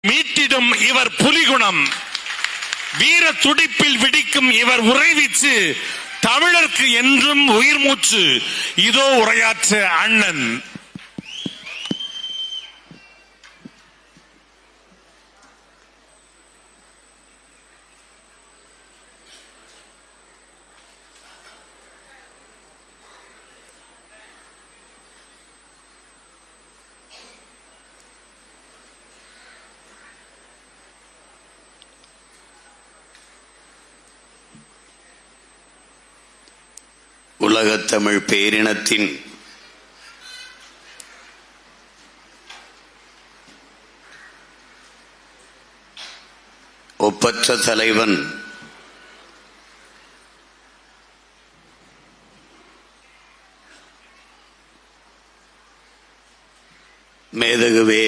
மீட்டிடும் இவர் புலிகுணம், வீர துடிப்பில் விடிக்கும் இவர் உறைவீச்சு, தமிழருக்கு என்றும் உயிர் மூச்சு. இதோ உரையாற்ற அண்ணன். உலகத்தமிழ் பேரினத்தின் ஒப்பற்ற தலைவன் மேதகுவே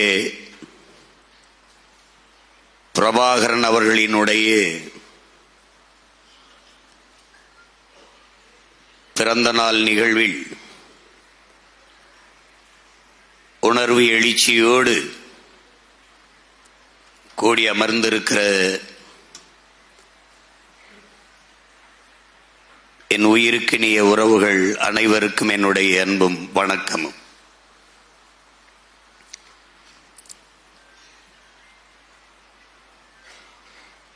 பிரபாகரன் அவர்களினுடைய பிறந்த நாள் நிகழ்வில் உணர்வு எழுச்சியோடு கூடி அமர்ந்திருக்கிற என் உயிருக்கினிய உறவுகள் அனைவருக்கும் என்னுடைய அன்பும் வணக்கமும்.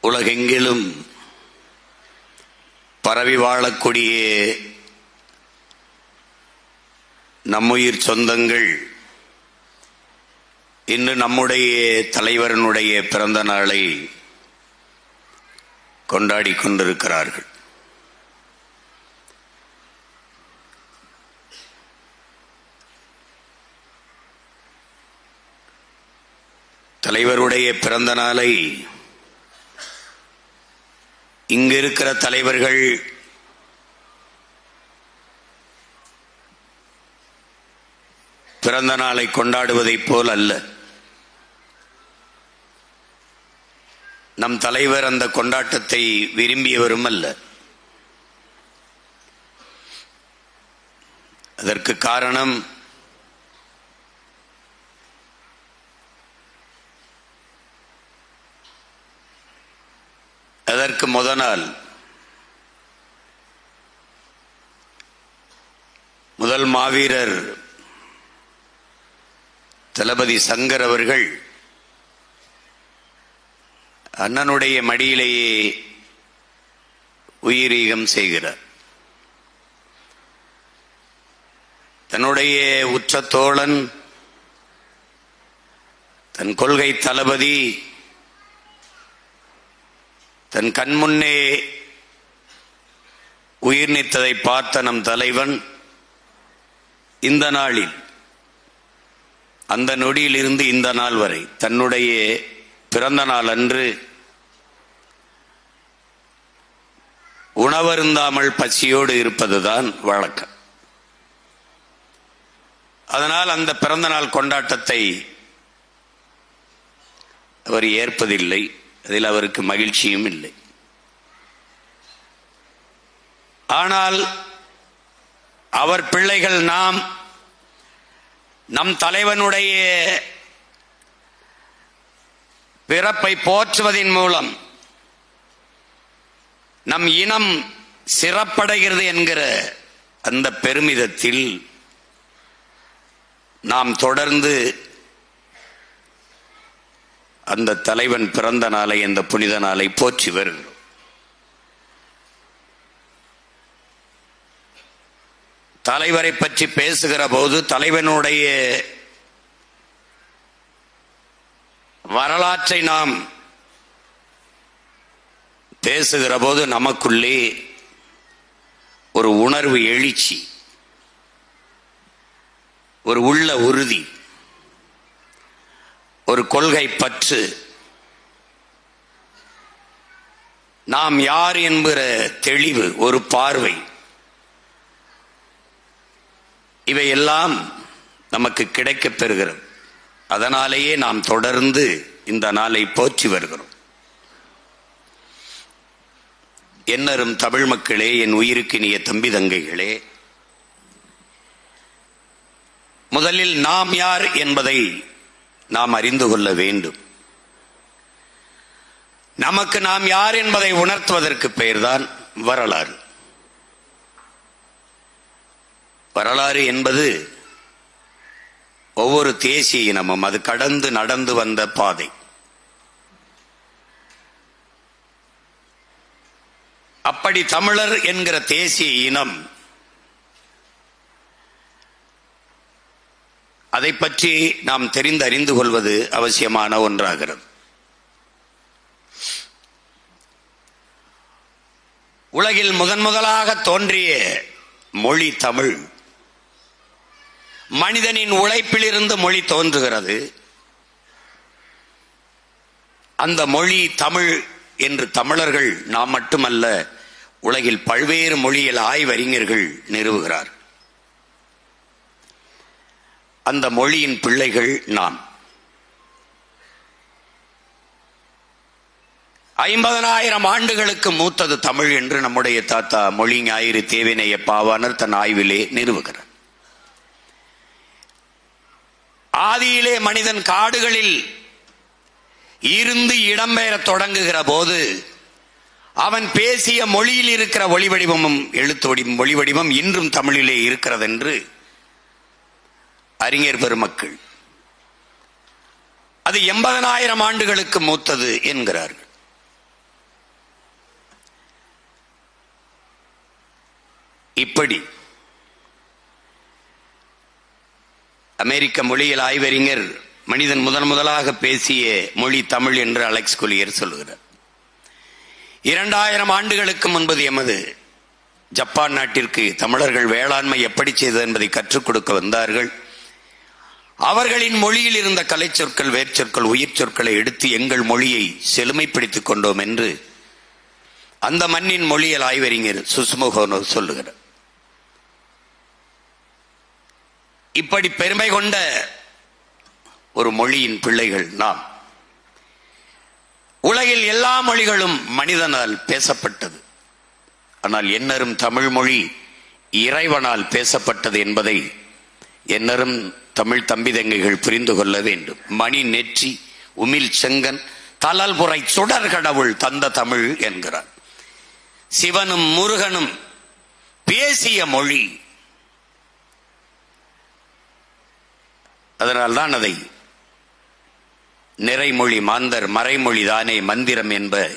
உலகெங்கிலும் பரவி வாழக்கூடிய நம்முயிர் சொந்தங்கள் இன்று நம்முடைய தலைவரனுடைய பிறந்த நாளை கொண்டாடி கொண்டிருக்கிறார்கள். தலைவருடைய பிறந்த நாளை இங்கிருக்கிற தலைவர்கள் பிறந்த நாளை கொண்டாடுவதைப் போல் அல்ல. நம் தலைவர் அந்த கொண்டாட்டத்தை விரும்பியவரும் அல்ல. அதற்கு காரணம் அதற்கு முதல் மாவீரர் தளபதி சங்கர் அவர்கள் அண்ணனுடைய மடியிலேயே உயிரீகம் செய்கிறார். தன்னுடைய உற்ற தோழன், தன் கொள்கை தளபதி தன் கண்முன்னே உயிர் நீத்ததை பார்த்த நம் தலைவன் இந்த நாளில், அந்த நொடியிலிருந்து இந்த நாள் வரை தன்னுடைய பிறந்த நாள் அன்று உணவருந்தாமல் பசியோடு இருப்பதுதான் வழக்கம். அதனால் அந்த பிறந்த நாள் கொண்டாட்டத்தை அவர் ஏற்பதில்லை. அதில் அவருக்கு மகிழ்ச்சியும் இல்லை. ஆனால் அவர் பிள்ளைகள் நாம் நம் தலைவனுடைய பிறப்பை போற்றுவதன் மூலம் நம் இனம் சிறப்படைகிறது என்கிற அந்த பெருமிதத்தில் நாம் தொடர்ந்து அந்த தலைவன் பிறந்த நாளை, அந்த புனித நாளை போற்றி வருகிறோம். தலைவரை பற்றி பேசுகிற போது, தலைவனுடைய வரலாற்றை நாம் பேசுகிற போது நமக்குள்ளே ஒரு உணர்வு எழுச்சி, ஒரு உள்ள உறுதி, ஒரு கொள்கை பற்று, நாம் யார் என்கிற தெளிவு, ஒரு பார்வை, இவையெல்லாம் நமக்கு கிடைக்கப் பெறுகிறது. அதனாலேயே நாம் தொடர்ந்து இந்த நாளை போற்றி வருகிறோம். என்னரும் தமிழ் மக்களே, என் உயிருக்கினிய தம்பி தங்கைகளே, முதலில் நாம் யார் என்பதை நாம் அறிந்து கொள்ள வேண்டும். நமக்கு நாம் யார் என்பதை உணர்த்துவதற்கு பெயர்தான் வரலாறு. வரலாறு என்பது ஒவ்வொரு தேசிய இனமும் அது கடந்து நடந்து வந்த பாதை. அப்படி தமிழர் என்கிற தேசிய இனம் அதை பற்றி நாம் அறிந்து கொள்வது அவசியமான ஒன்றாகிறது. உலகில் முதலாக தோன்றிய மொழி தமிழ். மனிதனின் உழைப்பிலிருந்து மொழி தோன்றுகிறது. அந்த மொழி தமிழ் என்று தமிழர்கள் நாம் மட்டுமல்ல, உலகில் பல்வேறு மொழியியல் ஆய்வறிஞர்கள் நிறுவுகிறார். அந்த மொழியின் பிள்ளைகள் நாம். 50,000 ஆண்டுகளுக்கு மூத்தது தமிழ் என்று நம்முடைய தாத்தா மொழி ஞாயிறு தேவினைய பாவாணர் தன் ஆய்விலே நிறுவுகிறார். ஆதியிலே மனிதன் காடுகளில் இருந்து இடம்பெயர தொடங்குகிற போது அவன் பேசிய மொழியில் இருக்கிற ஒளி வடிவமும் எழுத்து வடிவம் மொழி வடிவம் இன்றும் தமிழிலே இருக்கிறது என்று அறிஞர் பெருமக்கள் அது 80,000 ஆண்டுகளுக்கு மூத்தது என்கிறார்கள். இப்படி அமெரிக்க மொழியியல் ஆய்வறிஞர் மனிதன் முதலாக பேசிய மொழி தமிழ் என்று அலெக்ஸ் கொலியர் சொல்லுகிறார். 2000 ஆண்டுகளுக்கு முன்பு எமது ஜப்பான் நாட்டிற்கு தமிழர்கள் வேளாண்மை எப்படி செய்தது என்பதை கற்றுக் கொடுக்க வந்தார்கள். அவர்களின் மொழியில் இருந்த கலை சொற்கள், வேர்ச்சொற்கள், உயிர் சொற்களை எடுத்து எங்கள் மொழியை செழுமைப்படுத்திக் கொண்டோம் என்று அந்த மண்ணின் மொழியியல் ஆய்வறிஞர் சுசுமுகோனோ சொல்லுகிறார். இப்படி பெருமை கொண்ட ஒரு மொழியின் பிள்ளைகள் நாம். உலகில் எல்லா மொழிகளும் மனிதனால் பேசப்பட்டது. ஆனால் என்னரும் தமிழ் மொழி இறைவனால் பேசப்பட்டது என்பதை என்னரும் தமிழ் தம்பி தங்கைகள் புரிந்து கொள்ள வேண்டும். மணி நெற்றி உமிழ் செங்கன் தளல்புரை சுடர் கடவுள் தந்த தமிழ் என்கிறார். சிவனும் முருகனும் பேசிய மொழி. அதனால்தான் அதை நிறைமொழி மாந்தர் மறைமொழி தானே மந்திரம்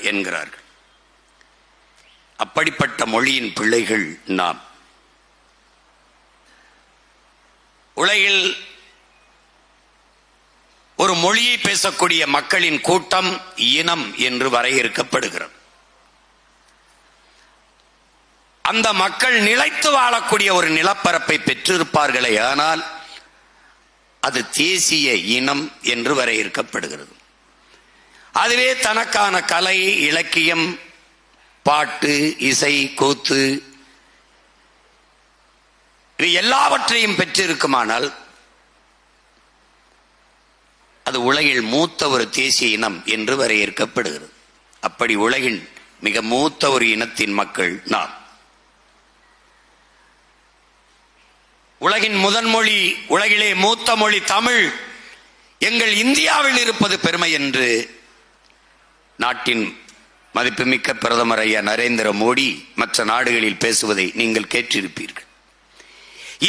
என்கிறார்கள். அப்படிப்பட்ட மொழியின் பிள்ளைகள் நாம். உலகில் ஒரு மொழியை பேசக்கூடிய மக்களின் கூட்டம் இனம் என்று வரையறுக்கப்படுகிறது. அந்த மக்கள் நிலைத்து வாழக்கூடிய ஒரு நிலப்பரப்பை பெற்றிருப்பார்களே, ஆனால் அது தேசிய இனம் என்று வரையறுக்கப்படுகிறது. அதுவே தனக்கான கலை, இலக்கியம், பாட்டு, இசை, கூத்து இது எல்லாவற்றையும் பெற்றிருக்குமானால் அது உலகில் மூத்த ஒரு தேசிய இனம் என்று வரையறுக்கப்படுகிறது. அப்படி உலகின் மிக மூத்த ஒரு இனத்தின் மக்கள் நாம். உலகின் முதன்மொழி, உலகிலே மூத்த மொழி தமிழ் எங்கள் இந்தியாவில் இருப்பது பெருமை என்று நாட்டின் மதிப்புமிக்க பிரதமர் ஐயா நரேந்திர மோடி மற்ற நாடுகளில் பேசுவதை நீங்கள் கேட்டிருப்பீர்கள்.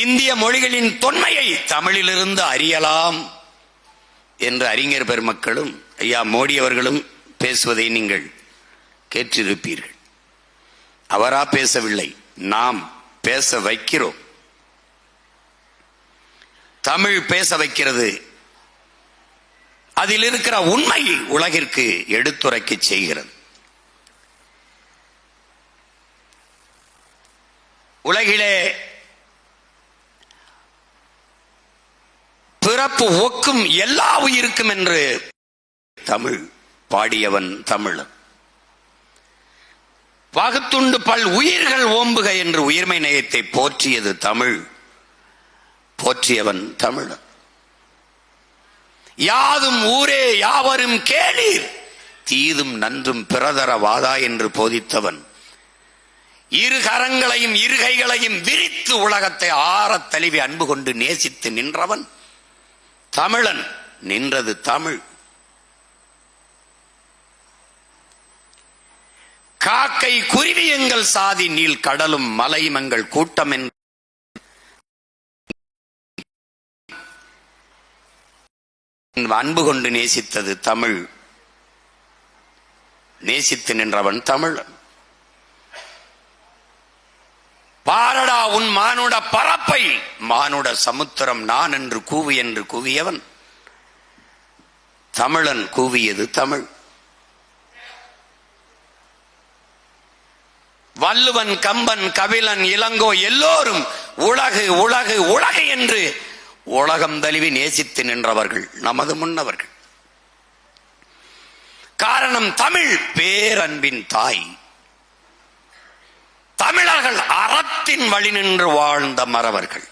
இந்திய மொழிகளின் தொன்மையை தமிழிலிருந்து அறியலாம் என்று அறிஞர் பெருமக்களும் ஐயா மோடி அவர்களும் பேசுவதை நீங்கள் கேட்டிருப்பீர்கள். அவரா பேசவில்லை, நாம் பேச வைக்கிறோம். தமிழ் பேச வைக்கிறது. அதில் இருக்கிற உண்மை உலகிற்கு எடுத்துரைக்க செய்கிறது. உலகிலே பிறப்பு ஒக்கும் எல்லா உயிருக்கும் என்று தமிழ் பாடியவன் தமிழன். பகுத்துண்டு பல் உயிர்கள் ஓம்புக என்று உயிர்மை நேயத்தை போற்றியது தமிழ், போற்றியவன் தமிழன். யாதும் ஊரே யாவரும் கேளீர், தீதும் நன்றும் பிறதர வாதா என்று போதித்தவன். இரு கரங்களையும் இருகைகளையும் விரித்து உலகத்தை ஆறத் தழுவி அன்பு கொண்டு நேசித்து நின்றவன் தமிழன். நின்றது தமிழ். காக்கை குருவி எங்கள் சாதி, நீள் கடலும் மலையும் எங்கள் கூட்டம் என்று அன்பு கொண்டு நேசித்தது தமிழ். நேசித்து நின்றவன் தமிழன். பாரடா உன் மானுட பரப்பை, மானுட சமுத்திரம் நான் என்று கூவியவன் தமிழன். கூவியது தமிழ். வள்ளுவன், கம்பன், கபிலன், இளங்கோ எல்லோரும் உலகு உலகு உலகு என்று உலகம் தழுவி நேசித்து நின்றவர்கள் நமது முன்னவர்கள். காரணம் தமிழ் பேரன்பின் தாய். தமிழர்கள் அறத்தின் வழி நின்று வாழ்ந்த மறவர்கள்.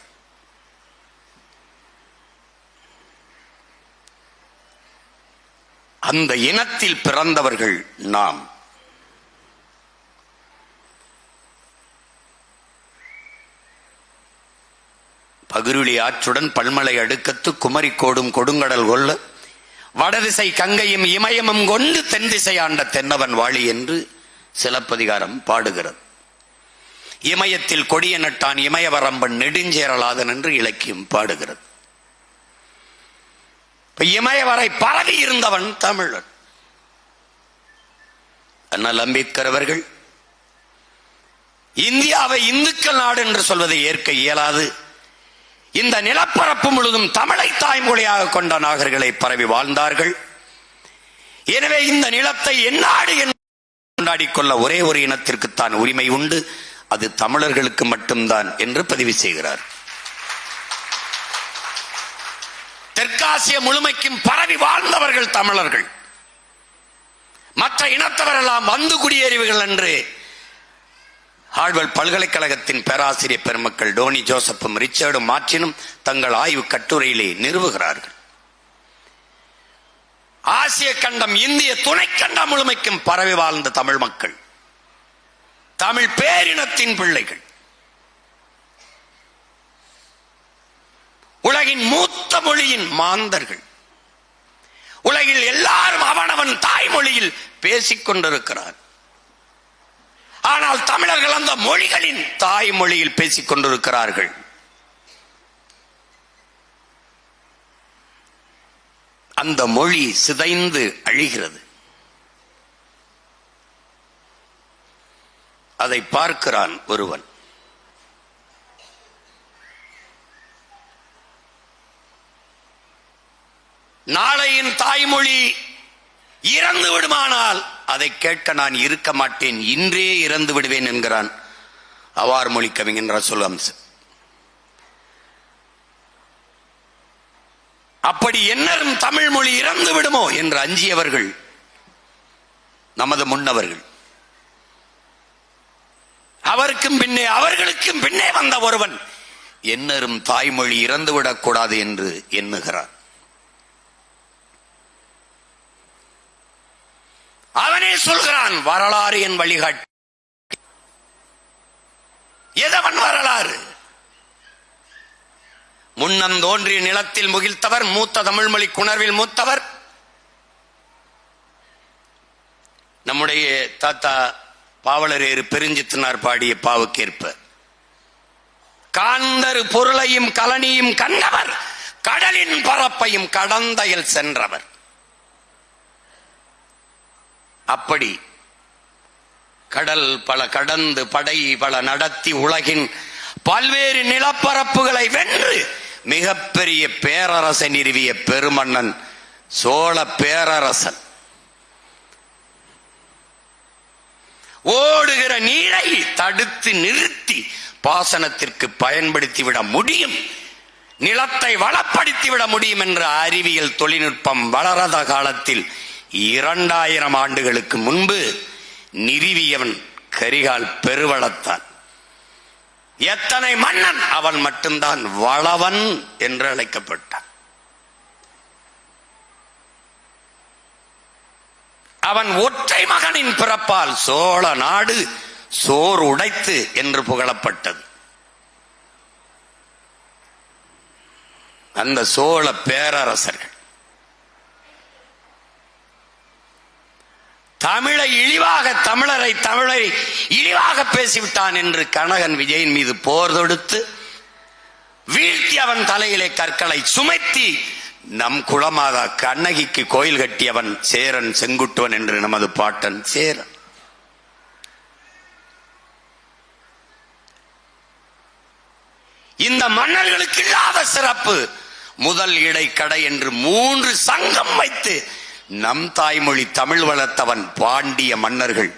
அந்த இனத்தில் பிறந்தவர்கள் நாம். பகிருளி ஆற்றுடன் பல்மலை அடுக்கத்து குமரி கோடும் கொடுங்கடல் கொல்ல வடதிசை கங்கையும் இமயமும் கொண்டு தென் திசை ஆண்ட தென்னவன் வாழி என்று சிலப்பதிகாரம் பாடுகிறது. இமயத்தில் கொடிய நட்டான் இமயவரம்பன் நெடுஞ்சேரலாதன் என்று இலக்கியம் பாடுகிறது. இமயவரை பரவி இருந்தவன் தமிழன். அண்ணல் அம்பேத்கர் அவர்கள் இந்தியாவை இந்துக்கள் நாடு என்று சொல்வதை ஏற்க இயலாது, இந்த நிலப்பரப்பு முழுதும் தமிழை தாய்மொழியாக கொண்ட நாகர்களை பரவி வாழ்ந்தார்கள். எனவே இந்த நிலத்தை எந்நாடு என்று கொண்டாடிக் கொள்ள ஒரே ஒரு இனத்திற்குத்தான் உரிமை உண்டு, அது தமிழர்களுக்கு மட்டும்தான் என்று பதிவு செய்கிறார். தெற்காசிய முழுமைக்கும் பரவி வாழ்ந்தவர்கள் தமிழர்கள். மற்ற இனத்தவரெல்லாம் வந்து குடியேறியவர்கள் என்று ஹார்வர்ட் பல்கலைக்கழகத்தின் பேராசிரியர் பெருமக்கள் டோனி ஜோசப்பும் ரிச்சர்டும் மார்டினும் தங்கள் ஆய்வு கட்டுரையிலே நிறுவுகிறார்கள். ஆசிய கண்டம், இந்திய துணைக்கண்டம் முழுமைக்கும் பரவி வாழ்ந்த தமிழ் மக்கள், தமிழ் பேரினத்தின் பிள்ளைகள், உலகின் மூத்த மொழியின் மாந்தர்கள். உலகில் எல்லாரும் அவனவன் தாய்மொழியில் பேசிக் கொண்டிருக்கிறார். ஆனால் தமிழர்கள் அந்த மொழிகளின் தாய்மொழியில் பேசிக் கொண்டிருக்கிறார்கள். அந்த மொழி சிதைந்து அழிகிறது. அதை பார்க்கிறான் ஒருவன். நாளையின் தாய்மொழி இறந்து விடுமானால் அதை கேட்க நான் இருக்க மாட்டேன், இன்றே இறந்து விடுவேன் என்கிறான் அவார் மொழி கவிஞன் ரசூல் ஹம்ஸ். அப்படி என்னரும் தமிழ் மொழி இறந்து விடுமோ என்று அஞ்சியவர்கள் நமது முன்னவர்கள். அவர்களுக்கும் பின்னே வந்த ஒருவன் என்னரும் தாய்மொழி இறந்துவிடக் கூடாது என்று எண்ணுகிறான். அவனே சொல்கிறான், வரலாறு என் வழிகாட்டி. எதவன் வரலாறு? முன்னம் தோன்றிய நிலத்தில் முகிழ்த்தவர், மூத்த தமிழ்மொழி குணர்வில் மூத்தவர் நம்முடைய தாத்தா பாவலரேறு பெருஞ்சித்தினார் பாடிய பாவுக்கேற்ப காந்தரு பொருளையும் கலனியும் கண்டவர், கடலின் பரப்பையும் கடந்தையில் சென்றவர். அப்படி கடல் பல கடந்து படை பல நடத்தி உலகின் பல்வேறு நிலப்பரப்புகளை வென்று மிகப்பெரிய பேரரசை நிறுவிய பெருமன்னன் சோழ பேரரசன். ஓடுகிற நீரை தடுத்து நிறுத்தி பாசனத்திற்கு பயன்படுத்திவிட முடியும், நிலத்தை வளப்படுத்திவிட முடியும் என்ற அறிவியல் தொழில்நுட்பம் வளராத காலத்தில் 2000 ஆண்டுகளுக்கு முன்பு நிறுவியவன் கரிகால் பெருவளத்தான். எத்தனை மன்னன், அவன் மட்டும்தான் வளவன் என்று அழைக்கப்பட்டான். அவன் ஒற்றை மகனின் பிறப்பால் சோழ நாடு சோறு உடைத்து என்று புகழப்பட்டது. அந்த சோழ பேரரசர்கள் தமிழை தமிழரை இழிவாக பேசிவிட்டான் என்று கனகன் விஜயின் மீது போர் தொடுத்து வீழ்த்தி அவன் தலையிலே கற்களை சுமைத்தி நம் குலமாதா கண்ணகிக்கு கோயில் கட்டியவன் சேரன் செங்குட்டுவன் என்று நமது பாட்டன் சேரன். இந்த மன்னர்களுக்கு இல்லாத சிறப்பு முதல் இடைக்கடை என்று 3 சங்கம் வைத்து நம் தாய்மொழி தமிழ் வளர்த்தவன் பாண்டிய மன்னர்கள்.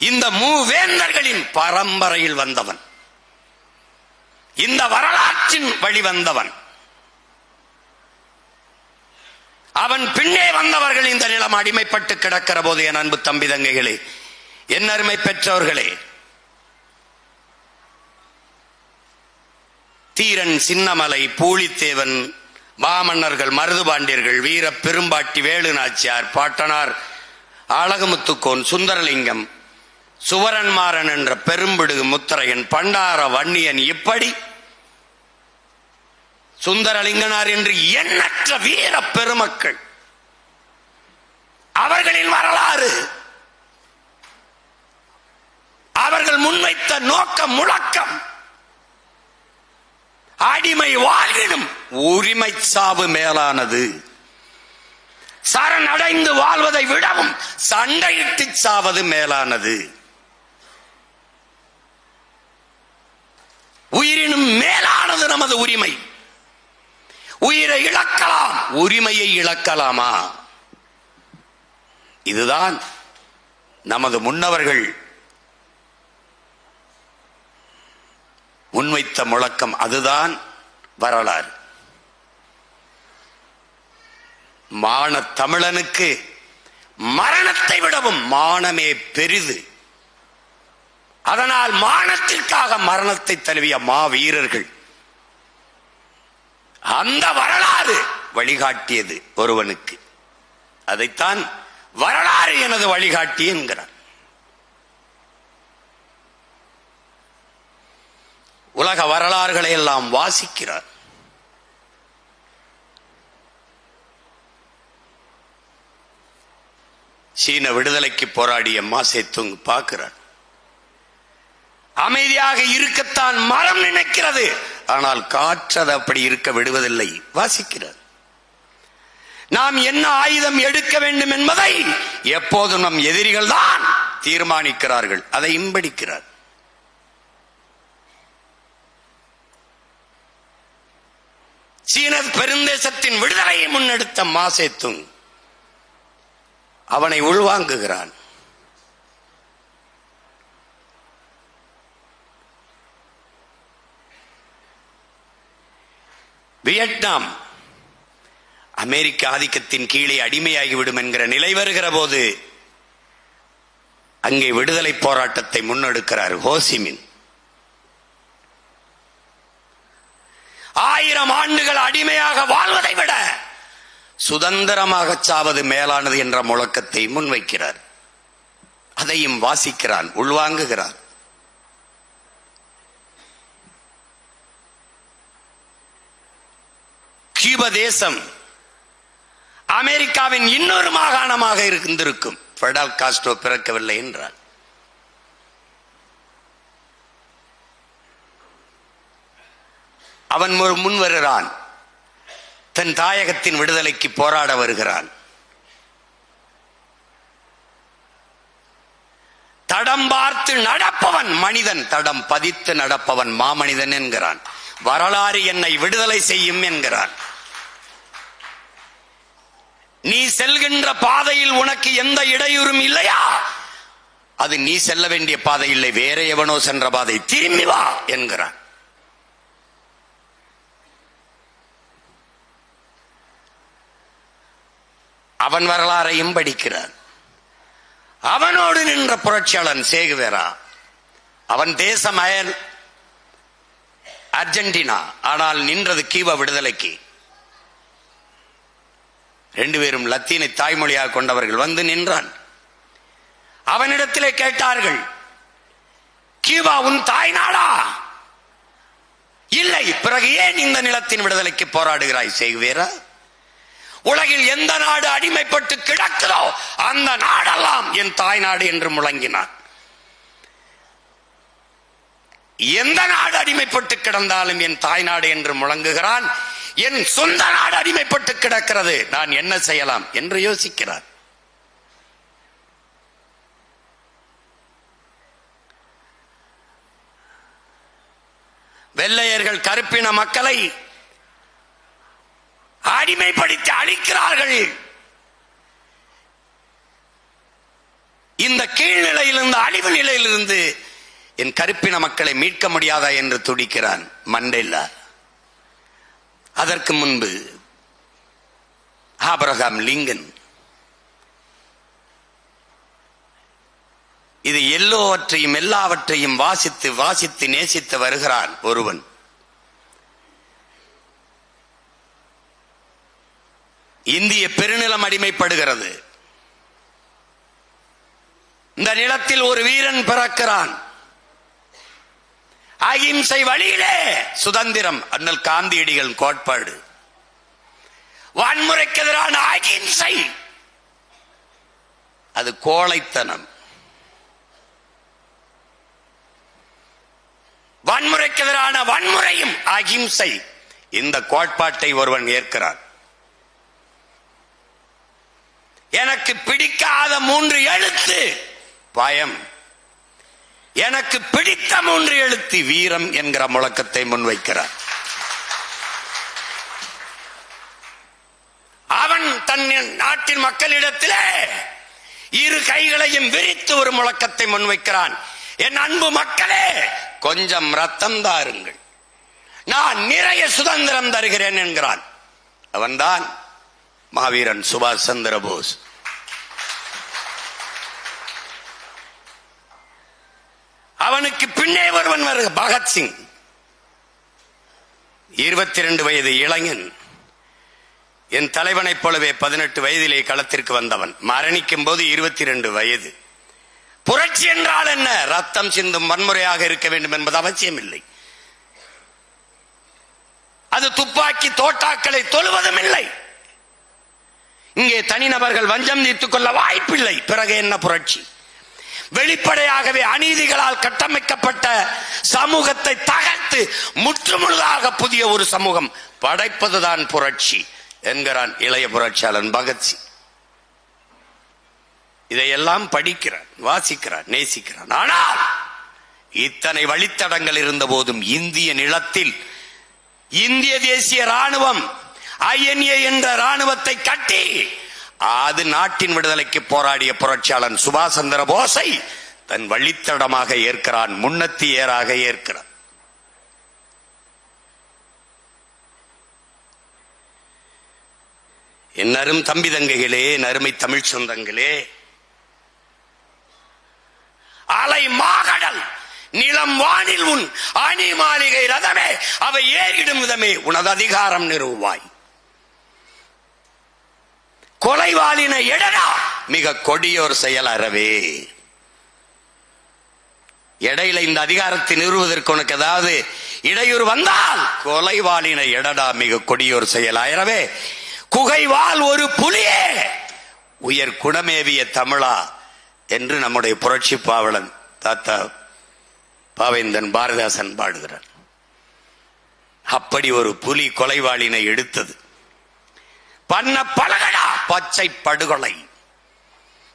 இந்த மூவேந்தர்களின் பரம்பரையில் வந்தவன், இந்த வரலாற்றின் வழி வந்தவன். அவன் பின்னே வந்தவர்கள் இந்த நிலம் அடிமைப்பட்டு கிடக்கிற போது என் அன்பு தம்பி தங்கைகளே, என் அருமை பெற்றோர்களே, தீரன் சின்னமலை, பூலித்தேவன், மாமன்னர்கள், மருதுபாண்டியர்கள், வீர பெரும்பாட்டி, வேலு நாச்சியார், பாட்டனார் அழகுமுத்துக்கோன், சுந்தரலிங்கம், சுவரன்மாறன் என்ற பெரும்பிடுகு முத்தரையன், பண்டார வன்னியன், இப்படி சுந்தரலிங்கனார் என்று எண்ணற்ற வீர பெருமக்கள், அவர்களின் வரலாறு, அவர்கள் முன்வைத்த நோக்கம், முழக்கம், அடிமை வாழ்வினும் உரிமை சாவு மேலானது, சரணடைந்து வாழ்வதை விடவும் சண்டையிட்டு சாவது மேலானது, உயிரினும் மேலானது நமது உரிமை. உயிரை இழக்கலாம், உரிமையை இழக்கலாமா? இதுதான் நமது முன்னவர்கள் முன்வைத்த முழக்கம். அதுதான் வரலாறு. மான தமிழனுக்கு மரணத்தை விடவும் மானமே பெரிது. அதனால் மானத்திற்காக மரணத்தை தழுவிய மாவீரர்கள். அந்த வரலாறு வழிகாட்டியது ஒருவனுக்கு. அதைத்தான் வரலாறு எனது வழிகாட்டி என்கிறார். உலக வரலாறுகளை எல்லாம் வாசிக்கிறார். சீன விடுதலைக்கு போராடிய மாசேத்துங் பார்க்கிறார். அமைதியாக இருக்கத்தான் மரம் நினைக்கிறது, ஆனால் காற்று அப்படி இருக்க விடுவதில்லை. வாசிக்கிறார். நாம் என்ன ஆயுதம் எடுக்க வேண்டும் என்பதை எப்போதும் நம் எதிரிகள் தான் தீர்மானிக்கிறார்கள். அதை இம்படிக்கிறார். சீன பெருந்தேசத்தின் விடுதலையை முன்னெடுத்த மாசேத்துங் அவனை உள்வாங்குகிறான். வியட்நாம் அமெரிக்க ஆதிக்கத்தின் கீழே அடிமையாகிவிடும் என்கிற நிலை வருகிற போது அங்கே விடுதலை போராட்டத்தை முன்னெடுக்கிறார் ஹோசிமின். 1000 ஆண்டுகள் அடிமையாக வாழ்வதை விட சுதந்திரமாக சாவது மேலானது என்ற முழக்கத்தை முன்வைக்கிறார். அதையும் வாசிக்கிறான், உள்வாங்குகிறார். கியூபா தேசம் அமெரிக்காவின் இன்னொரு மாகாணமாக இருந்திருக்கும். ஃபெடல் காஸ்ட்ரோ பிறக்கவில்லை என்றார். அவன் முன் வருகிறான். தன் தாயகத்தின் விடுதலைக்கு போராட வருகிறான். தடம் பார்த்து நடப்பவன் மனிதன், தடம் பதித்து நடப்பவன் மாமனிதன் என்கிறான். வரலாறு என்னை விடுதலை செய்யும் என்கிறான். நீ செல்கின்ற பாதையில் உனக்கு எந்த இடையூறும் இல்லையா? அது நீ செல்ல வேண்டிய பாதை இல்லை, வேற எவனோ சென்ற பாதை, திரும்பி வா என்கிறான். அவன் வரலாறையும் படிக்கிறான். அவனோடு நின்ற புரட்சியாளன் சேகுவேரா. அவன் தேசம் அர்ஜென்டினா, ஆனால் நின்றது கியூபா விடுதலைக்கு. 2 பேரும் லத்தீனை தாய்மொழியாக கொண்டவர்கள். வந்து நின்றான். அவனிடத்திலே கேட்டார்கள், கியூபா உன் தாய் நாடா? இல்லை. பிறகு ஏன் இந்த நிலத்தின் விடுதலைக்கு போராடுகிறாய் சேகுவேரா? உலகில் எந்த நாடு அடிமைப்பட்டு கிடக்கிறோ அந்த நாடெல்லாம் என் தாய்நாடு என்று முழங்கினார். எந்த நாடு அடிமைப்பட்டு கிடந்தாலும் என் தாய்நாடு என்று முழங்குகிறான். என் சொந்த நாடு அடிமைப்பட்டு கிடக்கிறது, நான் என்ன செய்யலாம் என்று யோசிக்கிறார். வெள்ளையர்கள் கருப்பின மக்களை அடிமைப்படுத்தி அழிக்கிறார்கள். இந்த கீழ்நிலையிலிருந்து, அழிவு நிலையிலிருந்து என் கருப்பின மக்களை மீட்க முடியாதா என்று துடிக்கிறான் மண்டேலா. அதற்கு முன்பு ஆபிரகாம் லிங்கன். இது எல்லாவற்றையும் வாசித்து வாசித்து நேசித்து வருகிறான் ஒருவன். இந்திய பெருநிலம் அடிமைப்படுகிறது. இந்த நிலத்தில் ஒரு வீரன் பிறக்கிறான். அகிம்சை வழியிலே சுதந்திரம், அண்ணல் காந்தியடிகள் கோட்பாடு. வன்முறைக்கு எதிரான அகிம்சை அது கோழைத்தனம். வன்முறைக்கு எதிரான வன்முறையும் அகிம்சை. இந்த கோட்பாட்டை ஒருவன் ஏற்கிறான். எனக்கு பிடிக்காத 3 எழுத்து பயம், எனக்கு பிடித்த 3 எழுத்து வீரம் என்கிற முழக்கத்தை முன்வைக்கிறார். அவன் தன் நாட்டின் மக்களிடத்திலே 2 கைகளையும் விரித்து ஒரு முழக்கத்தை முன்வைக்கிறான். என் அன்பு மக்களே, கொஞ்சம் ரத்தம் தாருங்கள், நான் நிறைய சுதந்திரம் தருகிறேன் என்கிறான். அவன்தான் மாவீரன் சுபாஷ் சந்திர போஸ். அவனுக்கு பின்னே ஒருவன் வருக, பகத்சிங். 22 வயது இளைஞன். என் தலைவனைப் போலவே 18 வயதிலே களத்திற்கு வந்தவன். மரணிக்கும் போது 22 வயது. புரட்சி என்றால் என்ன? ரத்தம் சிந்தும் வன்முறையாக இருக்க வேண்டும் என்பது அவசியம் இல்லை. அது துப்பாக்கி தோட்டாக்களை தொழுவதும் இல்லை. இங்கே தனிநபர்கள் வஞ்சம் தீர்த்துக் கொள்ள வாய்ப்பில்லை. பிறகு என்ன புரட்சி? வெளிப்படையாகவே அநீதிகளால் கட்டமைக்கப்பட்ட சமூகத்தை தகர்த்து முற்றுமுழுதாக புதிய ஒரு சமூகம் படைப்பதுதான் புரட்சி என்கிறான் இளைய புரட்சியாளன் பகத்சிங். இதையெல்லாம் படிக்கிறான், வாசிக்கிறான், நேசிக்கிறான். ஆனால் இத்தனை வழித்தடங்கள் இருந்த போதும் இந்திய நிலத்தில் இந்திய தேசிய ராணுவம் INA என்ற ராணுவத்தை கட்டி அது நாட்டின் விடுதலைக்கு போராடிய புரட்சியாளன் சுபாஷ் சந்திர போஸை தன் வழித்தடமாக ஏற்கிறான், முன்னத்தி ஏறாக ஏற்கிறான். என் அரும் தம்பி தங்கைகளே, என் அருமை தமிழ் சொந்தங்களே, அலை மாகடல் நிலம் வானில் உன் அணி மாளிகை ரதமே, அவை ஏறிடும் விதமே உனது அதிகாரம் நிறுவாய். கொலைவாளின எடடா மிக கொடியோர் செயல் அறவே. இடையில இந்த அதிகாரத்தை நிறுவுவதற்கு உனக்கு ஏதாவது இடையூறு வந்தால் கொலைவாளின எடடா மிக கொடியோர் செயல் அறவே. குகைவால் ஒரு புலியே உயர் குணமேவிய தமிழா என்று நம்முடைய புரட்சி பாவலன் தாத்தா பாவேந்தன் பாரதிதாசன் பாடுகிறார். அப்படி ஒரு புலி கொலைவாளினை எடுத்தது. பண்ண பழகடா பச்சை படுகொலை,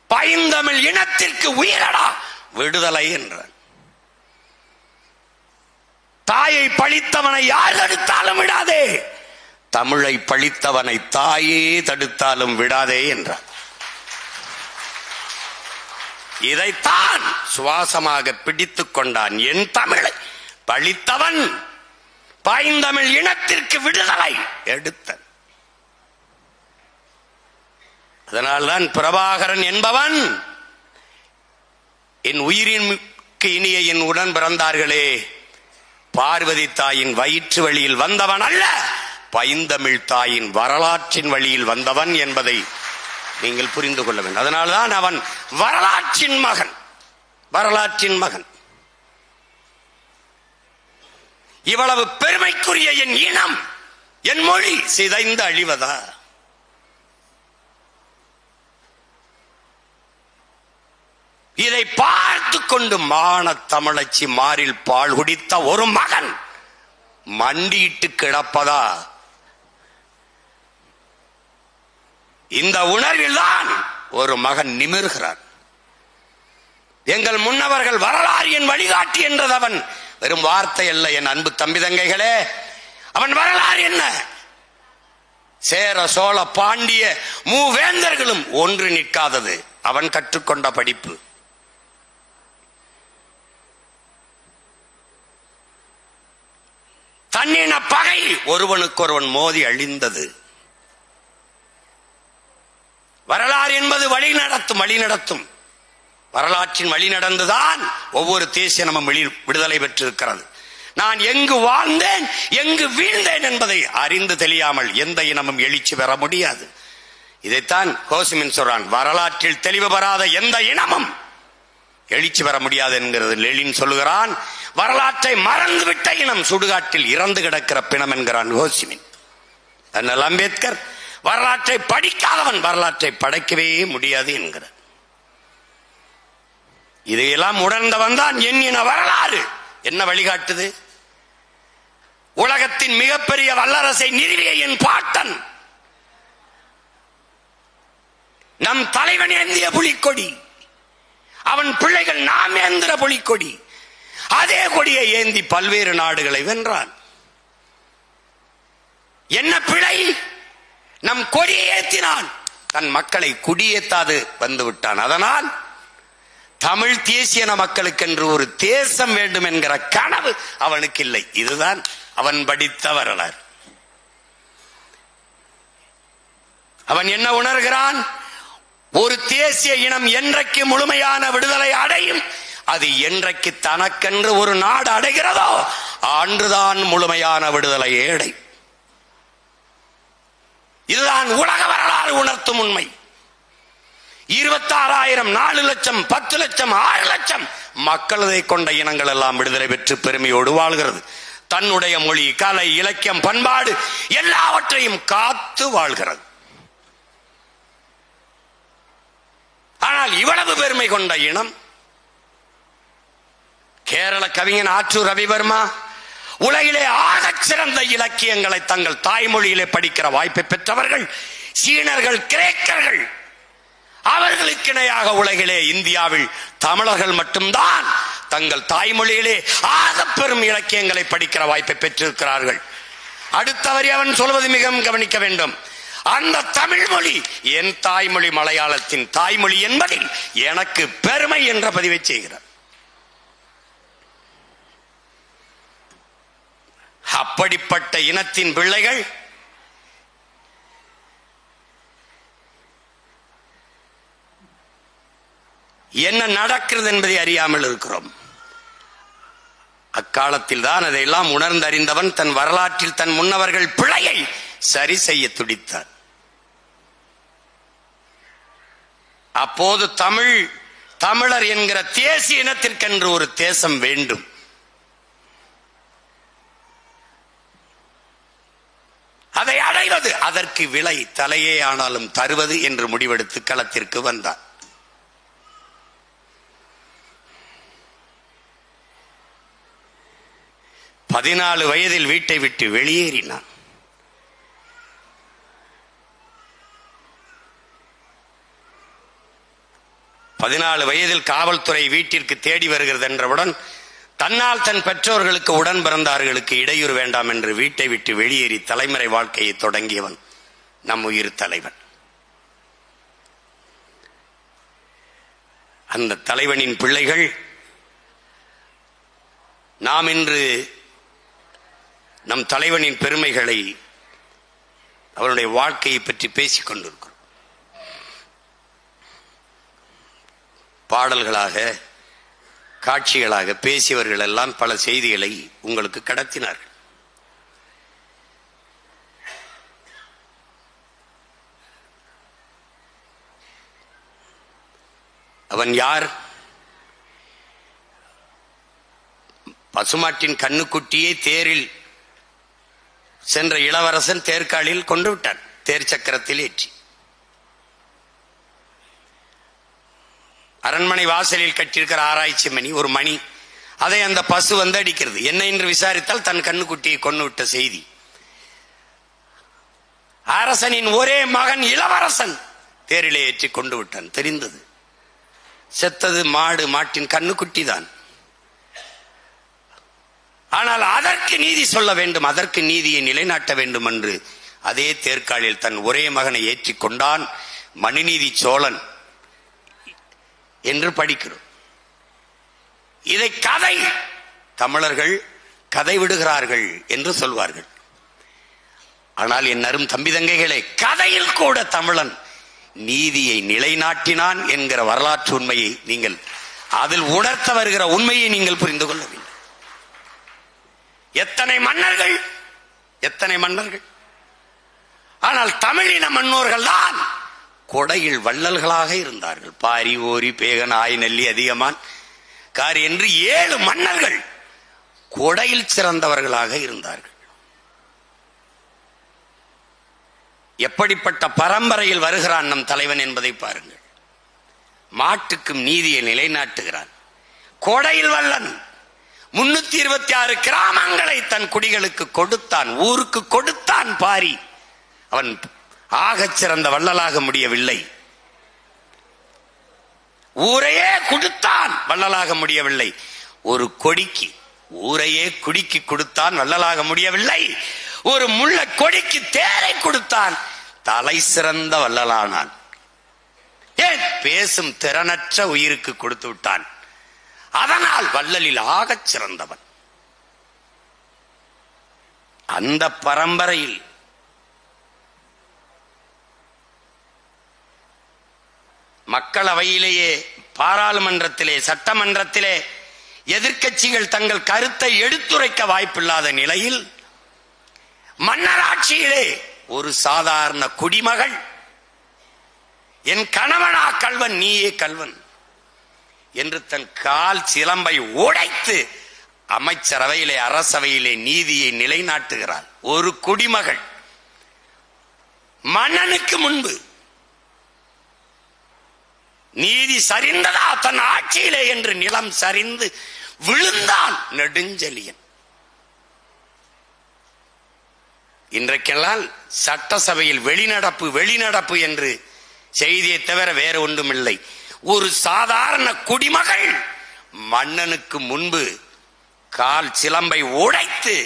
பைந்தமிழ் இனத்திற்கு உயிரடா விடுதலை என்றார். தாயை பழித்தவனை யார் தடுத்தாலும் விடாதே, தமிழை பழித்தவனை தாயே தடுத்தாலும் விடாதே என்றார். இதைத்தான் சுவாசமாக பிடித்துக் கொண்டான். என் தமிழை பழித்தவன் பைந்தமிழ் இனத்திற்கு விடுதலை எடுத்தான். அதனால்தான் பிரபாகரன் என்பவன் என் உயிரினுக்கு இனிய என் உடன் பிறந்தார்களே, பார்வதி தாயின் வயிற்று வழியில் வந்தவன் அல்ல, பைந்தமிழ் தாயின் வரலாற்றின் வழியில் வந்தவன் என்பதை நீங்கள் புரிந்து கொள்ள வேண்டும். அதனால்தான் அவன் வரலாற்றின் மகன். வரலாற்றின் மகன். இவ்வளவு பெருமைக்குரிய என் இனம், என் மொழி சிதைந்து அழிவதா? இதை பார்த்து கொண்டு மான தமிழச்சி மாறில் பால் குடித்த ஒரு மகன் மண்டியிட்டு கிடப்பதா? இந்த உணர்வில்தான் ஒரு மகன் நிமிர்கிறான். எங்கள் முன்னவர்கள் வரலாறு என் வழிகாட்டி என்றது அவன் வெறும் வார்த்தை அல்ல. என் அன்பு தம்பி தங்கைகளே, அவன் வரலாறு என்ன? சேர சோழ பாண்டிய மூவேந்தர்களும் ஒன்று நிற்காதது அவன் கற்றுக்கொண்ட படிப்பு. தன்னின பகை ஒருவனுக்கொருவன் மோதி அழிந்தது. வரலாறு என்பது வழி நடத்தும். வரலாற்றின் வழி நடந்துதான் ஒவ்வொரு தேசியமும் விடுதலை பெற்றிருக்கிறது. நான் எங்கு வாழ்ந்தேன் எங்கு வீழ்ந்தேன் என்பதை அறிந்து தெரியாமல் எந்த இனமும் எழுச்சி பெற முடியாது. இதைத்தான் ஹோசிமின் சொல்றான், வரலாற்றில் தெளிவு பெறாத எந்த இனமும் எழுச்சி பெற முடியாது என்கிறது. லெனின் சொல்லுகிறான், வரலாற்றை மறந்துவிட்ட இனம் சுடுகாட்டில் இறந்து கிடக்கிற பிணம் என்கிறான் ஹோசிமின். அண்ணல் அம்பேத்கர் வரலாற்றை படிக்காதவன் வரலாற்றை படைக்கவே முடியாது என்கிறார். இதையெல்லாம் உணர்ந்தவன் தான் எண்ணின வரலாறு என்ன வழிகாட்டுது? உலகத்தின் மிகப்பெரிய வல்லரசை நிறுவிய என் பாட்டன், நம் தலைவன் ஏந்திய புலிக்கொடி, அவன் பிள்ளைகள் நாம் ஏந்திர புலிக்கொடி, அதே கொடியை ஏந்தி பல்வேறு நாடுகளை வென்றான். என்ன பிழை? நம் கொடியை ஏற்றினான், தன் மக்களை குடியேற்றாது வந்து விட்டான். அதனால் தமிழ் தேசியன மக்களுக்கென்று ஒரு தேசம் வேண்டும் என்கிற கனவு அவனுக்கு இல்லை. இதுதான் அவன் படித்த வரலாறு. அவன் என்ன உணர்கிறான்? ஒரு தேசிய இனம் என்றைக்கு முழுமையான விடுதலை அடையும், அது என்றைக்கு தனக்கென்று ஒரு நாடு அடைகிறதோ அன்றுதான் முழுமையான விடுதலை அடையும். இதுதான் உலக வரலாறு உணர்த்தும் உண்மை. 26,000, 4 லட்சம், 10 லட்சம், 6 லட்சம் மக்களதை கொண்ட இனங்கள் எல்லாம் விடுதலை பெற்று பெருமையோடு வாழ்கிறது. தன்னுடைய மொழி, கலை, இலக்கியம், பண்பாடு எல்லாவற்றையும் காத்து வாழ்கிறது. ஆனால் இவ்வளவு பெருமை கொண்ட இனம் கேரள கவிஞன் ஆற்றூர் ரவிவர்மா உலகிலே ஆகச் சிறந்த இலக்கியங்களை தங்கள் தாய்மொழியிலே படிக்கிற வாய்ப்பை பெற்றவர்கள் சீனர்கள், கிரேக்கர்கள். அவர்களுக்கு இணையாக உலகிலே இந்தியாவில் தமிழர்கள் மட்டும்தான் தங்கள் தாய்மொழியிலே ஆக பெரும் இலக்கியங்களை படிக்கிற வாய்ப்பை பெற்றிருக்கிறார்கள். அடுத்தவரை அவன் சொல்வது மிகவும் கவனிக்க வேண்டும். அந்த தமிழ் மொழி என் தாய்மொழி மலையாளத்தின் தாய்மொழி என்பதில் எனக்கு பெருமை என்ற பதிவை செய்கிறார். அப்படிப்பட்ட இனத்தின் பிள்ளைகள் என்ன நடக்கிறது என்பதை அறியாமல் இருக்கிறோம். அக்காலத்தில் தான் அதையெல்லாம் உணர்ந்தறிந்தவன் தன் வரலாற்றில் தன் முன்னவர்கள் பிழையை சரி செய்ய துடித்தார். அப்போது தமிழர் என்கிற தேசிய இனத்திற்கென்று ஒரு தேசம் வேண்டும். அதை அடைவது, அதற்கு விலை தலையே ஆனாலும் தருவது என்று முடிவெடுத்து களத்திற்கு வந்தார். பதினாலு வயதில் வீட்டை விட்டு வெளியேறினான். வயதில் காவல்துறை வீட்டிற்கு தேடி வருகிறது என்றவுடன் தன்னால் தன் பெற்றோர்களுக்கு உடன் பிறந்தார்களுக்கு இடையூறு வேண்டாம் என்று வீட்டை விட்டு வெளியேறி தலைமுறை வாழ்க்கையை தொடங்கியவன் நம் உயிர் தலைவன். அந்த தலைவனின் பிள்ளைகள் நாம் இன்று நம் தலைவனின் பெருமைகளை, அவருடைய வாழ்க்கையை பற்றி பேசிக் கொண்டிருக்கிறோம். பாடல்களாக, காட்சிகளாக பேசியவர்கள் எல்லாம் பல செய்திகளை உங்களுக்கு கடத்தினார்கள். அவன் யார்? பசுமாட்டின் கண்ணுக்குட்டியை தேரில் சென்ற இளவரசன் தேர்காலில் கொண்டு விட்டான், தேர் சக்கரத்தில் ஏற்றி. அரண்மனை வாசலில் கட்டியிருக்கிற ஆராய்ச்சி மணி, ஒரு மணி. அதை அந்த பசு வந்து அடிக்கிறது. என்ன என்று விசாரித்தால் தன் கண்ணுக்குட்டியை கொண்டு விட்ட செய்தி. அரசனின் ஒரே மகன் இளவரசன் தேரிலே ஏற்றி கொண்டு விட்டான். தெரிந்தது. செத்தது மாடு, மாட்டின் கண்ணுக்குட்டி தான். ஆனால் அதற்கு நீதி சொல்ல வேண்டும், அதற்கு நீதியை நிலைநாட்ட வேண்டும் என்று அதே தேர்காலில் தன் ஒரே மகனை ஏற்றி கொண்டான் மனுநீதி சோழன் என்று படிக்கிறோம். இதை கதை, தமிழர்கள் கதை விடுகிறார்கள் என்று சொல்வார்கள். ஆனால் என் அரும் தம்பி தங்கைகளே, கதையில் கூட தமிழன் நீதியை நிலைநாட்டினான் என்கிற வரலாற்று உண்மையை நீங்கள், அதில் உணர்த்த வருகிற உண்மையை நீங்கள் புரிந்து கொள்ள வேண்டும். எத்தனை மன்னர்கள், எத்தனை மன்னர்கள். ஆனால் தமிழின மன்னோர்கள் தான் கொடையில் வள்ளல்களாக இருந்தார்கள். பாரி, ஓரி, பேகன், ஆய், நெல்லி, அதிகமான், காரி என்று 7 மன்னர்கள் கொடையில் சிறந்தவர்களாக இருந்தார்கள். எப்படிப்பட்ட பரம்பரையில் வருகிறான் நம் தலைவன் என்பதை பாருங்கள். மாட்டுக்கும் நீதியை நிலைநாட்டுகிறான். கொடையில் வல்லன். 326 கிராமங்களை தன் குடிகளுக்கு கொடுத்தான், ஊருக்கு கொடுத்தான். பாரி அவன் ஆகச் சிறந்த வள்ளலாக முடியவில்லை. ஊரையே கொடுத்தான், வள்ளலாக முடியவில்லை. ஒரு கொடிக்கு, ஊரையே குடிக்கு கொடுத்தான், வள்ளலாக முடியவில்லை. ஒரு முள்ள கொடிக்கு தேரை கொடுத்தான், தலை சிறந்த வள்ளலானான். ஏன்? பேசும் திறனற்ற உயிருக்கு கொடுத்து விட்டான். அதனால் வள்ளலில் ஆகச் சிறந்தவன். அந்த பரம்பரையில் மக்களவையிலேயே, பாராளுமன்றத்திலே, சட்டமன்றத்திலே எதிர்க்கட்சிகள் தங்கள் கருத்தை எடுத்துரைக்க வாய்ப்பில்லாத நிலையில் மன்னராட்சியிலே ஒரு சாதாரண குடிமகள், என் கணவனா கல்வன், நீயே கல்வன் என்று தன் கால் சிலம்பை உடைத்து அமைச்சரவையிலே, அரசவையிலே நீதியை நிலைநாட்டுகிறார். ஒரு குடிமகள் மன்னனுக்கு முன்பு நீதி சரிந்ததா தன் ஆட்சியிலே என்று நிலம் சரிந்து விழுந்தான் நெடுஞ்செழியன். இன்றைக்கெல்லாம் சட்டசபையில் வெளிநடப்பு வெளிநடப்பு என்று செய்தியை தவிர வேற ஒன்றுமில்லை. ஒரு சாதாரண குடிமகள் மன்னனுக்கு முன்பு கால் சிலம்பை உடைத்து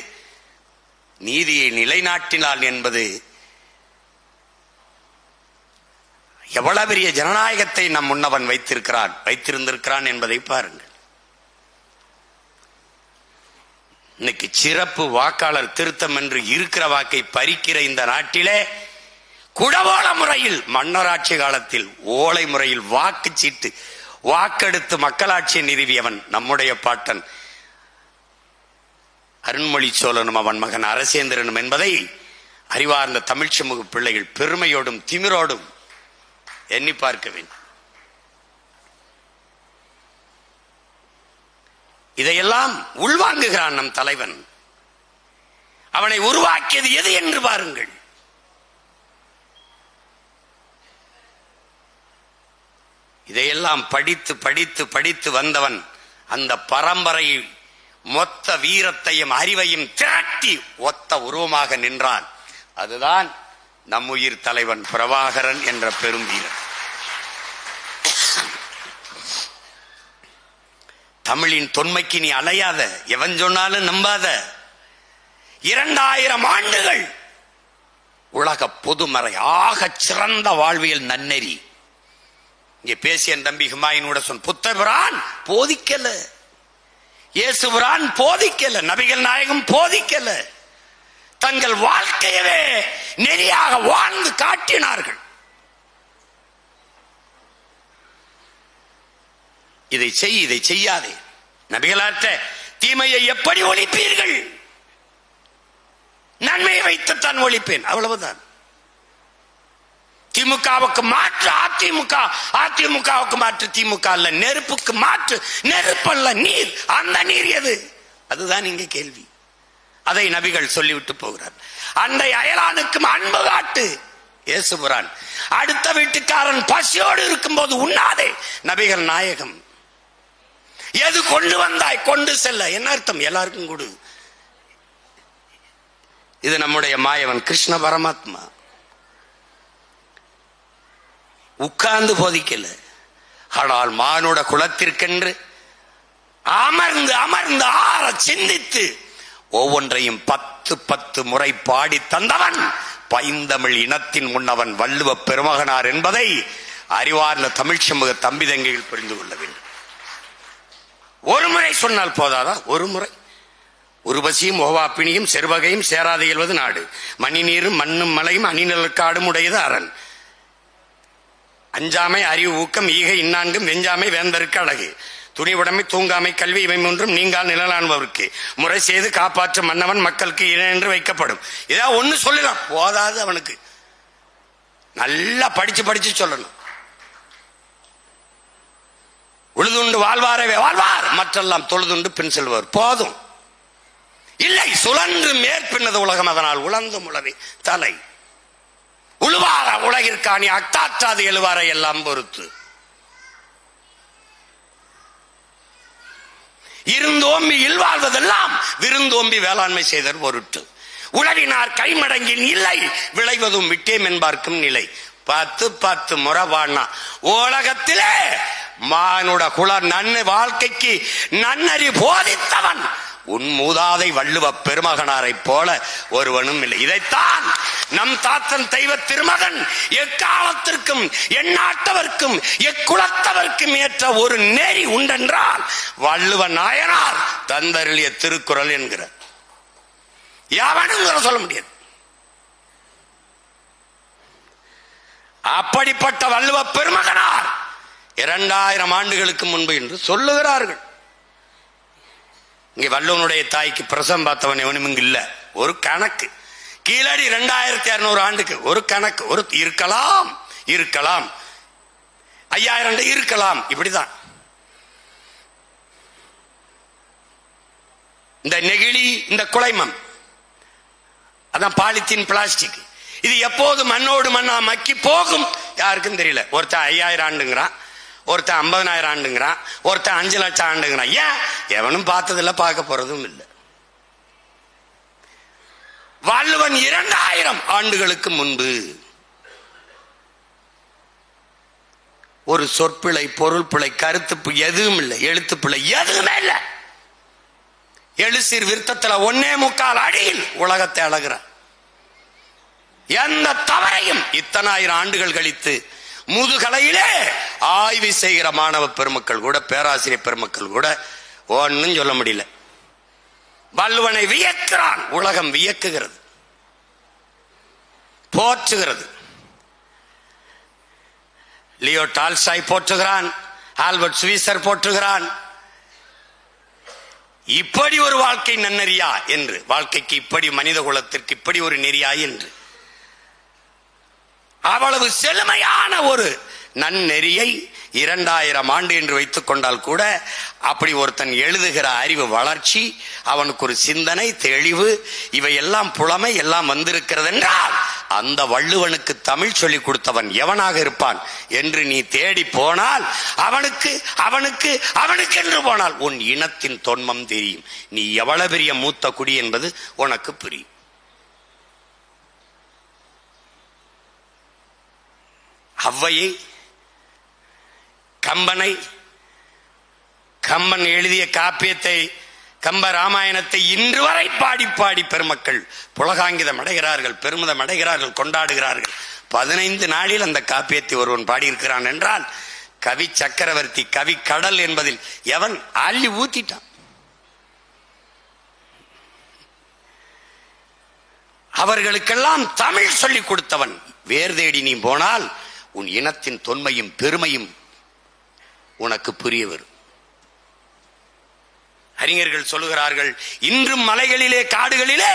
நீதியை நிலைநாட்டினாள் என்பது எவ்வளவு பெரிய ஜனநாயகத்தை நம் முன்னவன் வைத்திருந்திருக்கிறான் என்பதை பாருங்கள். இன்னைக்கு சிறப்பு வாக்காளர் திருத்தம் என்று இருக்கிற வாக்கை பறிக்கிற இந்த நாட்டிலே குடவோல முறையில், மன்னராட்சி காலத்தில் ஓலை முறையில் வாக்குச்சீட்டு வாக்கெடுத்து மக்களாட்சியை நிறுவியவன் நம்முடைய பாட்டன் அருண்மொழி சோழனும் அவன் மகன் அரசேந்திரனும் என்பதை அறிவார்ந்த தமிழ் சமூக பிள்ளைகள் பெருமையோடும் திமிரோடும் எண்ணி பார்க்க வேண்டும். இதையெல்லாம் உள்வாங்குகிறான் நம் தலைவன். அவனை உருவாக்கியது எது என்று பாருங்கள். இதையெல்லாம் படித்து படித்து படித்து வந்தவன் அந்த பரம்பரை மொத்த வீரத்தையும் அறிவையும் திரட்டி ஒத்த உருவமாக நின்றான். அதுதான் நம்முயிர் தலைவன் பிரபாகரன் என்ற பெரும் வீரன். தமிழின் தொன்மைக்கு நீ அலையாத, எவன் சொன்னாலும் நம்பாத. 2000 ஆண்டுகள் உலக பொதுமறை ஆக சிறந்த வாழ்வியல் நன்னெறி. இங்கே பேசிய தம்பி ஹுமாயூனோட சொன்ன புத்தபிரான் போதிக்கல, இயேசுபிரான் போதிக்கல, நபிகள் நாயகம் போதிக்கல. தங்கள் வாழ்க்கையவே நெறியாக வாழ்ந்து காட்டினார்கள். இதை செய், இதை செய்யாதே. நபிகளாற்ற தீமையை எப்படி ஒழிப்பீர்கள்? நன்மையை வைத்துத்தான் ஒழிப்பேன், அவ்வளவுதான். திமுகவுக்கு மாற்று அதிமுக, அதிமுகவுக்கு மாற்று திமுக அல்ல. நெருப்புக்கு மாற்று நெருப்பு அல்ல, நீர். அந்த நீர் எது? அதுதான் இங்கே கேள்வி. அதை நபிகள் சொல்லிவிட்டு போகிறார். அண்டை அயலானுக்கும் அன்பு காட்டு, இயேசுபுரான். அடுத்த வீட்டுக்காரன் பசியோடு இருக்கும் போது உண்ணாதே, நபிகள் நாயகம். எது கொண்டு வந்தாய் கொண்டு செல்ல, என்ன அர்த்தம்? எல்லாருக்கும் கொடு. இது நம்முடைய மாயவன் கிருஷ்ண பரமாத்மா. உட்கார்ந்து போதிக்கல, ஆனால் மானுட குலத்திற்கென்று அமர்ந்து அமர்ந்து ஆற சிந்தித்து ஒவ்வொன்றையும் 10 முறை பாடி தந்தவன் பைந்தமிழ் இனத்தின் முன்னவன் வள்ளுவ பெருமகனார் என்பதை அறிவார்ந்த தமிழ் சமூக தம்பி தங்கைகள் புரிந்து கொள்ள வேண்டும். ஒரு முறை சொன்னால் போதாதா? ஒரு முறை. உருவசியும் ஓவாப்பினியும் செருவகையும் சேராது இயல்வது நாடு, மணிநீரும் மண்ணும் மலையும் அணிநிலக்காடும் உடையது அரண். அஞ்சாமை அறிவு ஊக்கம் ஈகை இன்னான்கும் வெஞ்சாமை வேந்தருக்கு அழகு, துணிவுடைமை தூங்காமை கல்வி இவை மூன்றும் நீங்கால் நிழலான்பவருக்கு, முறை செய்து காப்பாற்றும் மன்னவன் மக்களுக்கு என்று வைக்கப்படும். இதா ஒண்ணு சொல்லலாம், போதாது. அவனுக்கு நல்லா படிச்சு படிச்சு சொல்லணும். உழுதுண்டு வாழ்வாரே வாழ்வார், மற்றெல்லாம் தொழுதுண்டு பின் செல்வார். போதும். இல்லை, சுழன்று மேற்பின்னது உலகம், அதனால் உழந்து முழவி தலை உழுவார உலகிற்காணி அத்தாற்றாது எழுவார எல்லாம் பொறுத்து. இருந்தோம்பி இல்வாழ்வதெல்லாம் விருந்தோம்பி வேளாண்மை செய்தல் பொருட்டு. உழவினார் கைமடங்கின் இல்லை, விளைவதும் விட்டேம் என்பார்க்கும் நிலை. 10 முறை பாடினா உலகத்திலே மானுட குல வாழ்க்கைக்கு நன்னறி போதித்தவன் உன் மூதாதை வள்ளுவ பெருமகனாரை போல ஒருவனும் இல்லை. இதைத்தான் நம் தாத்தன் தெய்வ திருமகன் எக்காலத்திற்கும் எந்நாட்டவர்க்கும் எக்குலத்தவர்க்கும் ஏற்ற ஒரு நெறி உண்டென்றால் வள்ளுவ நாயனார் தந்தருளிய திருக்குறள் என்கிற எவனும் சொல்ல முடியாது. அப்படிப்பட்ட வள்ளுவ பெருமகனார் 2000 ஆண்டுகளுக்கு முன்பு என்று சொல்லுகிறார்கள். இங்க வள்ளுவனுடைய தாய்க்கு பிரசவம் பார்த்தவன் எவனும் இங்கு இல்ல. ஒரு கணக்கு கீழடி 2200 ஆண்டுக்கு ஒரு கணக்கு, ஒரு இருக்கலாம் இருக்கலாம் 5000 இருக்கலாம். இப்படிதான் இந்த நெகிழி, இந்த குலைமம், அதான் பாலித்தீன் பிளாஸ்டிக், இது எப்போது மண்ணோடு மண்ணா மக்கி போகும் யாருக்கும் தெரியல. ஒருத்தன் 5000 ஆண்டுங்கிறான், ஒருத்தன் 50000 ஆண்டுங்கிறான், ஒருத்தன் 5 லட்சம் ஆண்டுங்கிறான். ஏன்? எவனும் பார்த்ததில்ல, பார்க்க போறதும் இல்லை. வள்ளுவன் 2000 ஆண்டுகளுக்கு முன்பு ஒரு சொற்பிழை, பொருள் பிழை, கருத்து எதுவும் இல்லை, எழுத்து பிழை எதுவுமே இல்லை. எழுசீர் விருத்தத்துல 1.25 அடியில் உலகத்தை அழகிறார். எந்த தவறையும் இத்தனாயிரம் ஆண்டுகள் கழித்து முதுகலையிலே ஆய்வு செய்கிற மாணவ பெருமக்கள் கூட, பேராசிரியர் பெருமக்கள் கூட ஒன்னும் சொல்ல முடியல. வள்ளுவனை வியக்கிறான், உலகம் வியக்குகிறது, போற்றுகிறது. லியோ டால்ஸ்டாய் போற்றுகிறான், ஆல்பர்ட் ஸ்வீசர் போற்றுகிறான். இப்படி ஒரு வாழ்க்கை நன்னெறியா என்று, வாழ்க்கைக்கு இப்படி மனித குலத்திற்கு இப்படி ஒரு நெறியா என்று, அவ்வளவு செழுமையான ஒரு நன்னெறியை 2000 ஆண்டு என்று வைத்துக் கொண்டால் கூட அப்படி ஒருத்தன் எழுதுகிற அறிவு வளர்ச்சி, அவனுக்கு ஒரு சிந்தனை தெளிவு, இவையெல்லாம் புலமை எல்லாம் வந்திருக்கிறது என்றால் அந்த வள்ளுவனுக்கு தமிழ் சொல்லிக் கொடுத்தவன் எவனாக இருப்பான் என்று நீ தேடி போனால் அவனுக்கு அவனுக்கு அவனுக்கு என்று போனால் உன் இனத்தின் தொன்மம் தெரியும். நீ எவ்வளவு பெரிய மூத்த குடி என்பது உனக்கு புரியும். அவ்வையை, கம்பனை, கம்பன் எழுதிய காப்பியத்தை, கம்ப ராமாயணத்தை இன்று வரை பாடி பாடி பெருமக்கள் புலகாங்கிதம் அடைகிறார்கள், பெருமிதம் அடைகிறார்கள், கொண்டாடுகிறார்கள். 15 நாளில் அந்த காப்பியத்தை ஒருவன் பாடியிருக்கிறான் என்றால் கவி சக்கரவர்த்தி, கவி கடல் என்பதில் எவன் அள்ளி ஊத்திட்டான். அவர்களுக்கெல்லாம் தமிழ் சொல்லிக் கொடுத்தவன். வேர் தேடி நீ போனால் உன் இனத்தின் தொன்மையும் பெருமையும் உனக்கு புரிய வரும். அறிஞர்கள் சொல்லுகிறார்கள், இன்றும் மலைகளிலே காடுகளிலே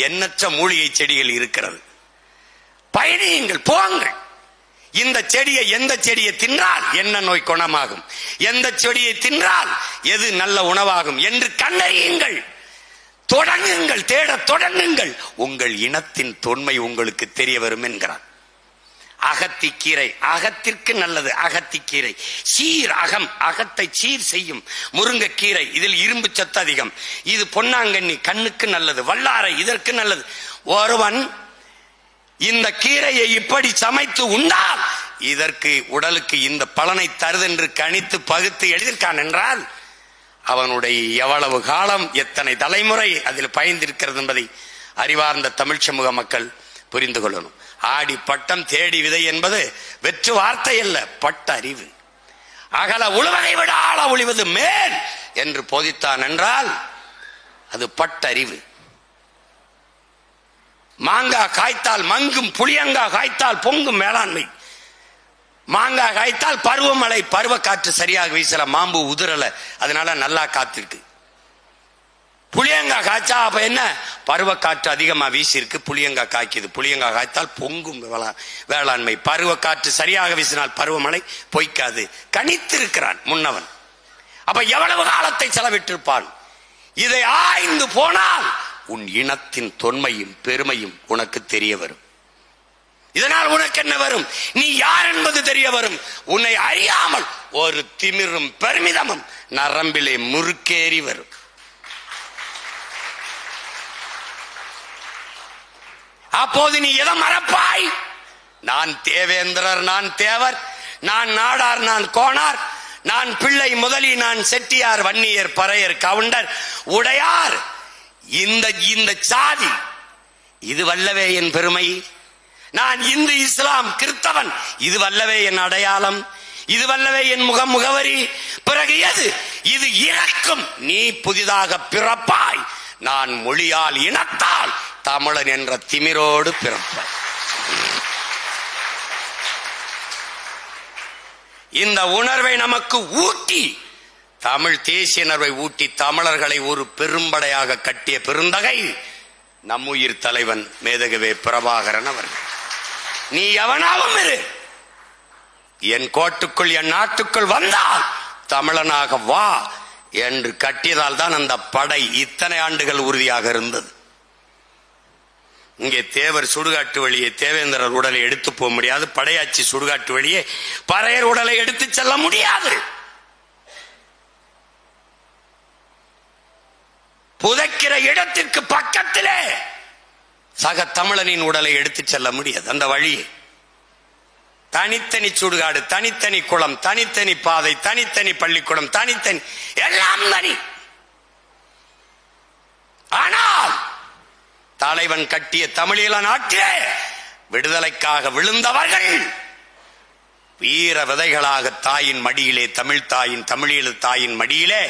எண்ணற்ற மூலிகை செடிகள் இருக்கிறது. பயணியுங்கள், போங்கள். இந்த செடியை, எந்த செடியை தின்றால் என்ன நோய் குணமாகும், எந்த செடியை தின்றால் எது நல்ல உணவாகும் என்று கண்டறியுங்கள். தொடங்குங்கள், தேட தொடங்குங்கள். உங்கள் இனத்தின் தொன்மை உங்களுக்கு தெரிய வரும் என்கிறார். அகத்திக்கீரை அகத்திற்கு நல்லது. அகத்திக்கீரை சீர் அகம், அகத்தை சீர் செய்யும். முருங்கைக்கீரை இதில் இரும்பு சத்து அதிகம். இது பொன்னாங்கண்ணி கண்ணுக்கு நல்லது. வல்லாரை இதற்கு நல்லது. ஒருவன் இந்த கீரையை இப்படி சமைத்து உண்டால் இதற்கு உடலுக்கு இந்த பலனை தருதென்று கணித்து பகுத்து எழுதியிருக்கான் என்றால் அவனுடைய எவ்வளவு காலம் எத்தனை தலைமுறை அதில் பயந்திருக்கிறது என்பதை அறிவார்ந்த தமிழ் சமூக மக்கள் புரிந்து கொள்ளணும். ஆடி பட்டம் தேடி விதை என்பது வெற்று வார்த்தை அல்ல, பட்ட அறிவு. அகல உழுவதை விட ஆழ ஒளிவது மேல் என்று போதித்தான் என்றால் அது பட்டறிவு. மாங்காய் காய்த்தால் மங்கும், புளியங்காய் காய்த்தால் பொங்கும் மேலாண்மை. மாங்காய் காய்த்தால் பருவமழை, பருவ காற்று சரியாக வீசல, மாம்பு உதிரல, அதனால நல்லா காத்திருக்கு. புளியங்காய் காய்ச்சா அப்ப என்ன, பருவ காற்று அதிகமா வீசி இருக்கு, புளியங்காய் காய்க்குது. புளியங்காய் காய்த்தால் பொங்கும் வேளாண்மை. பருவ காற்று சரியாக வீசினால் பருவமழை பொய்க்காது. கணித்திருக்கிறான் முன்னவன். அப்ப எவ்வளவு காலத்தை செலவிட்டிருப்பான். இதை ஆய்ந்து போனால் உன் இனத்தின் தொன்மையும் பெருமையும் உனக்கு தெரிய வரும். இதனால் உனக்கு என்ன வரும், நீ யார் என்பது தெரிய வரும். உன்னை அறியாமல் ஒரு திமிரும் பெருமிதமும் நரம்பிலே முறுக்கேறி வரும். அப்போது நீ எதை மறப்பாய்? நான் தேவேந்திரர், நான் தேவர், நான் நாடார், நான் கோனார், நான் பிள்ளை முதலி, நான் செட்டியார், வன்னியர், பறையர், கவுண்டர், உடையார். இந்த சாதி இது வல்லவே என் பெருமை. நான் இந்து, இஸ்லாம், கிறிஸ்தவன், இது வல்லவே என் அடையாளம், இது வல்லவே என் முகவரி. பிறகு எது? இது இறக்கும். நீ புதிதாக பிறப்பாய். நான் மொழியால் இனத்தால் தமிழன் என்ற திமிரோடு பிறப்பாய். இந்த உணர்வை நமக்கு ஊட்டி, தமிழ் தேசிய உணர்வை ஊட்டி தமிழர்களை ஒரு பெரும்படையாக கட்டிய பெருந்தகை நம்முயிர் தலைவன் மேதகவே பிரபாகரன் அவர்கள். நீ எவனாவும் இரு, என் கோட்டுக்குள் என் நாட்டுக்குள் வந்தால் தமிழனாக வா என்று கட்டியதால் தான் அந்த படை இத்தனை ஆண்டுகள் உறுதியாக இருந்தது. இங்கே தேவர் சுடுகாட்டு வழியே தேவேந்திரர் உடலை எடுத்து போக முடியாது. படையாச்சி சுடுகாட்டு வழியே பறையர் உடலை எடுத்து செல்ல முடியாது. புதைக்கிற இடத்திற்கு பக்கத்திலே சக தமிழனின் உடலை எடுத்து செல்ல முடியாது. அந்த வழியே தனித்தனி சுடுகாடு, தனித்தனி குளம், தனித்தனி பாதை, தனித்தனி பள்ளிக்கூடம், தனித்தனி எல்லாம் தனி. ஆனால் தலைவன் கட்டிய தமிழீழ நாட்டிலே விடுதலைக்காக விழுந்தவர்கள் வீர விதைகளாக தாயின் மடியிலே, தமிழ் தாயின், தமிழீழ தாயின் மடியிலே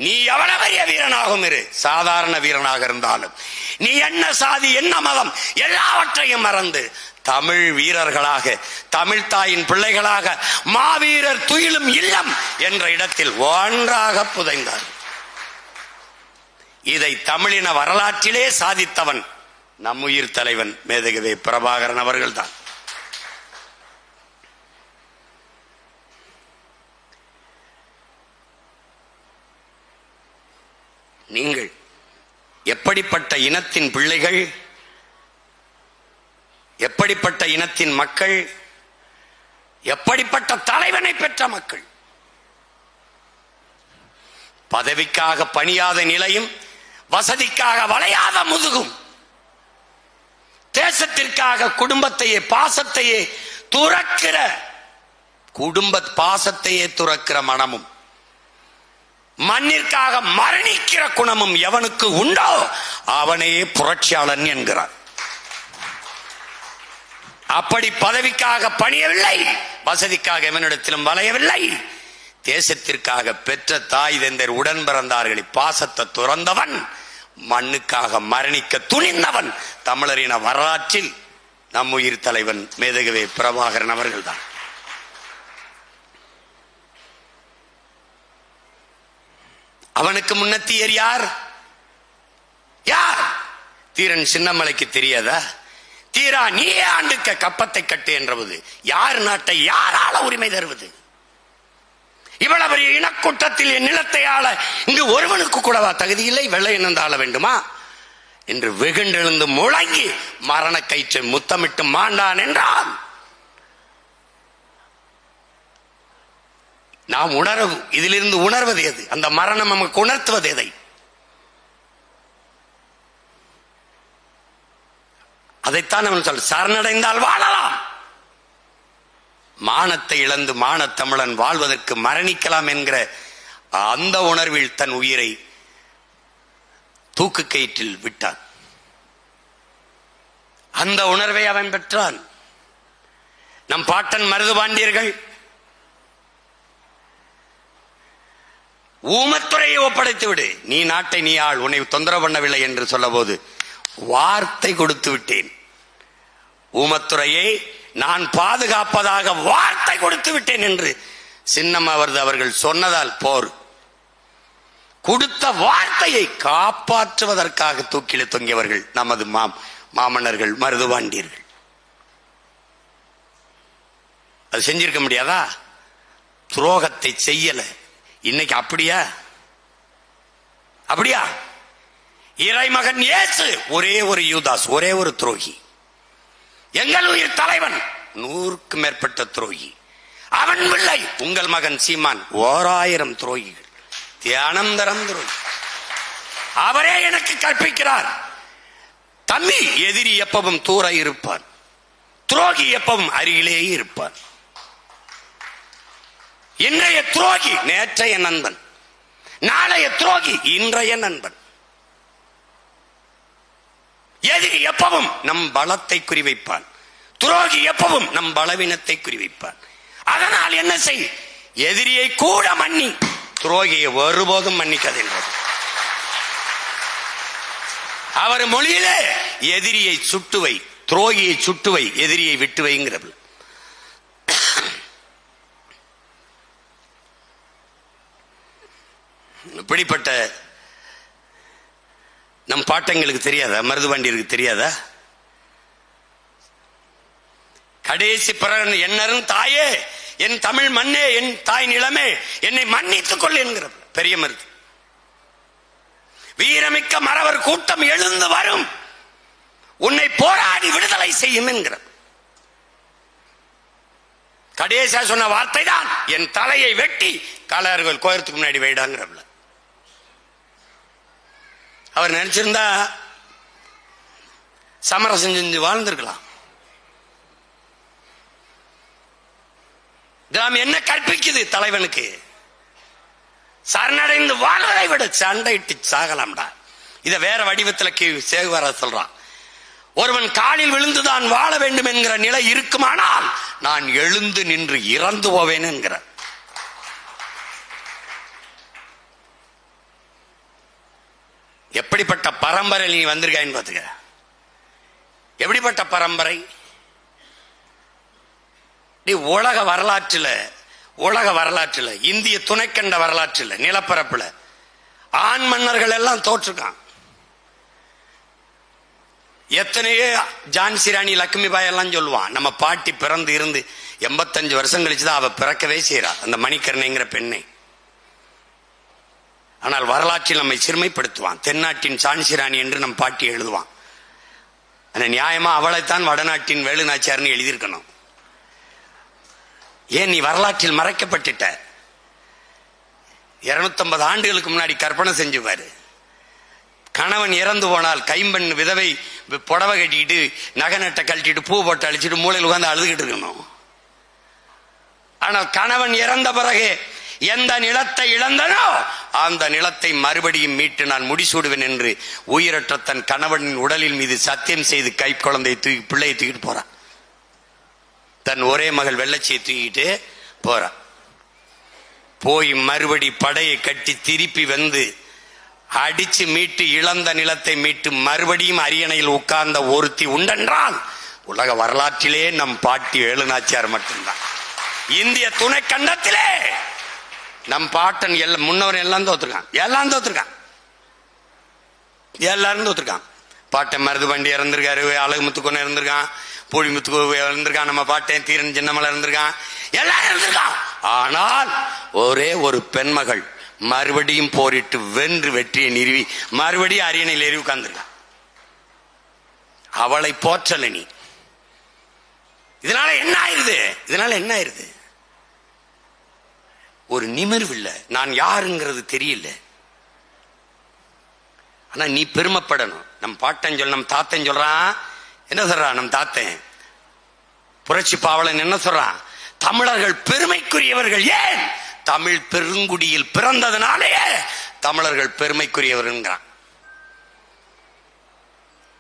நீ எவ்வளவு பெரிய வீரனாகவும் இரு, சாதாரண வீரனாக இருந்தாலும் நீ என்ன சாதி என்ன மதம் எல்லாவற்றையும் மறந்து தமிழ் வீரர்களாக, தமிழ் தாயின் பிள்ளைகளாக மாவீரர் துயிலும் இல்லம் என்ற இடத்தில் ஒன்றாக புதைந்தார். இதை தமிழின வரலாற்றிலே சாதித்தவன் நம்முயிர் தலைவன் மேதகவே பிரபாகரன் அவர்கள்தான். நீங்கள் எப்படிப்பட்ட இனத்தின் பிள்ளைகள், எப்படிப்பட்ட இனத்தின் மக்கள், எப்படிப்பட்ட தலைவனை பெற்ற மக்கள். பதவிக்காக பணியாத நிலையும், வசதிக்காக வளையாத முதுகும், தேசத்திற்காக குடும்பத்தையே பாசத்தையே துறக்கிற, குடும்ப பாசத்தையே துறக்கிற மனமும், மண்ணிற்காக மரணிக்கிற குணமும் எவனுக்கு உண்டோ அவனையே புரட்சியாளன் என்கிறார். அப்படி பதவிக்காக பணியவில்லை, வசதிக்காக எவனிடத்திலும் வளையவில்லை, தேசத்திற்காக பெற்ற தாய் தந்தர் உடன் பிறந்தார்களை பாசத்தை துறந்தவன், மண்ணுக்காக மரணிக்க துணிந்தவன் தமிழரின வரலாற்றில் நம்முயிர் தலைவன் மேதகவே பிரபாகரன் அவர்கள்தான். அவனுக்கு முன்னத்தியர் யார்? யார்? தீரன் சின்னமலைக்கு தெரியாதா? தீரா நீ ஆண்டுக்க கப்பத்தை கட்டு என்றவது யார் நாட்டை யாரால உரிமை தருவது? இவ்வளவு பெரிய இனக்கூட்டத்தில் என் நிலத்தை ஆள இங்கு ஒருவனுக்கு கூடவா தகுதி இல்லை? வெள்ளை இனந்து ஆள வேண்டுமா என்று வெகுண்டெழுந்து முழங்கி மரண கயிற்றை முத்தமிட்டு மாண்டான் என்றால் நாம் இதிலிருந்து உணர்வது எது? அந்த மரணம் நமக்கு உணர்த்துவது எதை? அதைத்தான் அவன் சொல்ல, சரணடைந்தால் வாழலாம். மானத்தை இழந்து மானத்தமிழன் வாழ்வதற்கு மரணிக்கலாம் என்கிற அந்த உணர்வில் தன் உயிரை தூக்கு கயிற்றில் விட்டான். அந்த உணர்வை அவன் பெற்றான். நம் பாட்டன் மருதுபாண்டியர்கள் ஊமத்துறையை ஒப்படைத்து விடு, நீ நாட்டை நீ ஆள், உன்னை தொந்தரவு பண்ணவில்லை என்று சொல்ல போது வார்த்தை கொடுத்து விட்டேன். ஊமத்துறையை நான் பாதுகாப்பதாக வார்த்தை கொடுத்து விட்டேன் என்று சின்னமருது அவர்கள் சொன்னதால் போர். கொடுத்த வார்த்தையை காப்பாற்றுவதற்காக தூக்கிலே தொங்கியவர்கள் நமது மாமன்னர்கள் மருதுபாண்டியர்கள். அது செஞ்சிருக்க முடியாதா? துரோகத்தை செய்யல. இன்னைக்கு அப்படியா? அப்படியா? இறைமகன் இயேசு ஒரே ஒரு யூதாஸ், ஒரே ஒரு துரோகி. எங்கள் உயிர் தலைவன் 100க்கு மேற்பட்ட துரோகி. அவன் பிள்ளை உங்கள் மகன் சீமான் 1000 துரோகிகள், தியானந்தரம் துரோகி. அவரே எனக்கு கற்பிக்கிறார், தம்பி, எதிரி எப்பவும் தூர இருப்பான், துரோகி எப்பவும் அருகிலேயே இருப்பான். இன்றைய துரோகி நேற்றைய நண்பன், நாளைய துரோகி இன்றைய நண்பன். எதிரி எப்பவும் நம் பலத்தை குறிவைப்பான், துரோகி எப்பவும் நம் பலவீனத்தை குறிவைப்பான். அதனால் என்ன செய்? எதிரியை கூட மன்னி, துரோகியை ஒருபோதும் மன்னிக்காது என்பது அவர் மொழியிலே. எதிரியை சுட்டுவை, துரோகியை சுட்டுவை, எதிரியை விட்டு வைங்கிறது. இப்படிப்பட்ட நம் பாட்டங்களுக்கு தெரியாதா? மருதுபாண்டியருக்கு தெரியாதா? கடைசி பிறகு என்னரும் தாயே, என் தமிழ் மண்ணே, என் தாய் நிலமே, என்னை மன்னித்துக் கொள் என்கிற பெரிய மருது. வீரமிக்க மறவர் கூட்டம் எழுந்து வரும், உன்னை போராடி விடுதலை செய்யும் என்கிற கடைசியா சொன்ன வார்த்தை தான், என் தலையை வெட்டி காளையார்கள் கோயிலுக்கு முன்னாடி வைடாங்கிற. அவர் நினைச்சிருந்தா சமரசம் செஞ்சு வாழ்ந்திருக்கலாம். என்ன கற்பிக்குது தலைவனுக்கு? சரணடைந்து வாழ்வதை விட சண்டையிட்டு சாகலாம்டா. இத வேற வடிவத்தில் சேகுவார சொல்றான். ஒருவன் காலில் விழுந்துதான் வாழ வேண்டும் என்கிற நிலை இருக்குமானால் நான் எழுந்து நின்று இறந்து போவேன் என்கிற. எப்படிப்பட்ட பரம்பரை நீ வந்திருக்க என்பதுங்க. எப்படிப்பட்ட பரம்பரை நீ? உலக வரலாற்றில் இந்திய துணைக்கண்ட வரலாற்றில் நிலப்பரப்புல ஆண் மன்னர்கள் எல்லாம் தோற்றுக்கான். எத்தனையோ ஜான்சி ராணி லட்சுமிபாய் எல்லாம் சொல்லுவான். நம்ம பாட்டி பிறந்து இருந்து 85 வருஷம் கழிச்சுதான் அவ பிறக்கவே செய்யறா, அந்த மணிக்கர்ணைங்கிற பெண்ணை. ஆனால் வரலாற்றில் நம்மை சிறுமைப்படுத்துவான். தென்னாட்டின் ஜான்சி ராணி என்று நம் பாட்டி எழுதுவான். ஆனா நியாயமா அவளைத்தான் வடநாட்டின் வேலுநாச்சியார்னு எழுதியிருக்கணும். ஏன் நீ வரலாற்றில் மறைக்கப்பட்டுட்ட? 250 ஆண்டுகளுக்கு முன்னாடி கற்பனை செஞ்சுவாரு. கணவன் இறந்து போனால் கைம்பெண் விதவை புடவை கட்டிக்கிட்டு நகை நட்டை கழட்டிட்டு பூ போட்டு அழிச்சிட்டு மூளையில் உட்கார்ந்து அழுதுகிட்டு இருக்கணும். ஆனால் கணவன் இறந்த பிறகு எந்த நிலத்தை இழந்தனோ அந்த நிலத்தை மறுபடியும் மீட்டு நான் முடிசூடுவேன் என்று உயிரற்ற தன் கணவனின் உடலின் மீது சத்தியம் செய்து கை குழந்தை தூக்கி பிள்ளையை தூக்கிட்டு போறான். தன் ஒரே மகள் வெள்ளச்சியை தூக்கிட்டு போறான். போய் மறுபடி படையை கட்டி திருப்பி வந்து அடிச்சு மீட்டு இழந்த நிலத்தை மீட்டு மறுபடியும் அரியணையில் உட்கார்ந்த ஒருத்தி உண்டென்றால் உலக வரலாற்றிலே நம் பாட்டி வேலுநாச்சியார் மட்டும்தான். இந்திய துணை கண்டத்திலே நம் பாட்டன் முன்னவர் எல்லாம் தோத்துருக்கான். எல்லாரும் தோத்துருக்கான். பாட்டன் மருதுபாண்டி இறந்திருக்காரு, அழகு முத்துக்கொன்னு இருந்திருக்கான், பூழி முத்துக்கு இருந்திருக்கான், நம்ம பாட்டன் தீரன் சின்னமலை இருந்திருக்கான், எல்லாரும் இருந்திருக்கான். ஆனால் ஒரே ஒரு பெண்மகள் மறுபடியும் போரிட்டு வென்று வெற்றியை நிறுவி மறுபடியும் அரியணையில் ஏறி உட்கார்ந்திருக்கான். அவளை போற்றல நீ. இதனால என்ன ஆயிருது? ஒரு நிமிர்வு இல்லை, நான் யாருங்கிறது தெரியல. ஆனா நீ பெருமைப்படணும். நம் பாட்டன் சொல்ல, நம் தாத்தன் சொல்றான், என்ன சொல்றான் நம் தாத்தன் புரட்சி பாவலன் என்ன சொல்றான்? தமிழர்கள் பெருமைக்குரியவர்கள். ஏன்? தமிழ் பெருங்குடியில் பிறந்ததுனாலேயே தமிழர்கள் பெருமைக்குரியவர்கள்.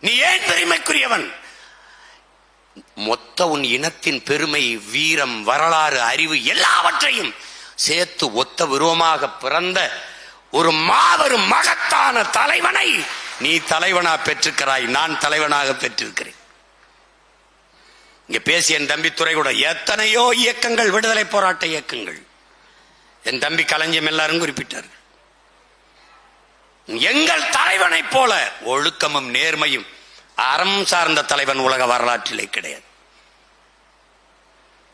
நீ ஏன் பெருமைக்குரியவன்? மொத்த உன் இனத்தின் பெருமை, வீரம், வரலாறு, அறிவு எல்லாவற்றையும் சேர்த்து ஒத்த விருவமாக பிறந்த ஒரு மாபெரும் மகத்தான தலைவனை நீ தலைவனா பெற்றிருக்கிறாய், நான் தலைவனாக பெற்றிருக்கிறேன். இங்க பேசிய என் தம்பி துறை கூட எத்தனையோ இயக்கங்கள், விடுதலை போராட்ட இயக்கங்கள், என் தம்பி களஞ்சியம் எல்லாரும் குறிப்பிட்டார். எங்கள் தலைவனை போல ஒழுக்கமும் நேர்மையும் அறம் சார்ந்த தலைவன் உலக வரலாற்றிலே கிடையாது.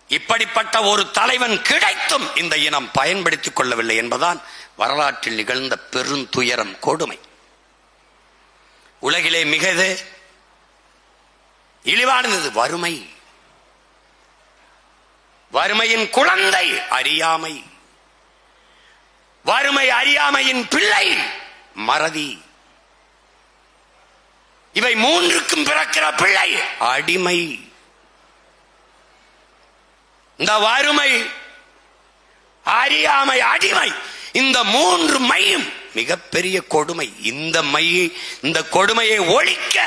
இப்படிப்பட்ட ஒரு தலைவன் கிடைத்தும் இந்த இனம் பயன்படுத்திக் கொள்ளவில்லை என்பதான் வரலாற்றில் நிகழ்ந்த பெருந்துயரம், கொடுமை. உலகிலே மிக இழிவானது வறுமை. வறுமையின் குழந்தை அறியாமை, வறுமை அறியாமையின் பிள்ளை மறதி. இவை மூன்றுக்கும் பிறக்கிற பிள்ளை அடிமை. இந்த வறுமை, அறியாமை, அடிமை, இந்த மூன்று மையும் மிகப்பெரிய கொடுமை. இந்த கொடுமையை ஒழிக்க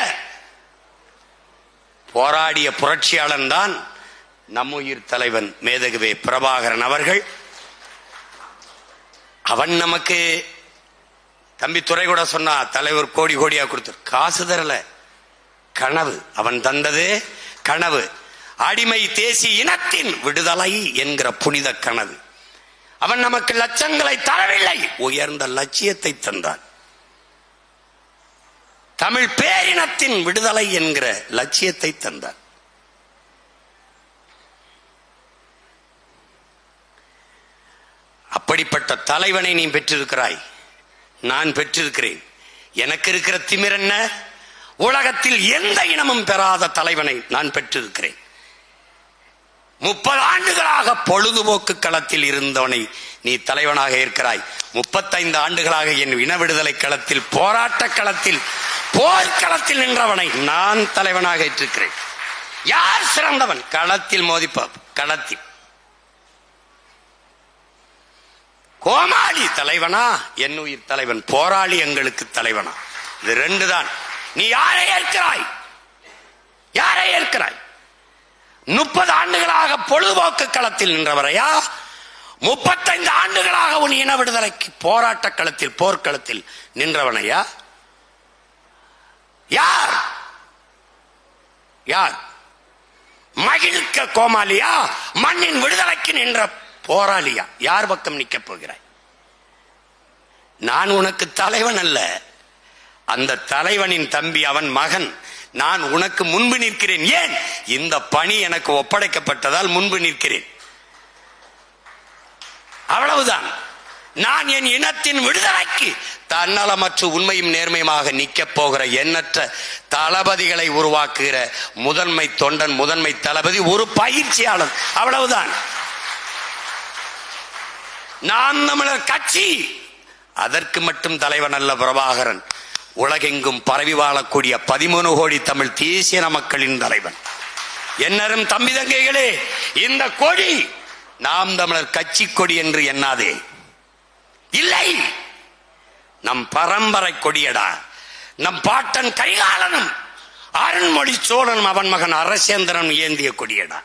போராடிய புரட்சியாளன் தான் நம்முயிர் தலைவன் மேதகுவே பிரபாகரன் அவர்கள். அவன் நமக்கு தம்பி துறை கூட சொன்னா, தலைவர் கோடி கோடியா கொடுத்தார், காசு தரல, கனவு. அவன் தந்தது கனவு, அடிமை தேசிய இனத்தின் விடுதலை என்கிற புனித கனவு. அவன் நமக்கு லட்சங்களை தரவில்லை, உயர்ந்த லட்சியத்தை தந்தான். தமிழ் பேரினத்தின் விடுதலை என்கிற லட்சியத்தை தந்தான். அப்படிப்பட்ட தலைவனை நீ பெற்றிருக்கிறாய், நான் பெற்றிருக்கிறேன். எனக்கு இருக்கிற திமிர் என்ன? உலகத்தில் எந்த இனமும் பெறாத தலைவனை நான் பெற்றிருக்கிறேன். 30 ஆண்டுகளாக பொழுதுபோக்கு களத்தில் இருந்தவனை நீ தலைவனாக இருக்கிறாய். 35 ஆண்டுகளாக என் இன விடுதலை களத்தில், போராட்ட களத்தில், போர்க்களத்தில் நின்றவனை நான் தலைவனாக ஏற்றிருக்கிறேன். யார் சிறந்தவன்? களத்தில் மோதிப்பார். களத்தில் கோமாளி தலைவனா, என் உயிர் தலைவன் போராளி எங்களுக்கு தலைவனா? இது ரெண்டு தான். நீ யாரை ஏற்கிறாய்? யாரை ஏற்கிறாய்? 30 ஆண்டுகளாக பொழுதுபோக்கு களத்தில் நின்றவரையா? 35 ஆண்டுகளாக உன் இன விடுதலைக்கு போராட்ட களத்தில், போர்க்களத்தில் நின்றவனையா? யார்? யார்? மகிழ்க்க கோமாளியா? மண்ணின் விடுதலைக்கு நின்ற போராளியா? யார் பக்கம் நிக்க போகிறாய்? நான் உனக்கு தலைவன் அல்ல, அந்த தலைவனின் தம்பி, அவன் மகன். நான் உனக்கு முன்பு நிற்கிறேன். ஏன்? இந்த பணி எனக்கு ஒப்படைக்கப்பட்டதால் முன்பு நிற்கிறேன், அவ்வளவுதான். நான் என் இனத்தின் விடுதலைக்கு தன்னலமற்ற உண்மையும் நேர்மையுமாக நிற்க போகிற எண்ணற்ற தளபதிகளை உருவாக்குகிற முதன்மை தொண்டன், முதன்மை தளபதி, ஒரு பயிற்சியாளர், அவ்வளவுதான். நாம் தமிழர் கட்சி அதற்கு மட்டும் தலைவன் அல்ல பிரபாகரன். உலகெங்கும் பரவி வாழக்கூடிய 13 கோடி தமிழ் தேசிய மக்களின் தலைவன். என்னரும் தம்பி தங்கைகளே, இந்த கொடி நாம் தமிழர் கட்சி கொடி என்று எண்ணாதே. இல்லை, நம் பரம்பரை கொடியடா. நம் பாட்டன் கைகாலனும் அருண்மொழி சோழனும் அவன் மகன் அரசேந்திரன் ஏந்திய கொடியடா.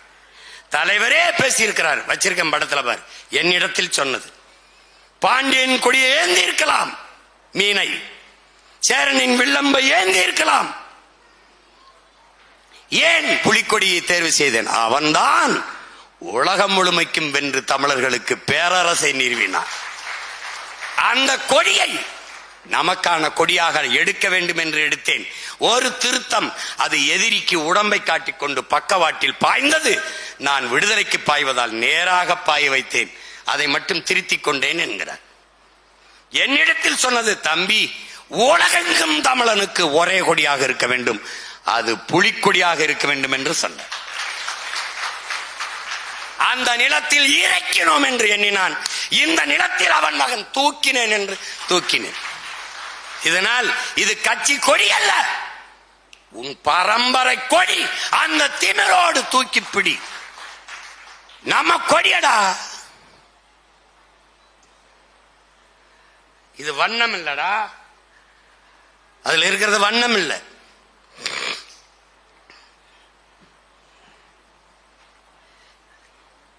தலைவரே பேசியிருக்கிறார், வச்சிருக்க படத்துல பார். என்னிடத்தில் சொன்னது, பாண்டியன் கொடியை ஏந்தி இருக்கலாம், மீனை, சேரனின் வில்லம்பை ஏந்தி இருக்கலாம், ஏன் புலிக்கொடியை தேர்வு செய்தேன்? அவன்தான் உலகம் முழுமைக்கும் வென்று தமிழர்களுக்கு பேரரசை நிறுவினான். அந்த கொடியை நமக்கான கொடியாக எடுக்க வேண்டும் என்று எடுத்தேன். ஒரு திருத்தம், அது எதிரிக்கு உடம்பை காட்டிக்கொண்டு பக்கவாட்டில் பாய்ந்தது. நான் விடுதலைக்கு பாய்வதால் நேராக பாய வைத்தேன், அதை மட்டும் திருத்திக் கொண்டேன் என்கிறார். என்னிடத்தில் சொன்னது, தம்பி, உலகெங்கும் தமிழனுக்கு ஒரே கொடியாக இருக்க வேண்டும், அது புலிக்கொடியாக இருக்க வேண்டும் என்று சொன்னார். அந்த நிலத்தில் இறக்கினோம் என்று எண்ணினான். இந்த நிலத்தில் அவன் மகன் தூக்கினேன் என்று தூக்கினேன். இதனால் இது கட்சி கொடி அல்ல, உன் பரம்பரை கொடி. அந்த திமிரோடு தூக்கி பிடி. நம்ம கொடியடா. இது வண்ணம் இல்லடா, அதுல இருக்கிறது வண்ணம் இல்ல.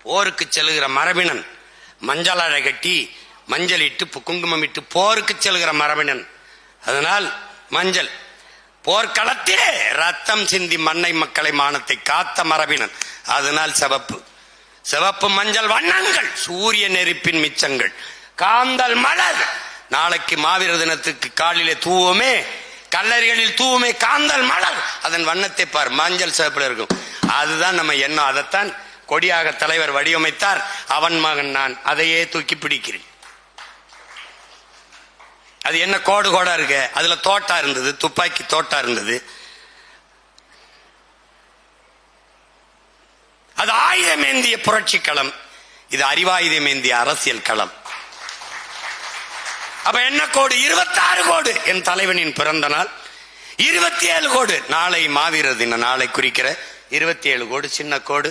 போருக்கு செல்லுகிற மரபினன் மஞ்சள் அழை கட்டி மஞ்சள் இட்டு குங்குமம் இட்டு போருக்கு செல்லுகிற மரபினன். அதனால் மஞ்சள். போர்க்களத்திலே ரத்தம் சிந்தி மண்ணை மக்களை மானத்தை காத்த மரபினன். அதனால் சிவப்பு. சிவப்பு மஞ்சள் வண்ணங்கள் சூரிய நெருப்பின் மிச்சங்கள். காந்தல் மலர் நாளைக்கு மாவீரர் தினத்துக்கு காலிலே தூவுமே, கல்லறைகளில் தூவுமே காந்தல் மலர். அதன் வண்ணத்தை பார், மஞ்சள் சிவப்புல இருக்கும். அதுதான் நம்ம எண்ணம். அதைத்தான் கொடியாக தலைவர் வடிவமைத்தார். அவன் மகன் நான் அதையே தூக்கி பிடிக்கிறேன். அது என்ன கோடு கோடா இருக்கு, அதுல தோட்டா இருந்தது, துப்பாக்கி தோட்டா இருந்தது. அது ஆயுதமேந்திய புரட்சி களம், இது அறிவாயுதமேந்திய அரசியல் களம். அப்ப என்ன கோடு? 26 கோடு. என் தலைவனின் பிறந்த நாள் 27 கோடு. நாளை மாவீரர் தின நாளை குறிக்கிற 27 கோடு சின்ன கோடு.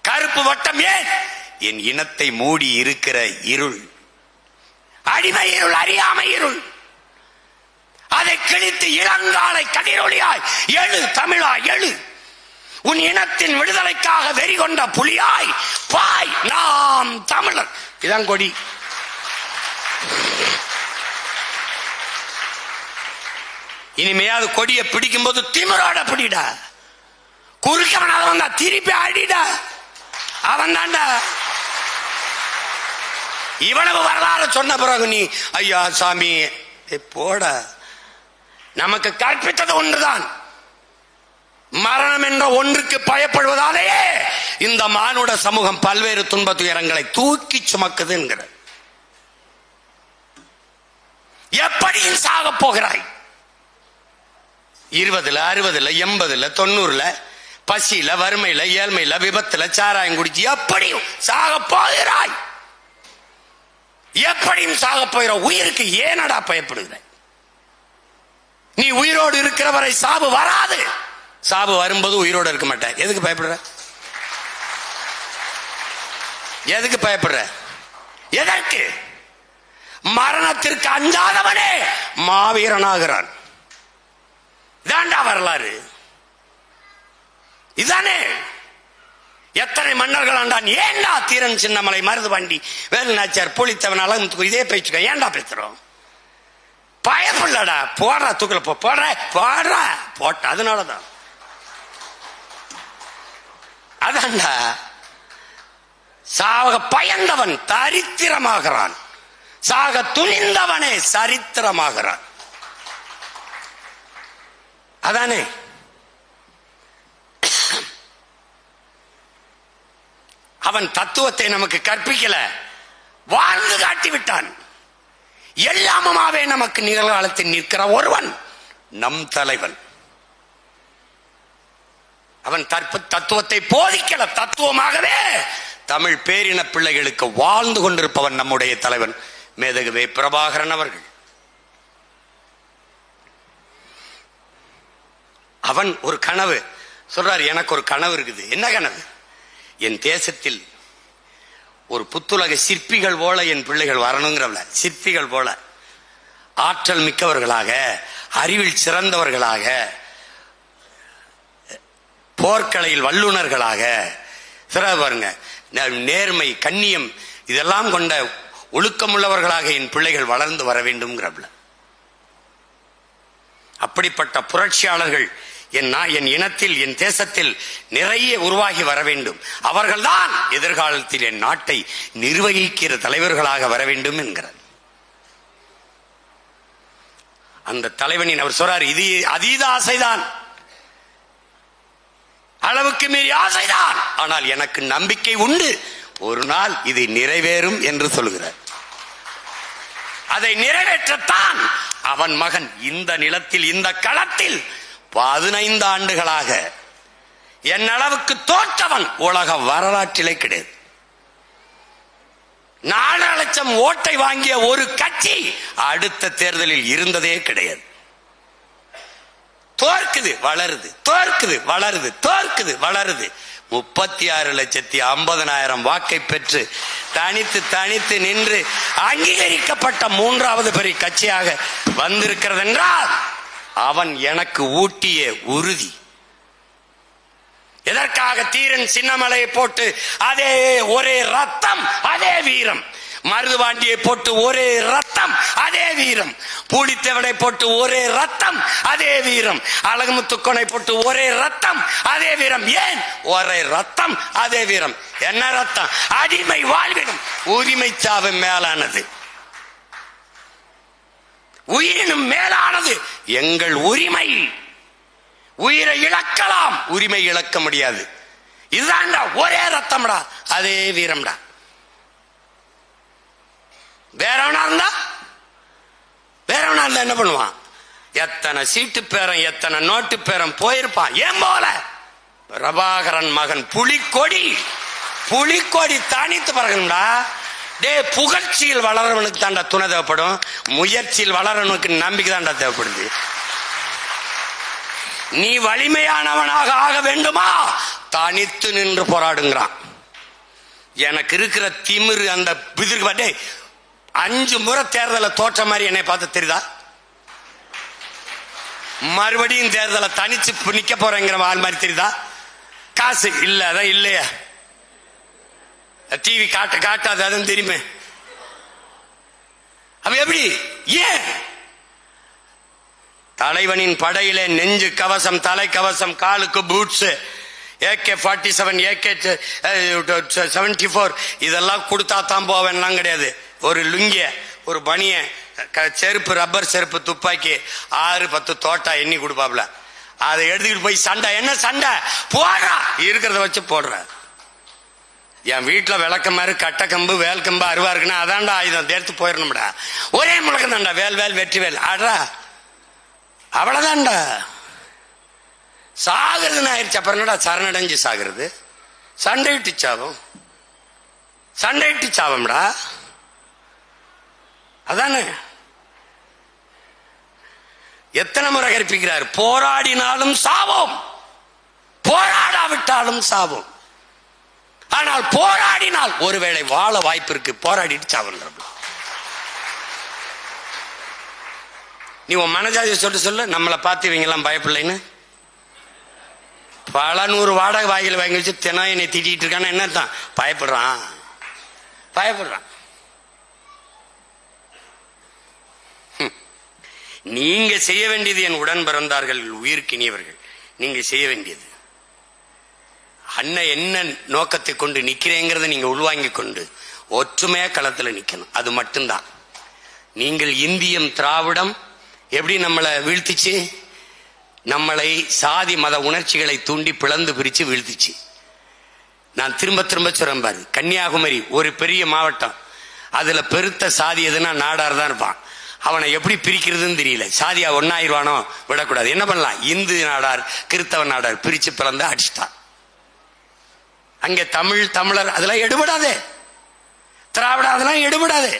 கருப்பு வட்டம் ஏன்? என் இனத்தை மூடி இருக்கிற இருள், அடிமை இருள், அறியாமை இருள். அதை கிழித்து இளங்காலை கதிரொளியாய் எழு தமிழா எழு. உன் இனத்தின் விடுதலைக்காக வெறி கொண்ட புலியாய் பாய், நாம் தமிழர். இதான் கொடி. இனிமையாவது கொடியை பிடிக்கும் போது திமிரோட பிடிடா. குறுக்கவன் அதை வந்தா திருப்பி அடிடா. அவன் தாண்டா. இவ்வளவு வரலாறு சொன்ன பிறகு நீ ஐயா சாமி போட. நமக்கு கற்பித்தது ஒன்றுதான், மரணம் என்ற ஒன்றுக்கு பயப்படுவதாலேயே இந்த மானுட சமூகம் பல்வேறு துன்ப துயரங்களை தூக்கி சுமக்குது என்கிற. எப்படியும் சாக போகிறாய். 20, 60, 80, 90 பசியில, வறுமையில, ஏழ்மையில, விபத்துல, சாராயம் குடிச்சு எப்படியும் சாக போகிறாய். எப்படியும் சாக போகிற உயிருக்கு ஏனடா பயப்படுகிற? நீ உயிரோடு இருக்கிற வரை சாவு வராது. சாவு வரும்போது உயிரோடு இருக்க மாட்டேன். எதுக்கு பயப்படுற? எதுக்கு பயப்படுற? எதற்கு? மரணத்திற்கு அஞ்சாதவனே மாவீரனாகிறான். இதாண்டா வரலாறு. இதானே. எத்தனை மன்னர்கள் ஆண்டான். ஏண்டா தீரன் சின்னமலை, மருதுபாண்டி, வேலுநாச்சியார், புலித்தேவன், அழகு இதே பேச்சுக்க ஏண்டா பேசுறோம்? பயப்படலடா. போடுற தூக்கல போடுற போடுற போட்ட. அதனாலதான் அதான்டா சாக பயந்தவன் தரித்திரமாகிறான், சாக துணிந்தவனே சரித்திரமாகிறான். அதானே. அவன் தத்துவத்தை நமக்கு கற்பிக்கல, வாழ்ந்து காட்டிவிட்டான். எல்லாமுமாவே நமக்கு நிகழ்காலத்தில் நிற்கிற ஒருவன் நம் தலைவன். அவன் தத்துவத்தை போதிக்கல, தத்துவமாகவே தமிழ் பேரின பிள்ளைகளுக்கு வாழ்ந்து கொண்டிருப்பவன் நம்முடைய தலைவன் மேதகுவே பிரபாகரன் அவர்கள். அவன் ஒரு கனவு சொல்றாரு. எனக்கு ஒரு கனவு இருக்குது. என்ன கனவு? என் தேசத்தில் ஒரு புத்துலக சிற்பிகள் போல என் பிள்ளைகள் வரணுங்கிறவள. சிற்பிகள் போல ஆற்றல் மிக்கவர்களாக, அறிவில் சிறந்தவர்களாக, போர்க்கலையில் வல்லுநர்களாக, பாருங்க, நேர்மை, கண்ணியம் இதெல்லாம் கொண்ட ஒழுக்கமுள்ளவர்களாக என் பிள்ளைகள் வளர்ந்து வர வேண்டும்ங்கிறவள. அப்படிப்பட்ட புரட்சியாளர்கள் என் இனத்தில், என் தேசத்தில் நிறைய உருவாகி வர வேண்டும். அவர்கள்தான் எதிர்காலத்தில் என் நாட்டை நிர்வகிக்கிற தலைவர்களாக வர வேண்டும் என்கிறார். அந்த தலைவனின் அவர் சொல்றார், இது அதீத ஆசைதான், அளவுக்கு மீறி ஆசைதான், ஆனால் எனக்கு நம்பிக்கை உண்டு, ஒரு நாள் இது நிறைவேறும் என்று சொல்கிறார். அதை நிறைவேற்றத்தான் அவன் மகன் இந்த நிலத்தில், இந்த களத்தில் 15 ஆண்டுகளாக என் அளவுக்கு தோற்றவன் உலக வரலாற்றிலே கிடையாது. 4 லட்சம் ஓட்டை வாங்கிய ஒரு கட்சி அடுத்த தேர்தலில் இருந்ததே கிடையாது. தோற்குது வளருது, தோற்குது வளருது, தோற்குது வளருது. 36,50,000 வாக்கை பெற்று தனித்து நின்று அங்கீகரிக்கப்பட்ட 3வது பெரிய கட்சியாக வந்திருக்கிறது என்றால் அவன் எனக்கு ஊட்டிய உறுதி. எதற்காக தீரன் சின்னமலையை போட்டு அதே ஒரே ரத்தம் அதே வீரம், மருதுபாண்டியை போட்டு ஒரே ரத்தம் அதே வீரம், பூடித்தேவனை போட்டு ஒரே ரத்தம் அதே வீரம், அழகுமுத்துக்கோனை போட்டு ஒரே ரத்தம் அதே வீரம். ஏன் ஒரே ரத்தம் அதே வீரம்? என்ன ரத்தம்? அடிமை வாழ்விடும் உரிமை சாவு மேலானது, உயிரினும் மேலானது எங்கள் உரிமை. உயிரை இழக்கலாம், உரிமை இழக்க முடியாது. இதுதான்டா ஒரே ரத்தம்டா அதே வீரம்டா. வேறவனா இருந்தா என்ன பண்ணுவான்? எத்தனை சீட்டு பேரம் எத்தனை நோட்டு பேரம் போயிருப்பான். ஏன் போல பிரபாகரன் மகன் புலிக்கொடி தனித்து பறக்கணும்டா. டே, புகழ்ச்சியில் வளரவனுக்கு தாண்டா துணை தேவைப்படும், முயற்சியில் வளரவனுக்கு நம்பிக்கை தாண்டா தேவைப்படுது. நீ வலிமையானவனாக ஆக வேண்டுமா? தனித்து நின்று போராடுங்கிறான். எனக்கு இருக்கிற திமிரு அந்த பிதிர்க்கு 5 முறை தேர்தலை தோற்ற மாதிரி என்னை பார்த்து தெரியுதா? மறுபடியும் தேர்தலை தனிச்சு நிக்க போறேங்கிற ஆள் மாதிரி தெரியுதா? காசு இல்ல, அதான் இல்லையா? டிவி காட்டாது, அதுவும் தெரியுமே. அப்ப எப்படி? ஏன்? தலைவனின் படையிலே நெஞ்சு கவசம், தலை கவசம், காலுக்கு பூட்ஸ், AK-47, AK-74 இதெல்லாம் கொடுத்தா தான் போவேன்லாம் கிடையாது. ஒரு லுங்கிய, ஒரு பனிய, செருப்பு, ரப்பர் செருப்பு, துப்பாக்கி 6-10 தோட்டா எண்ணி கொடுப்பாப்ல. அதை எடுத்துக்கிட்டு போய் சண்டை. என்ன சண்டை? போடுறா, இருக்கிறத வச்சு போடுற. என் வீட்டுல விளக்க மாதிரி கட்டக்கம்பு, வேல் கம்பு, அருவா இருக்குன்னா அதான்டா ஆயுதம், எடுத்து போயிடணும்டா. ஒரே முழக்கம் தான்டா, வேல் வெற்றி வேல் ஆடுறா, அவ்வளவுதான்டா. சாகிறதுன்னு ஆயிடுச்சு. அப்புறம் என்னடா சரணடைஞ்சு சாகிறது? சண்டையிட்டு சாவம்டா, அதானே. எத்தனை முறை கற்பிக்கிறார்? போராடினாலும் சாவோம், போராடாவிட்டாலும் சாவோம். ஆனால் போராடினால் ஒருவேளை வாழ வாய்ப்பு இருக்கு, போராடிட்டு சாவன்ற. நீ உன் மனஜாதியை சொல்லு, நம்மளை பார்த்து இவங்க எல்லாம் பயப்படலைன்னு. பல 100 வாடகை வாய்கள் வாங்கி வச்சு தினம் என்னை திட்டிட்டு இருக்கான்னு என்ன தான்? பயப்படுறான். நீங்க செய்ய வேண்டியது, என் உடன் பிறந்தார்கள், உயிர்க்கினியவர்கள், நீங்க செய்ய வேண்டியது அண்ணன் என்ன நோக்கத்தை கொண்டு நிக்கிறேங்கிறத நீங்க உள்வாங்கி கொண்டு ஒற்றுமையா களத்துல நிக்கணும். அது மட்டும்தான். நீங்கள் இந்தியம் திராவிடம் எப்படி நம்மளை வீழ்த்திச்சு? நம்மளை சாதி மத உணர்ச்சிகளை தூண்டி பிளந்து பிரிச்சு வீழ்த்திச்சு. நான் திரும்ப சொல்றேன் பாரு, கன்னியாகுமரி ஒரு பெரிய மாவட்டம், அதுல பெருத்த சாதி எதுனா நாடார் தான் இருப்பான். அவனை எப்படி பிரிக்கிறதுன்னு தெரியல. சாதியா ஒன்னாயிருவானோ, விடக்கூடாது. என்ன பண்ணலாம்? இந்து நாடார், கிறிஸ்தவ நாடார் பிரிச்சு பிளந்து அடிச்சுட்டான். அங்கே தமிழர் அதெல்லாம் எடுபடாது, திராவிடம் அதெல்லாம் எடுபடாது.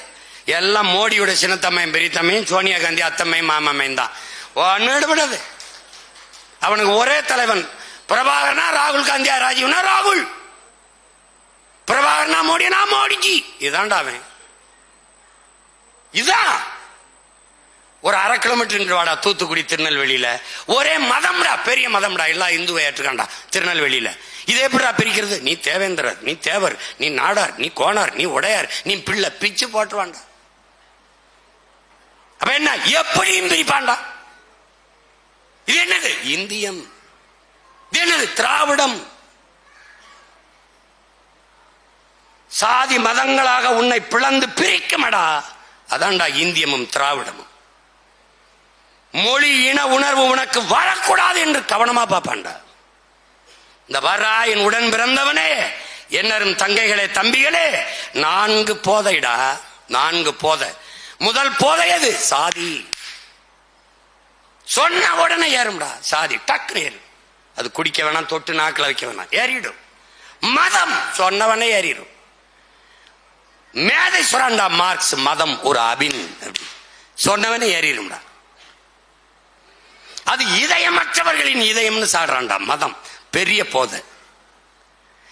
எல்லாம் மோடியோட சின்னத்தம்மையும் பெரியத்தம்மையும், சோனியா காந்தி அத்தம்மையும் மாமம்மையும் தான். ஒன்னும் எடுபடாது. அவனுக்கு ஒரே தலைவன். பிரபாகரனா ராகுல் காந்தியா, ராஜீவ்னா ராகுல், பிரபாகரனா மோடினா மோடிஜி. இதான்டா அவன். இதான் ஒரு 1/2 கிலோமீட்டர் வாடா தூத்துக்குடி திருநெல்வேலியில ஒரே மதம்டா, பெரிய மதம்டா, எல்லாம் இந்துவை ஏற்றுக்காண்டா திருநெல்வேலியில. இதே எப்படிடா பிரிக்கிறது? நீ தேவேந்திரர், நீ தேவர், நீ நாடார், நீ கோனார், நீ உடையார், நீ பிள்ளை, பிச்சு போட்டுருவான்டா. அப்ப என்ன? எப்படியும் பிரிப்பான்டா. இது என்னது? இந்தியம். இது என்னது? திராவிடம். சாதி மதங்களாக உன்னை பிளந்து பிரிக்குமடா. அதான்டா இந்தியமும் திராவிடமும். மொழி இன உணர்வு உனக்கு வரக்கூடாது என்று கவனமா பார்ப்பான்டா. இந்த வரா என் உடன் பிறந்தவனே, என்னரும் தங்கைகளே, தம்பிகளே, 4 போதைடா, 4 போதை. முதல் போதை எது? சாதி. சொன்ன உடனே ஏறும்டா சாதி, டக்குனு ஏறும். அது குடிக்க வேணாம், தொட்டு நாக்கில் வைக்க வேணாம், ஏறிடும். மதம் சொன்னவனே ஏறிடும். மேதை சுரண்டா மார்க்ஸ், மதம் ஒரு அபின் சொன்னவனே ஏறிடும்டா. அது இதயமற்றவர்களின் இதயம்னு சாடுறான்டா மதம். பெரிய போதை.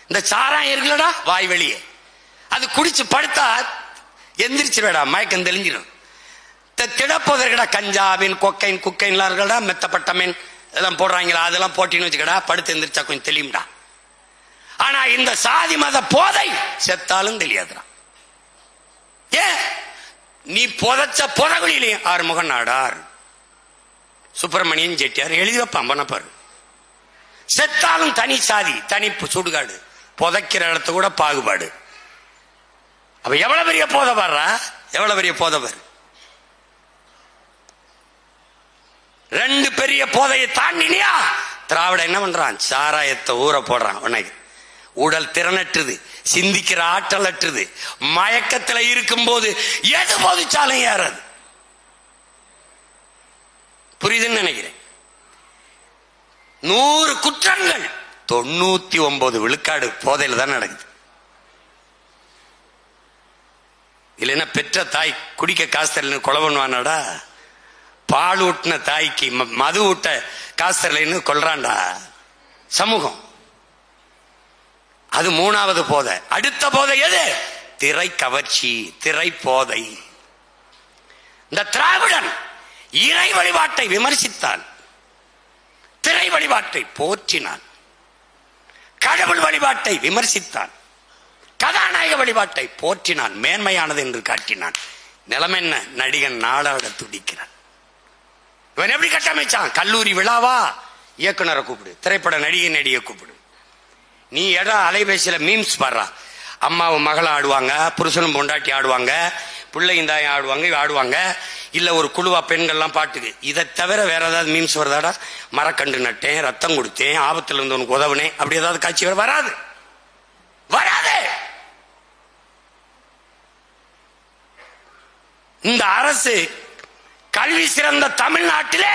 இந்த சாராயம் இருக்குல்லடா வாய் வெளியே, அது குடிச்சு படுத்தா எந்திரிச்சிருடா, மயக்கம் தெளிஞ்சிடும். திடப்போதற்கடா கஞ்சாவின் கொக்கைன் குக்கைன்லாம் இருக்கடா, மெத்தப்பட்டமீன் இதெல்லாம் போடுறாங்களா, அதெல்லாம் போட்டின்னு வச்சுக்கடா, படுத்து எந்திரிச்சா கொஞ்சம் தெளியும்டா. ஆனா இந்த சாதி மத போதை செத்தாலும் தெரியாதுடா. ஏன்? நீ புதைச்ச புதகுலிலையும் ஆறுமுகன் நாடார், சுப்பிரமணியன் செட்டியார் எழுதி வைப்பான் பண்ணப்பாரு. செத்தாலும் தனி சாதி, தனி சுடுகாடு, புதைக்கிற இடத்து கூட பாகுபாடு. அப்ப எவ்வளவு பெரிய போதை வர்றா, எவ்வளவு பெரிய போதை வரு. ரெண்டு பெரிய போதையை தாண்டினியா திராவிட என்ன பண்றான்? சாராயத்தை ஊற போடுறான். உனக்கு உடல் திறனற்றுது, சிந்திக்கிற ஆற்றல் அற்றுது, மயக்கத்துல இருக்கும் போது எது போதிச்சாலும் ஏறாது. புரியுதுன்னு நினைக்கிறேன். 100 குற்றங்கள் 99 விழுக்காடு போதையில தான் நடக்குது. இல்லைன்னா பெற்ற தாய் குடிக்க காசு தரலன்னு கொலை பண்ணுவானாடா. பால் ஊட்டின தாய்க்கு மது ஊட்ட காசு தரலன்னு கொல்றான்டா சமூகம். அது 3வது போதை. அடுத்த போதை எது? திரை கவர்ச்சி, திரை போதை. இந்த திராவிடன் இறை வழிபாட்டை விமர்சித்தான், திரை வழிபாட்டை போற்றினான். கடவுள் வழிபாட்டை விமர்சித்தான், கதாநாயக வழிபாட்டை போற்றினான், மேன்மையானது என்று காட்டினான். நிலைமை என்ன? நடிகன் நாடாட துடிக்கிறான். இவன் எப்படி கட்டமைச்சான்? கல்லூரி விழாவா, இயக்குனரை கூப்பிடு, திரைப்பட நடிகை கூப்பிடு. நீ இடம் அலைபேசியில மீம்ஸ் பாடுறா. அம்மாவும் மகளை ஆடுவாங்க, புருஷனும் பொண்டாட்டி ஆடுவாங்க, பிள்ளையும் தாயும் ஆடுவாங்க, இல்ல ஒரு குழுவா பெண்கள்லாம் பாட்டுக்கு. இதை தவிர வேற ஏதாவது மீம்ஸ் வருதாடா? மரக்கண்டு நட்டேன், ரத்தம் கொடுத்தேன், ஆபத்துல இருந்து உனக்கு உதவுனேன், அப்படி ஏதாவது காட்சி வராது, வராது. இந்த அரசு கல்வி சிறந்த தமிழ்நாட்டிலே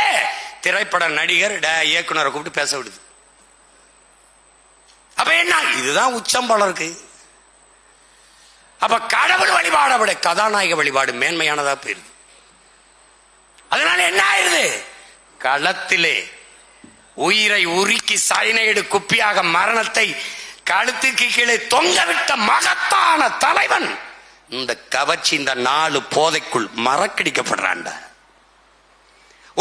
திரைப்பட நடிகர் இயக்குனரை கூப்பிட்டு பேச விடுது. அப்ப என்ன? இதுதான் உச்சம் போல இருக்கு. அப்ப கடவுள் வழிபாடு விட கதாநாயக வழிபாடு மேன்மையானதா போயிருது. அதனால என்ன ஆயிருது? களத்திலே உயிரை உருக்கி சைனைடு குப்பியாக மரணத்தை கழுத்துக்கு கீழே தொங்கவிட்ட மகத்தான தலைவன் இந்த கவர்ச்சி, இந்த 4 போதைக்குள் மறக்கடிக்கப்படுறாண்ட.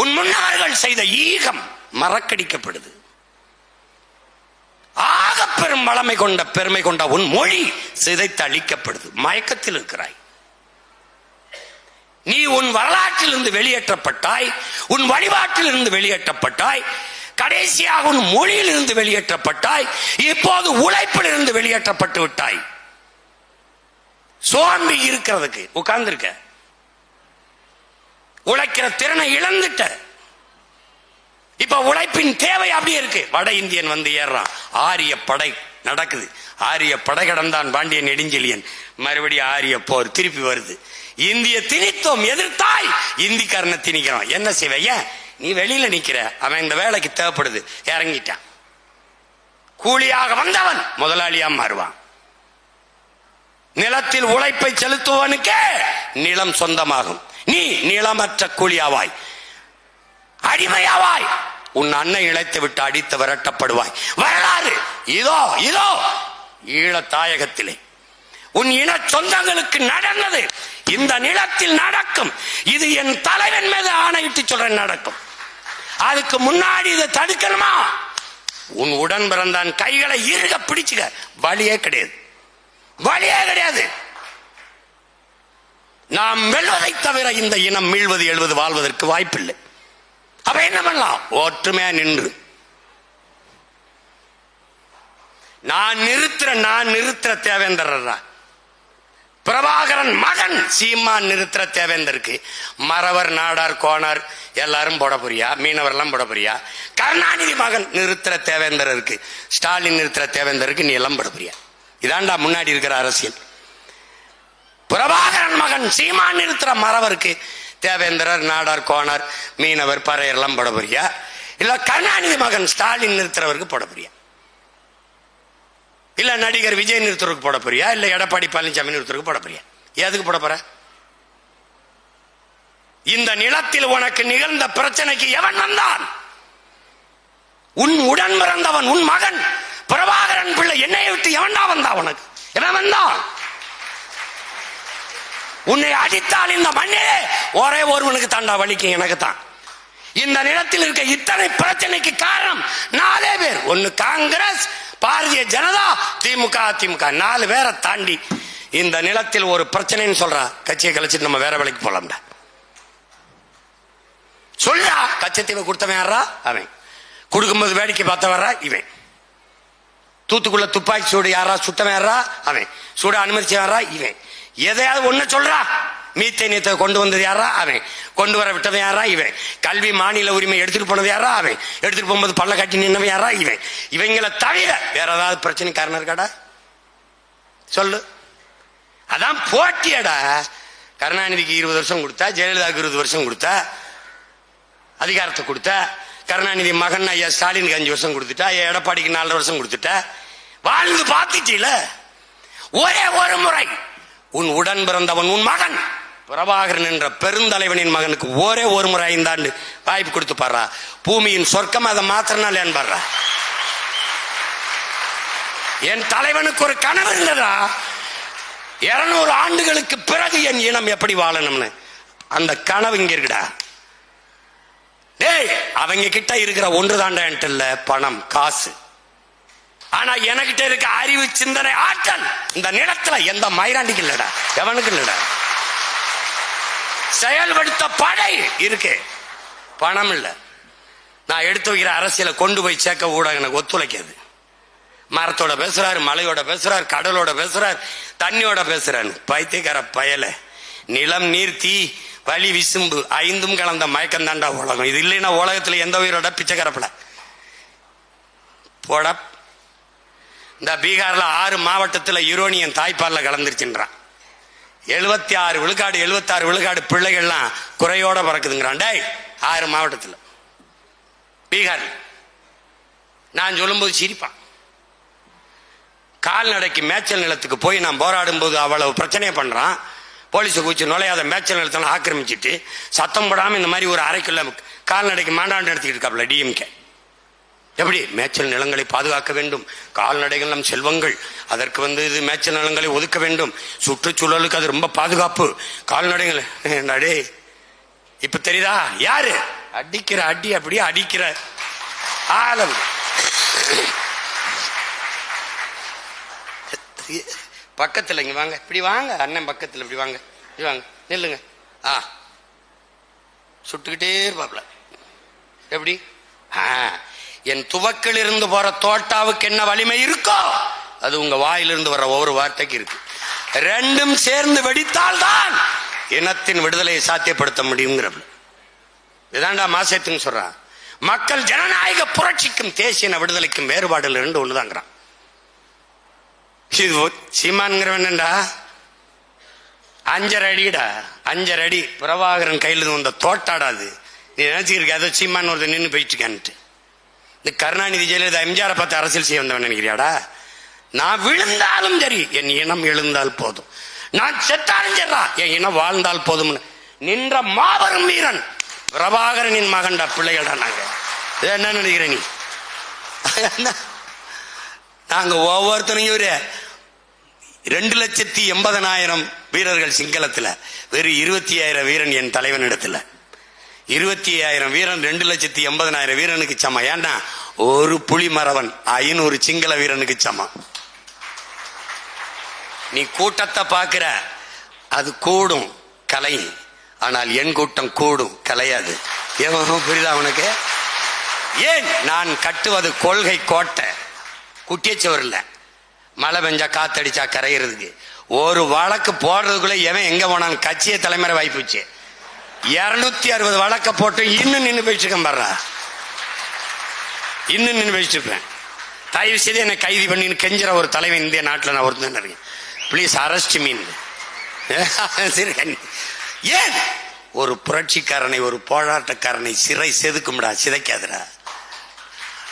உன் முன்னார்கள் செய்த ஈகம் மறக்கடிக்கப்படுது. ஆக பெரும் வளமை கொண்ட பெருமை கொண்ட உன் மொழி சிதைத்து அழிக்கப்படுது. மயக்கத்தில் இருக்கிறாய் நீ. உன் வரலாற்றிலிருந்து வெளியேற்றப்பட்டாய், உன் வழிபாட்டில் இருந்து வெளியேற்றப்பட்டாய், கடைசியாக உன் மொழியில் இருந்து வெளியேற்றப்பட்டாய், இப்போது உழைப்பில் இருந்து வெளியேற்றப்பட்டு விட்டாய். சோம்பி இருக்கிறதுக்கு உட்கார்ந்து இருக்க, உழைக்கிற திறனை இழந்துட்ட. இப்ப உழைப்பின் தேவை அப்படியே இருக்கு. வட இந்தியன் வந்து ஏறான், ஆரிய படை நடக்குது, ஆரிய படை கடந்தான் பாண்டியன் நெடுஞ்செழியன், மறுபடியும் ஆரிய போர் திருப்பி வருது. இந்திய திணித்தோம், எதிர்த்தாய், இந்திக்காரனை திணிக்கிறோம். என்ன செய்வ? நீ வெளியில நிக்கிற, அவன் இந்த வேலைக்கு தேவைப்படுது, இறங்கிட்டான். கூலியாக வந்தவன் முதலாளியா மாறுவான். நிலத்தில் உழைப்பை செலுத்துவனுக்கே நிலம் சொந்தமாகும். நீ நிலமற்ற கூலியாவாய், அடிமையாவாய். உன் அன்னை இழைத்து விட்டு அடித்து விரட்டப்படுவாய். வரலாறு இதோ இதோ ஈழ தாயகத்திலே உன் இன சொந்தங்களுக்கு நடந்தது இந்த நிலத்தில் நடக்கும். இது என் தலைவன் மீது ஆணையிட்டு சொல்றேன், நடக்கும். அதுக்கு முன்னாடி இதை தடுக்கணுமா? உன் உடன் பிறந்தான் கைகளை இறுக பிடிச்சுக்க. வழியே கிடையாது, வழியே கிடையாது. நாம் வெல்வதை தவிர இந்த இனம் மீள்வது எழுவது வாழ்வதற்கு வாய்ப்பில்லை. அப்ப என்ன பண்ணலாம்? ஒற்றுமையா நின்று நான் நிறுத்துற தேவேந்திரா, பிரபாகரன் மகன் சீமான் நிறுத்துற தேவேந்தருக்கு மறவர் நாடார் கோனார் எல்லாரும் போட போறியா? மீனவர் எல்லாம் போட போறியா? கருணாநிதி மகன் நிறுத்துற தேவேந்தருக்கு, ஸ்டாலின் நிறுத்துற தேவேந்தருக்கு நீ எல்லாம் போட போறியா? இதாண்டா முன்னாடி இருக்கிற அரசியல். பிரபாகரன் மகன் சீமான் நிறுத்துற மறவருக்கு தேவேந்திரர் நாடார் கோனார் மீனவர் பறையர் எல்லாம் போட போறியா? இல்ல கருணாநிதி மகன் ஸ்டாலின் நிறுத்துறவருக்கு போட போறியா, இல்ல நடிகர் விஜய் நிறுத்துறதுக்கு போட போறியா, இல்ல எடப்பாடி பழனிசாமி நிறுத்துறதுக்கு போட போறியா? எதுக்கு போட போற? இந்த நிலத்தில் உனக்கு நிகழ்ந்த பிரச்சனைக்கு எவன் வந்தான்? உன் உடன் பிறந்தவன், உன் மகன் பிரபாகரன் பிள்ளை. என்னை விட்டு எவன்டா வந்தா? உனக்கு எவன் வந்தான்? உன்னை அடித்தால் இந்த மண்ணே ஒரே ஒருவனுக்கு தாண்டா வலிக்கும், எனக்கு தான். இந்த நிலத்தில் இருக்க இத்தனை பிரச்சனைக்கு காரணம் 4 பேர். ஒன்னு காங்கிரஸ், பாரதிய ஜனதா, திமுக, அதிமுக. 4 பேரை தாண்டி இந்த நிலத்தில் ஒரு பிரச்சனைன்னு சொல்றா, கட்சியை கழிச்சிட்டு நம்ம வேற வேலைக்கு போலாம்டா. சொல்றா, கச்சத்தீவை கொடுத்தவன் யாரா? அவன். கொடுக்கும்போது வேடிக்கை பார்த்தவரா? இவன். தூத்துக்குள்ள துப்பாக்கி சூடு யாரா சுட்டவன் யாரா? அவன். சூட அனுமதிச்சவரா? இவன். எதையாவது ஒண்ணு சொல்றா. மீத்தேனியத்தை கொண்டு வந்தது யாரா? அவன். கொண்டு வர விட்டவன் யாரா? இவன். கல்வி மாநில உரிமை எடுத்துட்டு போனது யாரா? அவன். எடுத்துட்டு போகும்போது பல்ல கட்டி நின்னவன் யாரா? இவன். இவங்களை தவிர வேற ஏதாவது பிரச்சனை காரணம் இருக்காடா? சொல்லு. அதான் போட்டியடா. கருணாநிதிக்கு 20 வருஷம் கொடுத்தா, ஜெயலலிதாவுக்கு 20 வருஷம் கொடுத்தா, அதிகாரத்தை கொடுத்த. கருணாநிதி மகன் ஐயா ஸ்டாலினுக்கு 5 வருஷம் கொடுத்துட்டா, எடப்பாடிக்கு 4 வருஷம் கொடுத்துட்டா. வாழ்ந்து பார்த்துட்டீல. ஒரே ஒரு முறை உன் உடன் பிறந்தவன், உன் மகன் பிரபாகரன் என்ற பெருந்தலைவனின் மகனுக்கு ஒரே ஒரு முறை 5 ஆண்டு வாய்ப்பு கொடுத்து பாடுறா. பூமியின் சொர்க்கம் அதை மாத்திரனால என்பாரா? என் தலைவனுக்கு ஒரு கனவு இருந்ததா, 200 ஆண்டுகளுக்கு பிறகு என் இனம் எப்படி வாழணும்னு. அந்த கனவு இங்க இருக்குடா. டேய், அவங்க கிட்ட இருக்கிற ஒன்று தாண்டா என்கிட்ட இல்ல பணம் காசு. ஆனா எனக்கிட்ட இருக்க அறிவு, சிந்தனை, ஆற்றல் இந்த நிலத்துல எந்த மயிராண்டிக்கு இல்லடா, எவனுக்கு இல்லடா. செயல்படுத்த படை இருக்கு, பணம் இல்ல. நான் எடுத்து வைக்கிற அரசியலை கொண்டு போய் சேர்க்க ஊடகம் எனக்கு ஒத்துழைக்காது. மரத்தோட பேசுறாரு, மலையோட பேசுறாரு, கடலோட பேசுறாரு, தண்ணியோட பேசுறாரு. பைத்தியக்கார பயல. நிலம், நீர், தீ, வலி, விசும்பு 5ம் கலந்த மயக்கம் தாண்டா உலகம். இது இல்லைன்னா உலகத்துல எந்த உயிரோட பிச்சைக்கரப்பல போட. இந்த பீகார்ல 6 மாவட்டத்தில் யுரோனியன் தாய்ப்பால்ல கலந்துருச்சுன்றான். 76 விழுக்காடு 76 விழுக்காடு பிள்ளைகள்லாம் குறையோட பறக்குதுங்கிறான். டேய், 6 மாவட்டத்தில் பீகார். நான் சொல்லும்போது சிரிப்பான். கால்நடைக்கு மேய்ச்சல் நிலத்துக்கு போய் நான் போராடும் போது அவ்வளவு பிரச்சனையை பண்றான். போலீஸை கூச்சி நுழையாத மேய்ச்சல் நிலத்தெல்லாம் ஆக்கிரமிச்சிட்டு சத்தம் போடாம இந்த மாதிரி ஒரு 1/2 கிலோ கால்நடைக்கு மாண்டாண்டு நடத்திக்கிட்டு இருக்காப்ல டிஎம்கே. எப்படி மேய்ச்சல் நிலங்களை பாதுகாக்க வேண்டும், கால்நடைகள் நம் செல்வங்கள், அதற்கு இது மேய்ச்சல் நிலங்களை ஒதுக்க வேண்டும், சுற்றுச்சூழலுக்கு அது ரொம்ப பாதுகாப்பு, கால்நடைகள். டே, இப்ப தெரியுதா யாரு அடிக்கிற அடி? அப்படியே அடிக்கிற ஆலம். பக்கத்துல இங்க வாங்க, இப்படி வாங்க அண்ணன், பக்கத்துல இப்படி வாங்க, இப்படி வாங்க, நில்லுங்க. சுட்டுக்கிட்டே இருப்பாப்ல. எப்படி? என் துவக்கில் இருந்து போற தோட்டாவுக்கு என்ன வலிமை இருக்கோ அது உங்க வாயிலிருந்து வர ஒவ்வொரு வார்த்தைக்கு இருக்கு. 2ம் சேர்ந்து வெடித்தால்தான் இனத்தின் விடுதலையை சாத்தியப்படுத்த முடியுங்கிறப்ப. இதாண்டா மாசத்துன்னு சொல்றான். மக்கள் ஜனநாயக புரட்சிக்கும் தேசிய விடுதலைக்கும் வேறுபாடுல 2 ஒண்ணுதாங்கிறான். சீமான்ங்கிறவன்டா 5.5 அடிடா, 5.5 அடி பிரபாகரன் கையில் வந்த தோட்டாடாது. நீ நினைச்சிருக்க அதோ சீமான் ஒருத்தர் நின்று போயிட்டு இருக்கான்ட்டு. இந்த கருணாநிதி, ஜெயலலிதா, எம்ஜிஆரை பார்த்து அரசியல் செய்ய வந்தவன் நினைக்கிறியாடா? நான் விழுந்தாலும் சரி என் இனம் எழுந்தால் போதும், நான் செத்தாலும் சரிடா என் இனம் வாழ்ந்தால் போதும் நின்ற மாபெரும் வீரன் பிரபாகரனின் மகன்டா பிள்ளைகள்டா. நாங்க என்ன நினைக்கிற நீ? நாங்க ஒவ்வொருத்தனையும் 2,80,000 வீரர்கள் சிங்களத்துல, வெறும் 25,000 வீரன் என் தலைவனிடத்துல. 25,000 வீரன் 2,80,000 வீரனுக்கு சமம். ஏன்னா ஒரு புலி மறவன் 500 சிங்கள வீரனுக்கு சமம். நீ கூட்டத்தை பாக்குற, அது கூடும் கலை, ஆனால் என் கூட்டம் கூடும் கலையாது. புரியுதா உனக்கு? ஏன் நான் கட்டுவது கொள்கை கோட்டை, குட்டியச்சவர் இல்ல. மழை பெஞ்சா காத்தடிச்சா கரையிறதுக்கு. ஒரு வழக்கு போடுறதுக்குள்ள எவன் எங்க போனான் கட்சியை தலைமுறை வாய்ப்புச்சு. 260 வழக்க போட்டு இன்னும் நின்று போயிட்டு இருக்கேன் பாரு, இன்னும் நின்று போயிட்டு இருப்பேன். தயவு செய்து என்னை கைது பண்ணி கெஞ்சுற ஒரு தலைவன் இந்திய நாட்டில் நான் ஒருத்தன் இருக்கேன். ப்ளீஸ் அரெஸ்ட் மீன். ஏன் ஒரு புரட்சிக்காரனை, ஒரு போராட்டக்காரனை சிறை செதுக்கும்டா, சிதைக்காதடா.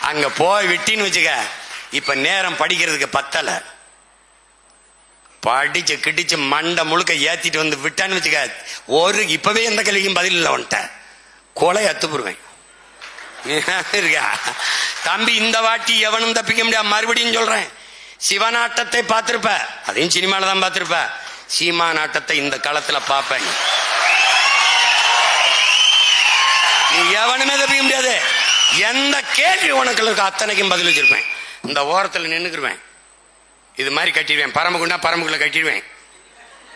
அங்க போய் விட்டின்னு வச்சுக்க, இப்ப நேரம் படிக்கிறதுக்கு பத்தல, படிச்சு கிடிச்சு மண்டை முழுக்க ஏத்திட்டு வந்து விட்டான்னு வச்சுக்க, இப்பவே எந்த கேள்விக்கும் பதில் இல்லை, வந்துட்ட கொலை அத்துப்புருவேன். இருக்கா தம்பி, இந்த வாட்டி எவனும் தப்பிக்க முடியாது. மறுபடியும் சொல்றேன், சிவநாட்டத்தை பார்த்திருப்ப, அதையும் சினிமால தான் பார்த்திருப்ப, சீமா நாட்டத்தை இந்த களத்துல பார்ப்பேன். நீ எவனுமே தப்பிக்க முடியாது. எந்த கேள்வி உனக்கு இருக்க அத்தனைக்கும் பதில் வச்சிருப்பேன். இந்த ஓரத்தில் நின்னுக்குருவேன், இது மாதிரி கட்டிடுவேன், பரம்புக்குண்டா பரம்புக்குள்ள கட்டிடுவேன்,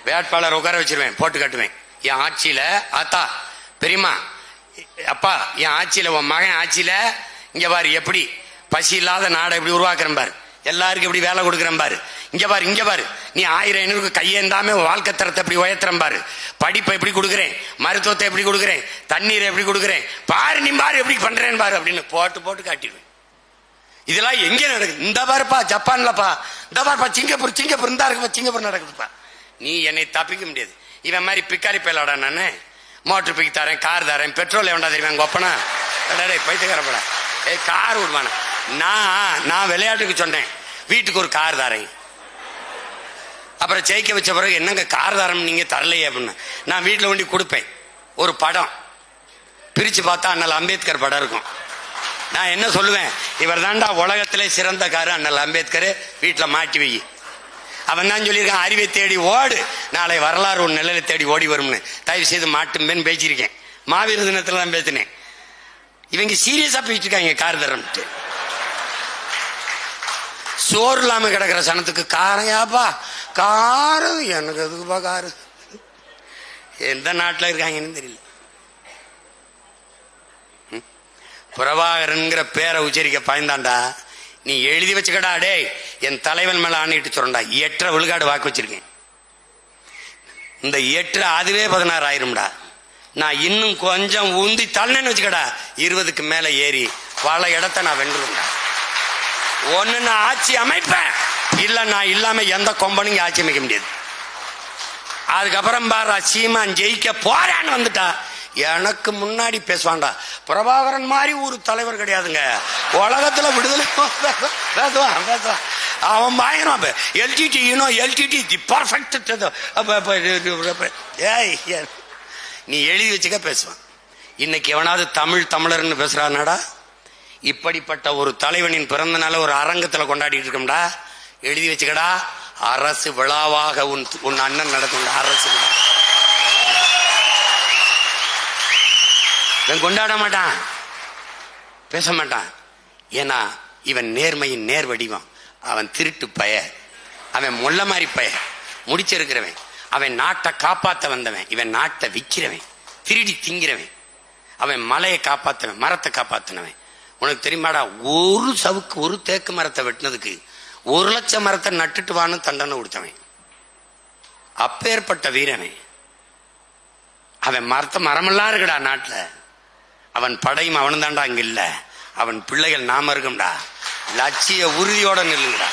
வேட்பாளர் உட்கார வச்சிருவேன், போட்டு கட்டுவேன். என் ஆட்சியில ஆத்தா பெரியமா அப்பா, என் ஆட்சியில உன் மகன் ஆட்சியில இங்க பாரு எப்படி பசி இல்லாத நாடை எப்படி உருவாக்குறேன் பாரு, எல்லாருக்கும் எப்படி வேலை கொடுக்குறேன் பாரு, இங்க பாரு இங்க பாரு, நீ 1000-500 கையேந்தாம வாழ்க்கை தரத்தை எப்படி உயர்த்துறேன் பாரு, படிப்பை எப்படி கொடுக்குறேன், மருத்துவத்தை எப்படி கொடுக்குறேன், தண்ணீரை எப்படி கொடுக்குறேன் பாரு, நீ பாரு எப்படி பண்றேன்னு பாரு அப்படின்னு போட்டு போட்டு காட்டிடுவேன். இதெல்லாம் எங்க நடக்குது? இந்த பாருப்பா ஜப்பான்லப்பா, இந்த பாருப்பா சிங்கப்பூர், சிங்கப்பூர் இந்த இருக்குப்பா, சிங்கப்பூர் நடக்குதுப்பா. நீ என்னை தப்பிக்க முடியாது. இவன் மாதிரி பிக்காரி பேலாடா, நானு மோட்டர் பிக்கு தரேன், கார் தரேன், பெட்ரோல் எவன்டா தெரியுமா கொப்பனா பைத்துக்காரப்படா, கார் விடுவான. நான் விளையாட்டுக்கு சொன்னேன் வீட்டுக்கு ஒரு கார் தரேன், அப்புறம் ஜெயிக்க வச்ச பிறகு என்னங்க கார் தரம் நீங்க தரலையே அப்படின்னு நான் வீட்டில் கொண்டு கொடுப்பேன். ஒரு படம் பிரிச்சு பார்த்தா அண்ணல் அம்பேத்கர் படம் இருக்கும். நான் என்ன சொல்லுவேன், இவர் தாண்டா உலகத்திலே சிறந்த காரு அண்ணல் அம்பேத்கர், வீட்டில் மாட்டி வை. அவன் தான் சொல்லியிருக்கான், அறிவை தேடி ஓடு, நாளை வரலாறு ஒரு நிலையில தேடி ஓடி வரும்னு. தயவு செய்து மாட்டும்பேன்னு பேசியிருக்கேன். மாவீர தினத்துல தான் பேசினேன். இவங்க சீரியஸா பேசிட்டு இருக்காங்க கார் தரம்ட்டு. சோறு இல்லாம கிடக்கிற சனத்துக்கு காரையாப்பா காரு, எனக்கு எதுக்குப்பா காரு? எந்த நாட்டில் இருக்காங்கன்னு தெரியல. பிரபாகரன்கிற பேரை உச்சரிக்க பயந்தாண்டா, நீ எழுதி வச்சுக்கடா டே, என் தலைவன் மேல ஆணையிட்டு சொல்றா, 8 விழுக்காடு வாக்கு வச்சிருக்கேன். இந்த 8 அதுவே 16 ஆயிரும்டா. நான் இன்னும் கொஞ்சம் உந்தி தள்ளனு வச்சுக்கடா, 20க்கு மேல ஏறி பல இடத்த நான் வென்றுவேன்டா. ஒன்னு நான் ஆட்சி அமைப்பேன், இல்ல நான் இல்லாம எந்த கொம்பனுங்க ஆட்சி அமைக்க முடியாது. அதுக்கப்புறம் பாரு சீமான் ஜெயிக்க போறான்னு வந்துட்டா எனக்கு முன்னாடி பேசுவான்டா. பிரபாகரன் மாதிரி ஒரு தலைவர் கிடையாதுங்க உலகத்துல, விடுதலை பேசுவான் பேசுவான். அவன் பயங்கரம் எல்டிடி, எல்டிடி தி பர்ஃபெக்ட். நீ எழுதி வச்சுக்க பேசுவான். இன்னைக்கு எவனாவது தமிழர்னு பேசுறானாடா? இப்படிப்பட்ட ஒரு தலைவனின் பிறந்த நாள ஒரு அரங்கத்துல கொண்டாடிட்டு இருக்கோம்டா. எழுதி வச்சுக்கடா, அரசு விழாவாக உன் அண்ணன் நடக்கும் அரசு விழா. இவன் கொண்டாட மாட்டான், பேச மாட்டான். ஏன்னா இவன் நேர்மையின் நேர் வடிவம். அவன் திருட்டு பய, அவன் முள்ள மாதிரி பய, முடிச்சிருக்கிறவன். அவன் நாட்டை காப்பாற்ற வந்தவன், இவன் நாட்டை விற்கிறவன், திருடி திங்கிறவன். அவன் மலையை காப்பாத்தவன், மரத்தை காப்பாத்தினவன். உனக்கு தெரியுமாடா, ஒரு சவுக்கு ஒரு தேக்கு மரத்தை வெட்டினதுக்கு 1,00,000 மரத்தை நட்டுட்டு வான்னு தண்டனை கொடுத்தவன். அப்பேற்பட்ட வீரவன். அவன் மரமெல்லாம் இருக்குடா நாட்டுல. அவன் படையும் அவனு தான்டா அங்க இல்ல. அவன் பிள்ளைகள் நாம இருக்கும்டா. லட்சிய உறுதியோட நில்லுங்கடா.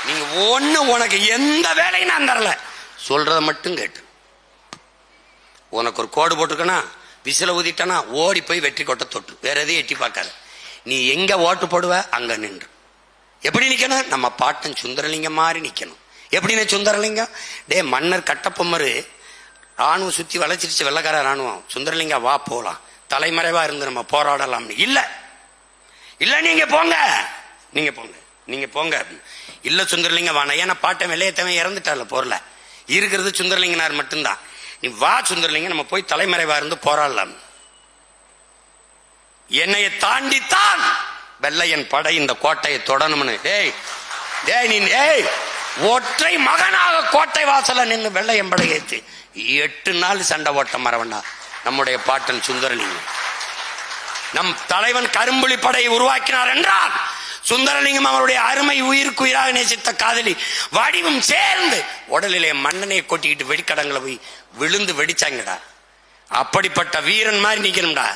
நீங்க ஒண்ணு, உனக்கு எந்த வேலையும் நான் தரல, சொல்றத மட்டும் கேட்டு. உனக்கு ஒரு கோடு போட்டிருக்கனா, விசில ஊதிட்டனா ஓடி போய் வெற்றி கொட்ட தொட்டு, வேற எதையும் எட்டி பார்க்காத. நீ எங்க ஓட்டு போடுவ அங்க நின்று. எப்படி நிக்கணும்? நம்ம பாட்டன் சுந்தரலிங்கம் மாதிரி நிக்கணும். எப்படின்னு சுந்தரலிங்கம்? டே மன்னர் கட்டப்பொம்மரு ராணுவம் சுத்தி வளைச்சிருச்சு, வெள்ளக்கார ராணுவம். சுந்தரலிங்கம் வா போலாம், தலைமறைவா இருந்து நம்ம போராடலாம். இல்ல இல்ல நீங்க போங்க, நீங்க போங்க, நீங்க போங்க. இல்ல சுந்தரலிங்கம் வானா, ஏன்னா பாட்டன் வெள்ளையத்தவன் இறந்துட்டால போர்ல, இருக்கிறது சுந்தரலிங்கனார் மட்டும்தான். நீ வா சுந்தரலிங்கம், நம்ம போய் தலைமறைவா இருந்து போராடலாம். என்னையை தாண்டித்தான் வெள்ளையன் படை இந்த கோட்டையை தொடணும்னு. டேய் டேய் நீ டேய் ஒற்றை மகனாக கோட்டை வாசல நின்று வெள்ளையன் படை ஏத்து 8 நாள் சண்டை ஓட்ட மறவண்டா நம்முடைய பாட்டன் சுந்தரலிங்கம். நம் தலைவன் கரும்புலி படையை உருவாக்கினார் என்றால் சுந்தரலிங்கம் அவருடைய அருமை உயிருக்கு உயிராக நேசித்த காதலி வடிவும் சேர்ந்து உடலிலே மண்ணனை கொட்டிக்கிட்டு வெடிக்கடங்களை போய் விழுந்து வெடிச்சாங்கடா. அப்படிப்பட்ட வீரன் மாதிரி நிக்கணும்டா.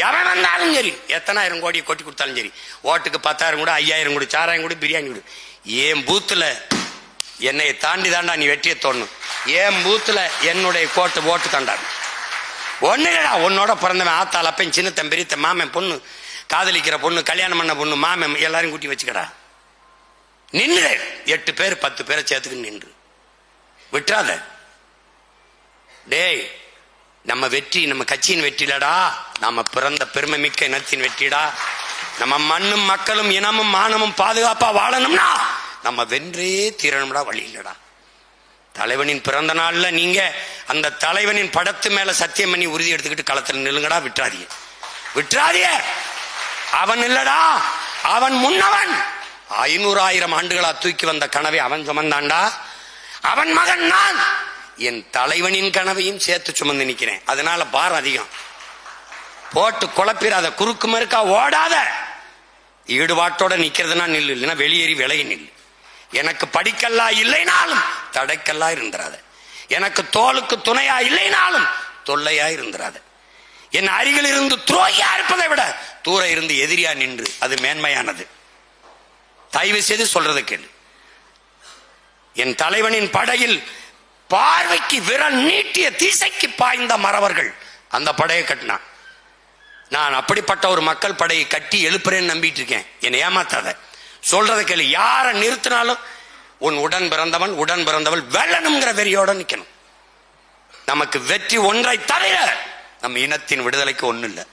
எவன் வந்தாலும் சரி, எத்தனாயிரம் கோடியை கொட்டி கொடுத்தாலும் சரி, ஓட்டுக்கு 10,000 கூட, 5,000 கூட, 6,000 கூட, பிரியாணி கூட. என் பூத்துல என்னை தாண்டி தாண்டா நீ வெற்றியை தோணும். என் பூத்துல என்னுடைய கோட்டை ஓட்டு தாண்டா. ஒன்னுடா, உன்னோட பிறந்தவன் ஆத்தாள் அப்பன் சின்னத்தன் பெரியத்த மாமன் பொண்ணு காதலிக்கிற பொண்ணு, கல்யாணம் பண்ண பொண்ணு, மாமன் எல்லாரும் கூட்டி வச்சுக்கடா. நின்று 8 பேர் 10 பேரை சேர்த்துக்கு நின்று விட்டுறாத. டேய், நம்ம வெற்றி நம்ம கட்சியின் வெற்றிலடா, நம்ம பிறந்த பெருமை மிக்க இனத்தின் வெற்றிடா. நம்ம மண்ணும் மக்களும் இனமும் மானமும் பாதுகாப்பா வாழணும்னா நம்ம வென்றே தீரணும்டா, வழி இல்லடா. தலைவனின் பிறந்த நாள்ல நீங்க அந்த தலைவனின் படத்து மேல சத்தியம் பண்ணி உறுதி எடுத்துக்கிட்டு களத்தில் நில்லுங்கடா. விட்டுறாதிய. அவன் இல்லடா, அவன் முன்னவன். 500,000 ஆண்டுகளா தூக்கி வந்த கனவை அவன் சுமந்தாண்டா. அவன் மகன் நான். என் தலைவனின் கனவையும் சேர்த்து சுமந்து நிக்கிறேன். அதனால பார் அதிகம் போட்டு குழப்பிடாத, குறுக்கு மறுக்கா ஓடாத. ஈடுபாட்டோட நிக்கிறதுனா நில்லு, இல்லைன்னா வெளியேறி விலகி நில்லு. எனக்கு படிக்கல்லா இல்லைனாலும் தடைக்கல்லா இருந்துராத. எனக்கு தோளுக்கு துணையா இல்லைனாலும் தொல்லையா இருந்துராத. என் அருகில் இருந்து துரோகியா இருப்பதை விட தூர இருந்து எதிரியா நின்று அது மேன்மையானது. தயவு செய்து சொல்றது கேளு. என் தலைவனின் படையில் பார்வைக்கு விரல் நீட்டிய திசைக்கு பாய்ந்த மறவர்கள் அந்த படையை கட்டினான். நான் அப்படிப்பட்ட ஒரு மக்கள் படையை கட்டி எழுப்புறேன்னு நம்பிட்டு இருக்கேன். என்னை ஏமாத்தாத, சொல்றத கேளு. யாரை நிறுத்தினாலும் உன் உடன் பிறந்தவள் வெல்லணுங்கிற வெறியோட நிக்கணும். நமக்கு வெற்றி ஒன்றை தவிர நம்ம இனத்தின் விடுதலைக்கு ஒண்ணு இல்லை,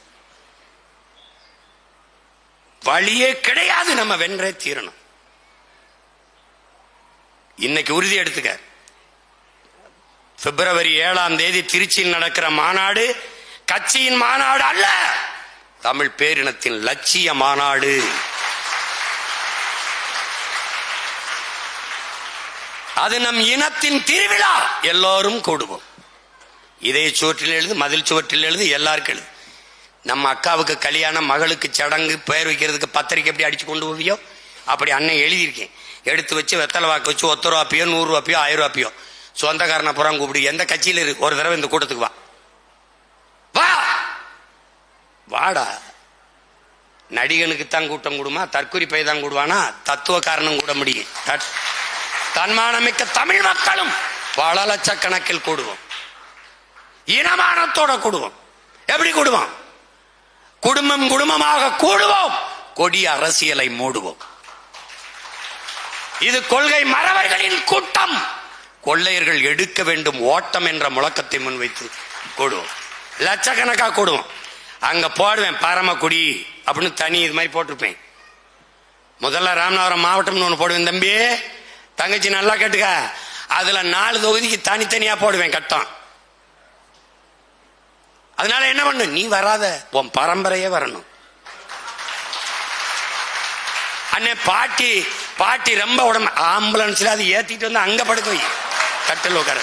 வழியே கிடையாது. நம்ம வென்றே தீரணும். இன்னைக்கு உறுதி எடுத்துக்க. பிப்ரவரி 7ஆம் தேதி திருச்சியில் நடக்கிற மாநாடு கட்சியின் மாநாடு அல்ல, தமிழ் பேரினத்தின் லட்சிய மாநாடு. அது நம் இனத்தின் திருவிழா. எல்லோரும் கூடுவோம். இதே சுவற்றில் எழுது, மதில் சுவற்றில் எழுது, எல்லாருக்கும் எழுது. நம்ம அக்காவுக்கு கல்யாணம், மகளுக்கு சடங்கு, பெயர் வைக்கிறதுக்கு பத்திரிக்கை எப்படி அடிச்சு கொண்டு போவியோ அப்படி அண்ணன் எழுதியிருக்கேன். எடுத்து வச்சு வெத்தலை வாக்கு வச்சு 1 ரூபாப்பியோ 100 ரூபாப்பியோ 1000 ரூபாப்பியோ சொந்தக்காரனை புறம் கூப்பிடு. எந்த கட்சியில் இருக்கு, ஒரு தடவை இந்த கூட்டத்துக்கு வா. வாடா. நடிகனுக்குத்தான் கூட்டம் கூடுமா, தற்கொலை பை தான் கூடுவானா, தத்துவ காரணம் கூட முடியும். தன்மானமிக்க தமிழ் மக்களும் பல லட்சக்கணக்கில் கூடுவோம். இனமானத்தோட கூடுவோம். எப்படி கூடுவோம்? குடும்பம் குடும்பமாக கூடுவோம். கொடிய அரசியலை மூடுவோம். இது கொள்கை மறவர்களின் கூட்டம். கொள்ளையர்கள் எடுக்க வேண்டும் ஓட்டம் என்ற முழக்கத்தை முன்வைத்து கூடுவோம். லட்சக்கணக்கா கூடுவோம். அங்க போடுவேன் பரமக்குடி அப்படின்னு தனி இது மாதிரி போட்டிருப்பேன். முதல்ல ராமநாதபுரம் மாவட்டம்னு ஒன்று போடுவேன். தம்பி தங்கச்சி நல்லா கேட்டுக்க. அதுல 4 தொகுதிக்கு தனித்தனியா போடுவேன் கட்டம். அதனால என்ன பண்ணு, நீ வராத, உன் பரம்பரையே வரணும். அண்ணே பாட்டி ரொம்ப உடம்பு ஆம்புலன்ஸ்ல அது ஏத்திட்டு வந்து அங்க படுக்க வை, கட்டில் உட்கார.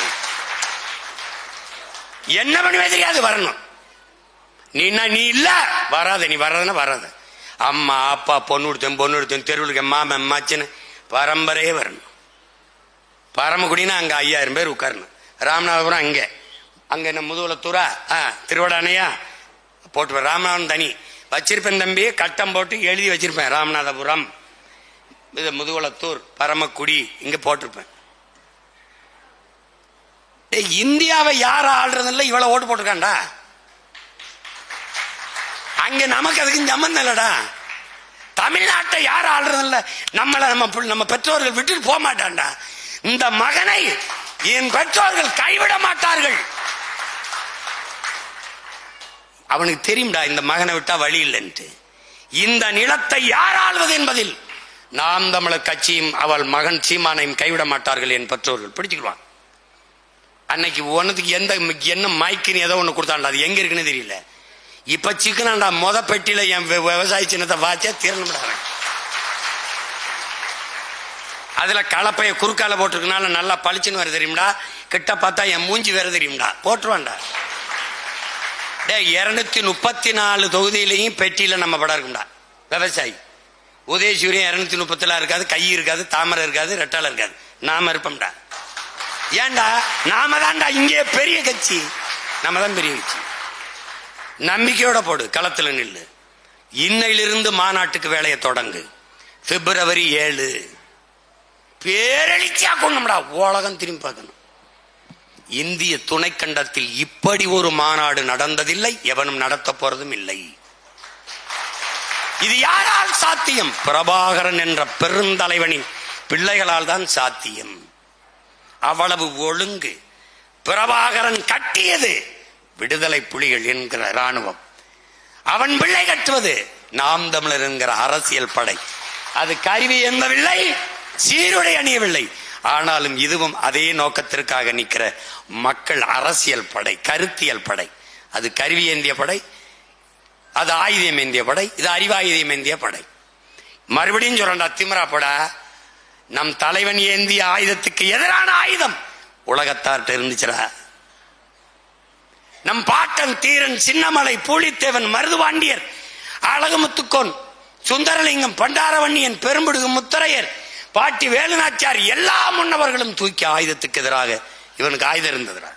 என்ன பண்ணுவே தெரியாது, வரணும். நீ இல்ல வராத. நீ வராதுன்னா வராத. அம்மா அப்பா பொண்ணு எடுத்தேன் தெருவுக்கு மாமன் மச்சன் பரம்பரையே வரணும். பரமக்குடினா அங்க 5000 பேர் உட்காரணும். ராமநாதபுரம் அங்க என்ன முதுகுலத்தூரா திருவடானையா போட்டு ராமநாதபுரம் தனி வச்சிருப்பேன் தம்பி. கட்டம் போட்டு எழுதி வச்சிருப்பேன். ராமநாதபுரம், இது முதுகுலத்தூர், பரமக்குடி இங்க போட்டிருப்பேன். இந்தியாவை யார ஆள்றது இல்லை, இவ்வளவு ஓட்டு போட்டிருக்காண்டா. அங்க நமக்கு அதுக்கு சம்பந்தம் இல்லடா. தமிழ்நாட்டை யாரும் ஆள்றது இல்ல. நம்ம பெற்றோர்கள் விட்டுட்டு போக மாட்டான்டா. இந்த மகனை என் பெற்றோர்கள் கைவிட மாட்டார்கள். அவனுக்கு தெரியும்டா இந்த மகனை விட்டா வழி இல்லைன்ட்டு. இந்த நிலத்தை யார் ஆள்வது என்பதில் நாம் தமிழர் கட்சியும் அவள் மகன் சீமானையும் கைவிட மாட்டார்கள் என் பெற்றோர்கள். பிடிச்சுக்குவான். அன்னைக்கு ஒன்னதுக்கு என்ன மைக்குன்னு ஏதோ ஒண்ணு கொடுத்தாண்டா, அது எங்க இருக்குன்னு தெரியல. இப்ப சிக்கனாண்டா பெட்டியில என் விவசாய சின்னத்தை வாச்சா திறனும்டா. அதுல கலப்பைய குறுக்கால போட்டிருக்கனால நல்லா பளிச்சுன்னு வர தெரியும்டா. கிட்ட பார்த்தா என் மூஞ்சி வேற தெரியும்டா. போட்டுருவான்டா. 234 தொகுதியிலையும் பெட்டியில நம்ம படம் இருக்கும்டா. விவசாயி உதயசூரியன் 236 இருக்காது, கை இருக்காது, தாமரை இருக்காது, ரெட்டால இருக்காது. நாம இருப்போம்டா. ஏன்டா? நாம தான்டா இங்கே பெரிய கட்சி. நம்ம தான் பெரிய கட்சி. நம்பிக்கையோட போடு, களத்துல நில்லு. இன்னையிலிருந்து மாநாட்டுக்கு வேலையை தொடங்கு. பிப்ரவரி 7 பேரெழுச்சியா கொண்டுடா. உலகம் திரும்பி பார்க்கணும். இந்திய துணைக்கண்டத்தில் இப்படி ஒரு மாநாடு நடந்ததில்லை, எவனும் நடத்த போறதும் இல்லை. இது யாரால் சாத்தியம்? பிரபாகரன் என்ற பெருந்தலைவனின் பிள்ளைகளால் தான் சாத்தியம். அவ்வளவு ஒழுங்கு. பிரபாகரன் கட்டியது விடுதலை புலிகள் என்கிற இராணுவம், அவன் பிள்ளை கட்டுவது நாம் தமிழர் என்கிற அரசியல் படை. அது கருவி எந்தவில்லை, சீருடை அணியவில்லை. ஆனாலும் இதுவும் அதே நோக்கத்திற்காக நிற்கிற மக்கள் அரசியல் படை, கருத்தியல் படை. அது கருவி ஏந்திய படை, அது ஆயுதம் ஏந்திய படை, இது அறிவாயுதம் ஏந்திய படை. மறுபடியும் சொல்றா, திமிரா படா, நம் தலைவன் ஏந்திய ஆயுதத்துக்கு எதிரான ஆயுதம் உலகத்தார்ட்ட இருந்துச்சுரா. நம் பாட்டன் தீரன் சின்னமலை, பூலித்தேவன், மருதுபாண்டியர், அழகுமுத்துக்கோன், சுந்தரலிங்கம், பண்டாரவன்னியன், பெரும்புடுகு முத்தரையர், பாட்டி வேலுநாச்சியார் எல்லா முன்னவர்களும் தூக்கி ஆயுதத்துக்கு எதிராக இவனுக்கு ஆயுதம் இருந்ததுரா.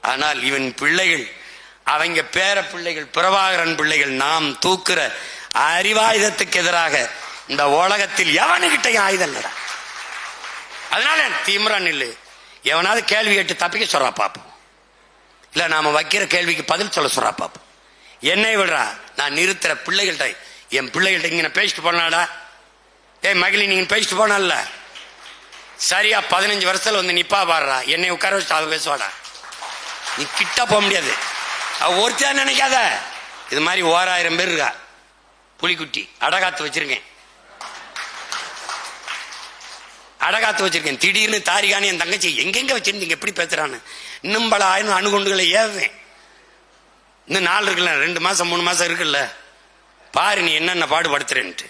ஆனால் இவன் பிள்ளைகள், அவங்க பேர பிள்ளைகள், பிரபாகரன் பிள்ளைகள், நாம் தூக்குற அறிவாயுதத்துக்கு எதிராக இந்த உலகத்தில் எவனுக்கிட்டையும் ஆயுதம் இல்லடா. அதனால தீவிரம் இல்லை. எவனாவது கேள்வி கேட்டு தப்பிக்க சொல்றா பாப்போம், இல்ல நாம வைக்கிற கேள்விக்கு பதில் சொல்ல சொல்றா பாப்போம். என்னை விடுறா, நான் நிறுத்துற பிள்ளைகள்கிட்ட, என் பிள்ளைகள்கிட்ட இங்க பேசிட்டு போனாடா, ஏய் மகிழி நீங்க பேசிட்டு போனல்ல, சரியா 15 வருஷத்துல வந்து நிப்பா பாடுறா, என்னை உட்கார வச்சு அவ பேசுவாடா. நீ கிட்ட போக முடியாது. அவ ஒருத்தா நினைக்காத, இது மாதிரி 1000 பேர் இருக்கா. புலிக்குட்டி அடகாத்து வச்சிருக்கேன், அடகாத்து வச்சிருக்கேன். திடீர்னு தாரிகானி என் தங்கச்சி எங்கெங்க வச்சிருந்தீங்க, எப்படி பேசுறான்னு இன்னும் பல 1000 அணுகுண்டுகளை ஏவுவேன். இன்னும் 4 இருக்குல்ல, 2 மாசம் 3 மாசம் இருக்குல்ல, பாரு நீ என்னென்ன பாடுபடுத்துறேன்ட்டு.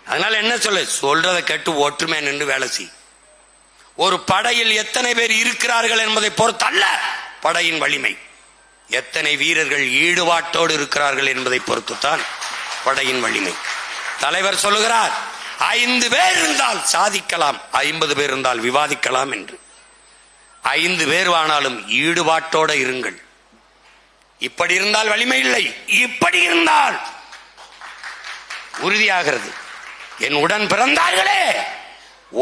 அதனால என்ன சொல்றதை கேட்டு ஒற்றுமை நின்று வேலை செய். ஒரு படையில் எத்தனை பேர் இருக்கிறார்கள் என்பதை பொறுத்தல்ல படையின் வலிமை, எத்தனை வீரர்கள் ஈடுபாட்டோடு இருக்கிறார்கள் என்பதை பொறுத்துத்தான் படையின் வலிமை. தலைவர் சொல்லுகிறார், 5 பேர் இருந்தால் சாதிக்கலாம், 50 பேர் இருந்தால் விவாதிக்கலாம் என்று. 5 பேர் ஆனாலும் ஈடுபாட்டோட இருங்கள். இப்படி இருந்தால் வலிமை இல்லை, இப்படி இருந்தால் உறுதியாகிறது. என் உடன் பிறந்தார்களே,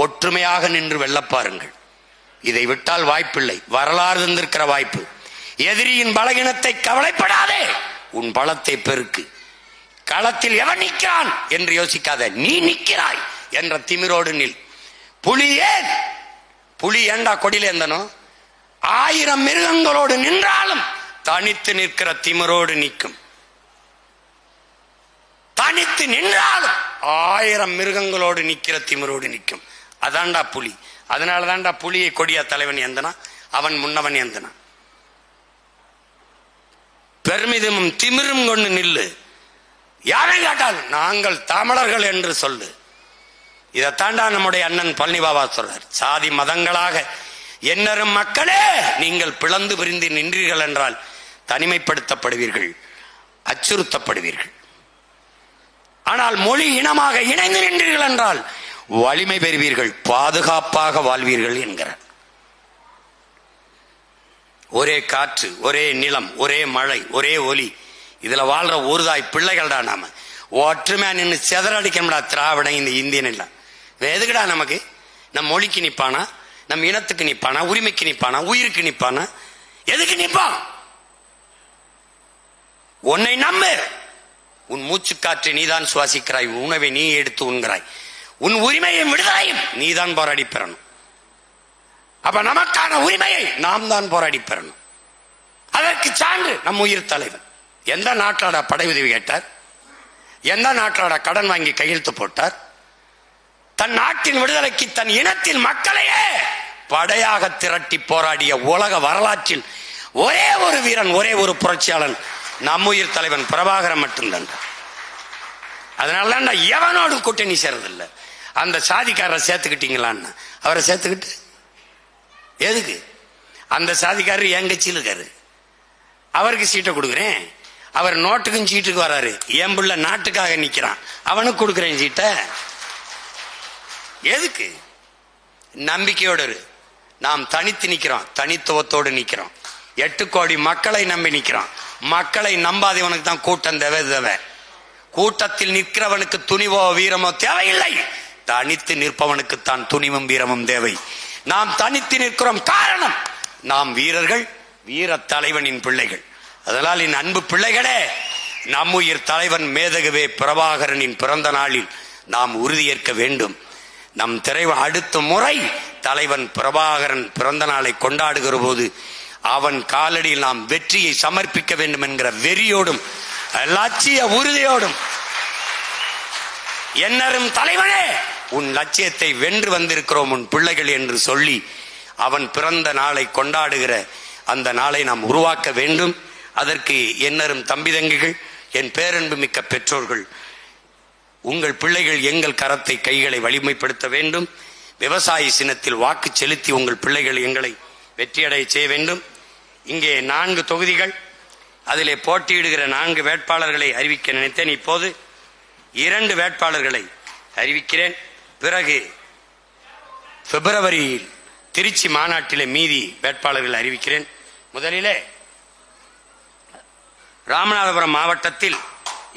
ஒற்றுமையாக நின்று வெல்லப்பாருங்கள். இதை விட்டால் வாய்ப்பில்லை, வரலாறு தந்திருக்கிற வாய்ப்பு. எதிரியின் பலகீனத்தை கவலைப்படாதே, உன் பலத்தை பெருக்கு. களத்தில் எவன் நிற்கிறான் என்று யோசிக்காத, நீ நிற்கிறாய் என்ற திமிரோடு நில். புலி ஏன், புலி ஏண்டா கொடியில இருந்தனும், 1000 மிருகங்களோடு நின்றாலும் தனித்து நிற்கிற திமிரோடு நிற்கும். தனித்து நின்றாலும் 1000 மிருகங்களோடு நிற்கிற திமிரோடு நிற்கும். அதான்டா புலி. அதனாலதான்டா புலியை கொடிய தலைவன் எந்தனா, அவன் முன்னவன் எந்தனா. பெருமிதமும் திமிரும் கொண்டு நில்லு. யாரை கேட்டால் நாங்கள் தமிழர்கள் என்று சொல்லு. இதைத்தாண்டா நம்முடைய அண்ணன் பழனி பாபா சொல்றார். சாதி மதங்களாக எண்ணரும் மக்களே, நீங்கள் பிளந்து பிரிந்து நின்றீர்கள் என்றால் தனிமைப்படுத்தப்படுவீர்கள், அச்சுறுத்தப்படுவீர்கள். ஆனால் மொழி இனமாக இணைந்து நின்றீர்கள் என்றால் வலிமை பெறுவீர்கள், பாதுகாப்பாக வாழ்வீர்கள் என்கிறார். ஒரே காற்று, ஒரே நிலம், ஒரே மழை, ஒரே ஒலி, இதுல வாழ்ற ஒருதாய் பிள்ளைகள்டா. நாம ஒற்றுமையா நின்று செதறடிக்கணும்டா. திராவிட இந்த இந்தியன் எல்லாம் எதுக்குடா நமக்கு? நம் மொழிக்கு நிப்பானா, நம் இனத்துக்கு நிப்பானா, உரிமைக்கு நிப்பானா, உயிருக்கு நிப்பானா? எதுக்கு நிப்பான்? உன்னை நம்பு. உன் மூச்சு காற்றை நீதான் சுவாசிக்கிறாய், உணவை நீ எடுத்து உண்கிறாய், உன் உரிமையும் விடுதலையும் நீதான் போராடி பெறணும். அப்ப நமக்கான உரிமையை நாம் தான் போராடி பெறணும். அதற்கு சான்று நம் உயிர் தலைவன். எந்த நாட்டாட படை உதவி கேட்டார்? எந்த நாட்டாட கடன் வாங்கி கையெழுத்து போட்டார்? தன் நாட்டின் விடுதலைக்கு தன் இனத்தின் மக்களையே படையாக திரட்டி போராடிய உலக வரலாற்றில் ஒரே ஒரு வீரன், ஒரே ஒரு புரட்சியாளன் நம் உயிர் தலைவன் பிரபாகரன் மட்டும்தான். அதனாலதான் எவனோடு கூட்டணி சேர்றதில்லை. அந்த சாதிக்காரரை சேர்த்துக்கிட்டீங்களான்னு, அவரை சேர்த்துக்கிட்டு எதுக்கு? அந்த சாதிக்காரர் என் கட்சியில் இருக்காரு, அவருக்கு சீட்டை கொடுக்குறேன். அவர் நோட்டுக்கும் சீட்டுக்கு வராரு, என் புள்ள நாட்டுக்காக நிக்கிறான், அவனுக்கு கொடுக்குறேன் சீட்டை. எதுக்கு? நம்பிக்கையோடு நாம் தனித்து நிக்கிறோம், தனித்துவத்தோடு நிக்கிறோம். 8 கோடி மக்களை நம்பி நிக்கிறோம். மக்களை நம்பாதவனுக்கு தான் கூட்டம் தேவை. கூட்டத்தில் நிற்கிறவனுக்கு துணிவோ வீரமோ தேவையில்லை, தனித்து நிற்பவனுக்கு தான் துணிவும் வீரமும் தேவை. நாம் தனித்து நிற்கிறோம், காரணம் நாம் வீரர்கள், வீர தலைவனின் பிள்ளைகள். அதனால் என் அன்பு பிள்ளைகளே, நம்முயிர் தலைவன் மேதகவே பிரபாகரனின் பிறந்த நாளில் நாம் உறுதியேற்க வேண்டும். நம் அடுத்த முறை தலைவன் பிரபாகரன் பிறந்த நாளை கொண்டாடுகிற போது அவன் காலடியில் நாம் வெற்றியை சமர்ப்பிக்க வேண்டும் என்கிற வெறியோடும் லட்சிய உறுதியோடும், என்னரும் தலைவனே உன் லட்சியத்தை வென்று வந்திருக்கிறோம் உன் பிள்ளைகள் என்று சொல்லி அவன் பிறந்த நாளை கொண்டாடுகிற அந்த நாளை நாம் உருவாக்க வேண்டும். அதற்கு என்னரும் தம்பிதங்கிகள், என் பேரன்பு மிக்க பெற்றோர்கள், உங்கள் பிள்ளைகள் எங்கள் கரத்தை கைகளை வலிமைப்படுத்த வேண்டும். விவசாய சின்னத்தில் வாக்கு செலுத்தி உங்கள் பிள்ளைகள் எங்களை வெற்றியடைய செய்ய வேண்டும். இங்கே 4 தொகுதிகள், அதிலே போட்டியிடுகிற 4 வேட்பாளர்களை அறிவிக்க நினைத்தேன். இப்போது 2 வேட்பாளர்களை அறிவிக்கிறேன். பிறகு பிப்ரவரியில் திருச்சி மாநாட்டிலே மீதி வேட்பாளர்களை அறிவிக்கிறேன். முதலிலே ராமநாதபுரம் மாவட்டத்தில்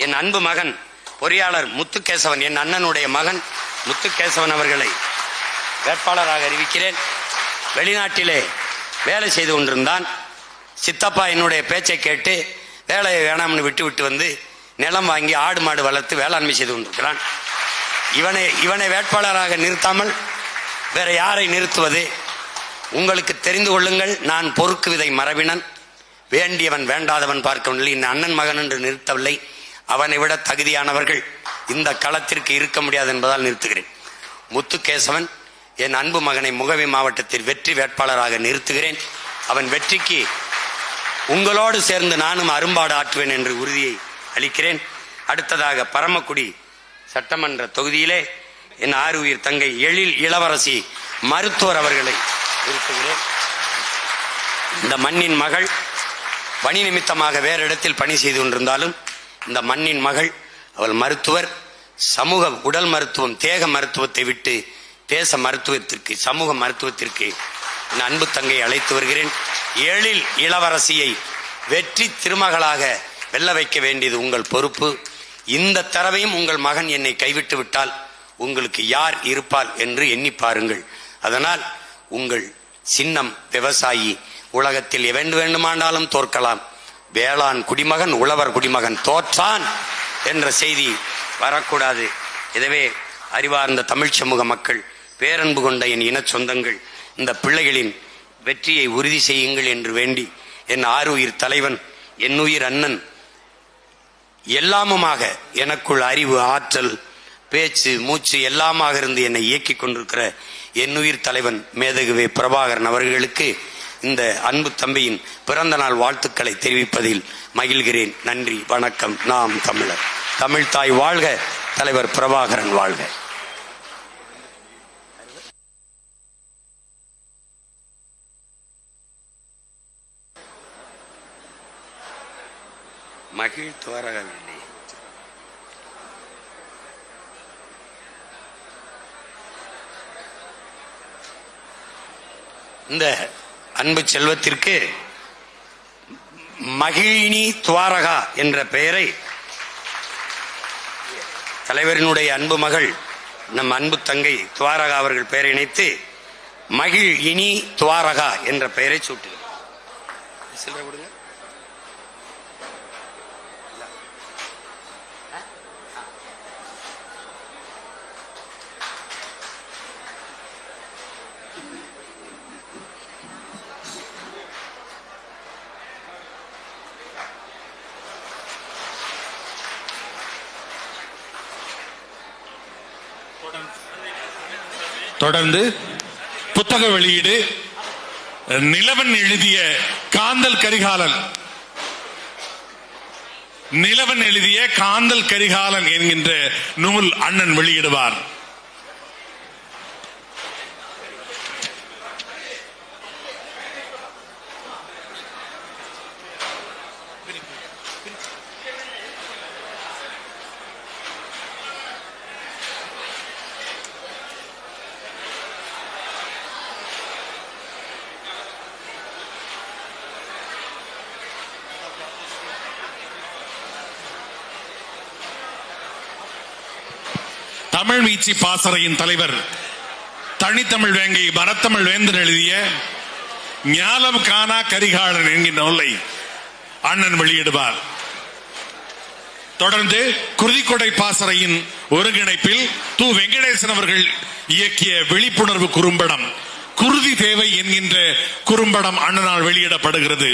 என் அன்பு மகன் பொறியாளர் முத்துகேசவன், என் அண்ணனுடைய மகன் முத்துகேசவன் அவர்களை வேட்பாளராக அறிவிக்கிறேன். வெளிநாட்டிலே வேலை செய்து கொண்டிருந்தான். சித்தப்பா என்னுடைய பேச்சை கேட்டு வேலையை வேணாம்னு விட்டு வந்து நிலம் வாங்கி ஆடு மாடு வளர்த்து வேளாண்மை செய்து கொண்டிருக்கிறான். இவனை வேட்பாளராக நிறுத்தாமல் வேற யாரை நிறுத்துவது? உங்களுக்கு தெரிந்து கொள்ளுங்கள், நான் பொறுக்கு விதை மரபினன், வேண்டியவன் வேண்டாதவன் பார்க்கவில்லை. இந்த அண்ணன் மகன் என்று நிறுத்தவில்லை, அவனை விட தகுதியானவர்கள் இந்த களத்திற்கு இருக்க முடியாது என்பதால் நிறுத்துகிறேன். முத்துகேசவன் என் அன்பு மகனை முகவி மாவட்டத்தில் வெற்றி வேட்பாளராக நிறுத்துகிறேன். அவன் வெற்றிக்கு உங்களோடு சேர்ந்து நானும் அரும்பாடு ஆற்றுவேன் என்று உறுதியை அளிக்கிறேன். அடுத்ததாக பரமக்குடி சட்டமன்ற தொகுதியிலே என் ஆறுயிர் தங்கை எழில் இளவரசி மருத்துவர் அவர்களை நிறுத்துகிறேன். இந்த மண்ணின் மகள் பணி நிமித்தமாக வேறு இடத்தில் பணி செய்து கொண்டிருந்தாலும் இந்த மண்ணின் மகள், அவள் மருத்துவர். சமூக உடல் மருத்துவம், தேக மருத்துவத்தை விட்டு தேச மருத்துவத்திற்கு, சமூக மருத்துவத்திற்கு என் அன்பு தங்கை அழைத்து வருகிறேன். எழில் இளவரசியை வெற்றி திருமகளாக வெல்ல வைக்க வேண்டியது உங்கள் பொறுப்பு. இந்த தடவையும் உங்கள் மகன் என்னை கைவிட்டு விட்டால் உங்களுக்கு யார் இருப்பால் என்று எண்ணி பாருங்கள். அதனால் உங்கள் சின்னம் விவசாயி. உலகத்தில் எவன் வேண்டுமானாலும் தோற்கலாம், வேளாண் குடிமகன் உழவர் குடிமகன் தோற்றான் என்ற செய்தி வரக்கூடாது. எனவே அறிவார்ந்த தமிழ் சமூக மக்கள், பேரன்பு கொண்ட என் இன சொந்தங்கள், இந்த பிள்ளைகளின் வெற்றியை உறுதி செய்யுங்கள் என்று வேண்டி என் ஆறுயிர் தலைவன், என் உயிர் அண்ணன், எல்லாமுமாக எனக்குள் அறிவு, ஆற்றல், பேச்சு, மூச்சு எல்லாமாக இருந்து என்னை இயக்கிக் கொண்டிருக்கிற என் உயிர் தலைவன் மேதகுவே பிரபாகரன் அவர்களுக்கு இந்த அன்பு தம்பியின் பிறந்த நாள் வாழ்த்துக்களை தெரிவிப்பதில் மகிழ்கிறேன். நன்றி, வணக்கம். நாம் தமிழர். தமிழ் தாய் வாழ்க, தலைவர் பிரபாகரன் வாழ்க. மகிழ் துவரகவில்லை. இந்த அன்பு செல்வத்திற்கு மகிழினி துவாரகா என்ற பெயரை தலைவரினுடைய அன்பு மகள் நம் அன்பு தங்கை துவாரகா அவர்கள் பெயரை இணைத்து மகிழ் இனி துவாரகா என்ற பெயரை சூட்டு. சில்லறை கொடுங்க. தொடர்ந்து புத்தக வெளியீடு. நிலவன் எழுதிய காந்தல் கரிகாலன், நிலவன் எழுதிய காந்தல் கரிகாலன் என்கின்ற நூல் அண்ணன் வெளியிடுவார். தமிழ் மீட்சி பாசறையின் தலைவர் தனித்தமிழ் வேங்கை மரத்தமிழ் வேந்தன் எழுதிய ஞாலம் காணா கரிகாலன் என்கின்ற நூலை அண்ணன் வெளியிடுவார். தொடர்ந்து குருதிக்கொடை பாசறையின் ஒருங்கிணைப்பில் து. வெங்கடேசன் அவர்கள் இயக்கிய விழிப்புணர்வு குறும்படம் குருதி தேவை என்கின்ற குறும்படம் அண்ணனால் வெளியிடப்படுகிறது.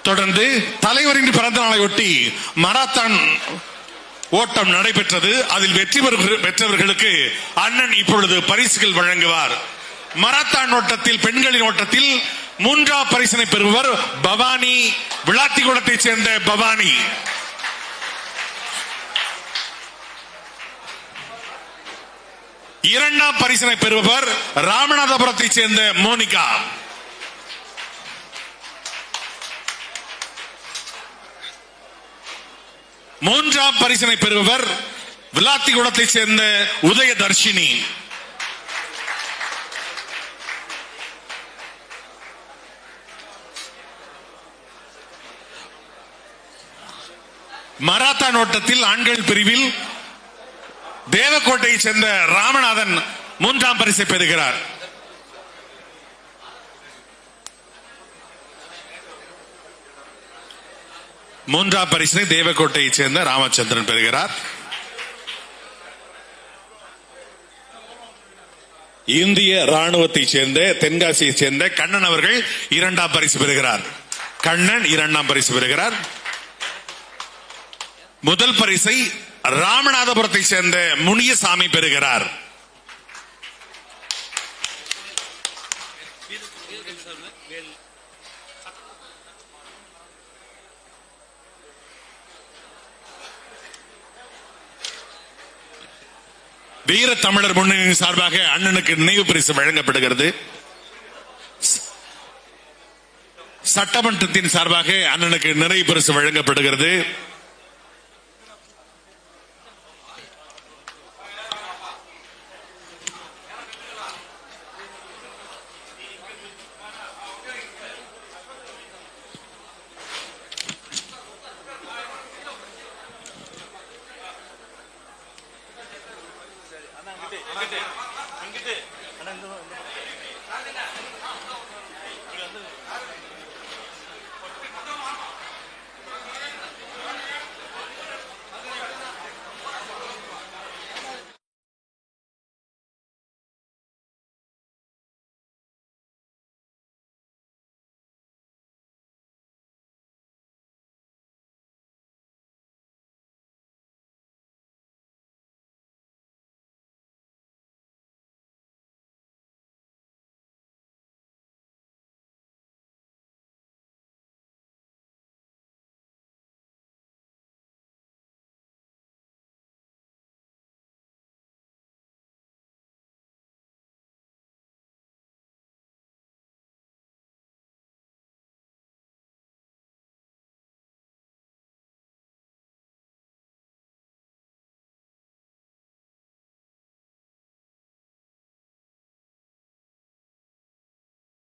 தொடர்ந்து தலைவரின் பிறந்த நாளையொட்டி மராத்தான் ஓட்டம் நடைபெற்றது. அதில் வெற்றி பெற்றவர்களுக்கு அண்ணன் இப்பொழுது பரிசுகள் வழங்குவார். மராத்தான் ஓட்டத்தில் பெண்களின் ஓட்டத்தில் 3ஆம் பரிசினை பெறுபவர் பவானி, விளாத்திக்குளத்தைச் சேர்ந்த பவானி. 2ஆம் பரிசினை பெறுபவர் ராமநாதபுரத்தைச் சேர்ந்த மோனிகா. 3ஆம் பரிசினை பெறுபவர் விளாத்திக்குளத்தைச் சேர்ந்த உதயதர்ஷினி. 4 மராத்தான் ஓட்டத்தில் ஆண்கள் பிரிவில் தேவக்கோட்டையைச் சேர்ந்த ராமநாதன் 3ஆம் பரிசை பெறுகிறார். 3ஆம் பரிசை தேவக்கோட்டையைச் சேர்ந்த ராமச்சந்திரன் பெறுகிறார். இந்திய ராணுவத்தைச் சேர்ந்த தென்காசியைச் சேர்ந்த கண்ணன் அவர்கள் 2ஆம் பரிசு பெறுகிறார். கண்ணன் 2ஆம் பரிசு பெறுகிறார். முதல் பரிசை ராமநாதபுரத்தை சேர்ந்த முனியசாமி பெறுகிறார். வீர தமிழர் முன்னணியின் சார்பாக அண்ணனுக்கு நினைவு பரிசு வழங்கப்படுகிறது. சட்டமன்றத்தின் சார்பாக அண்ணனுக்கு நிறைவு பரிசு வழங்கப்படுகிறது.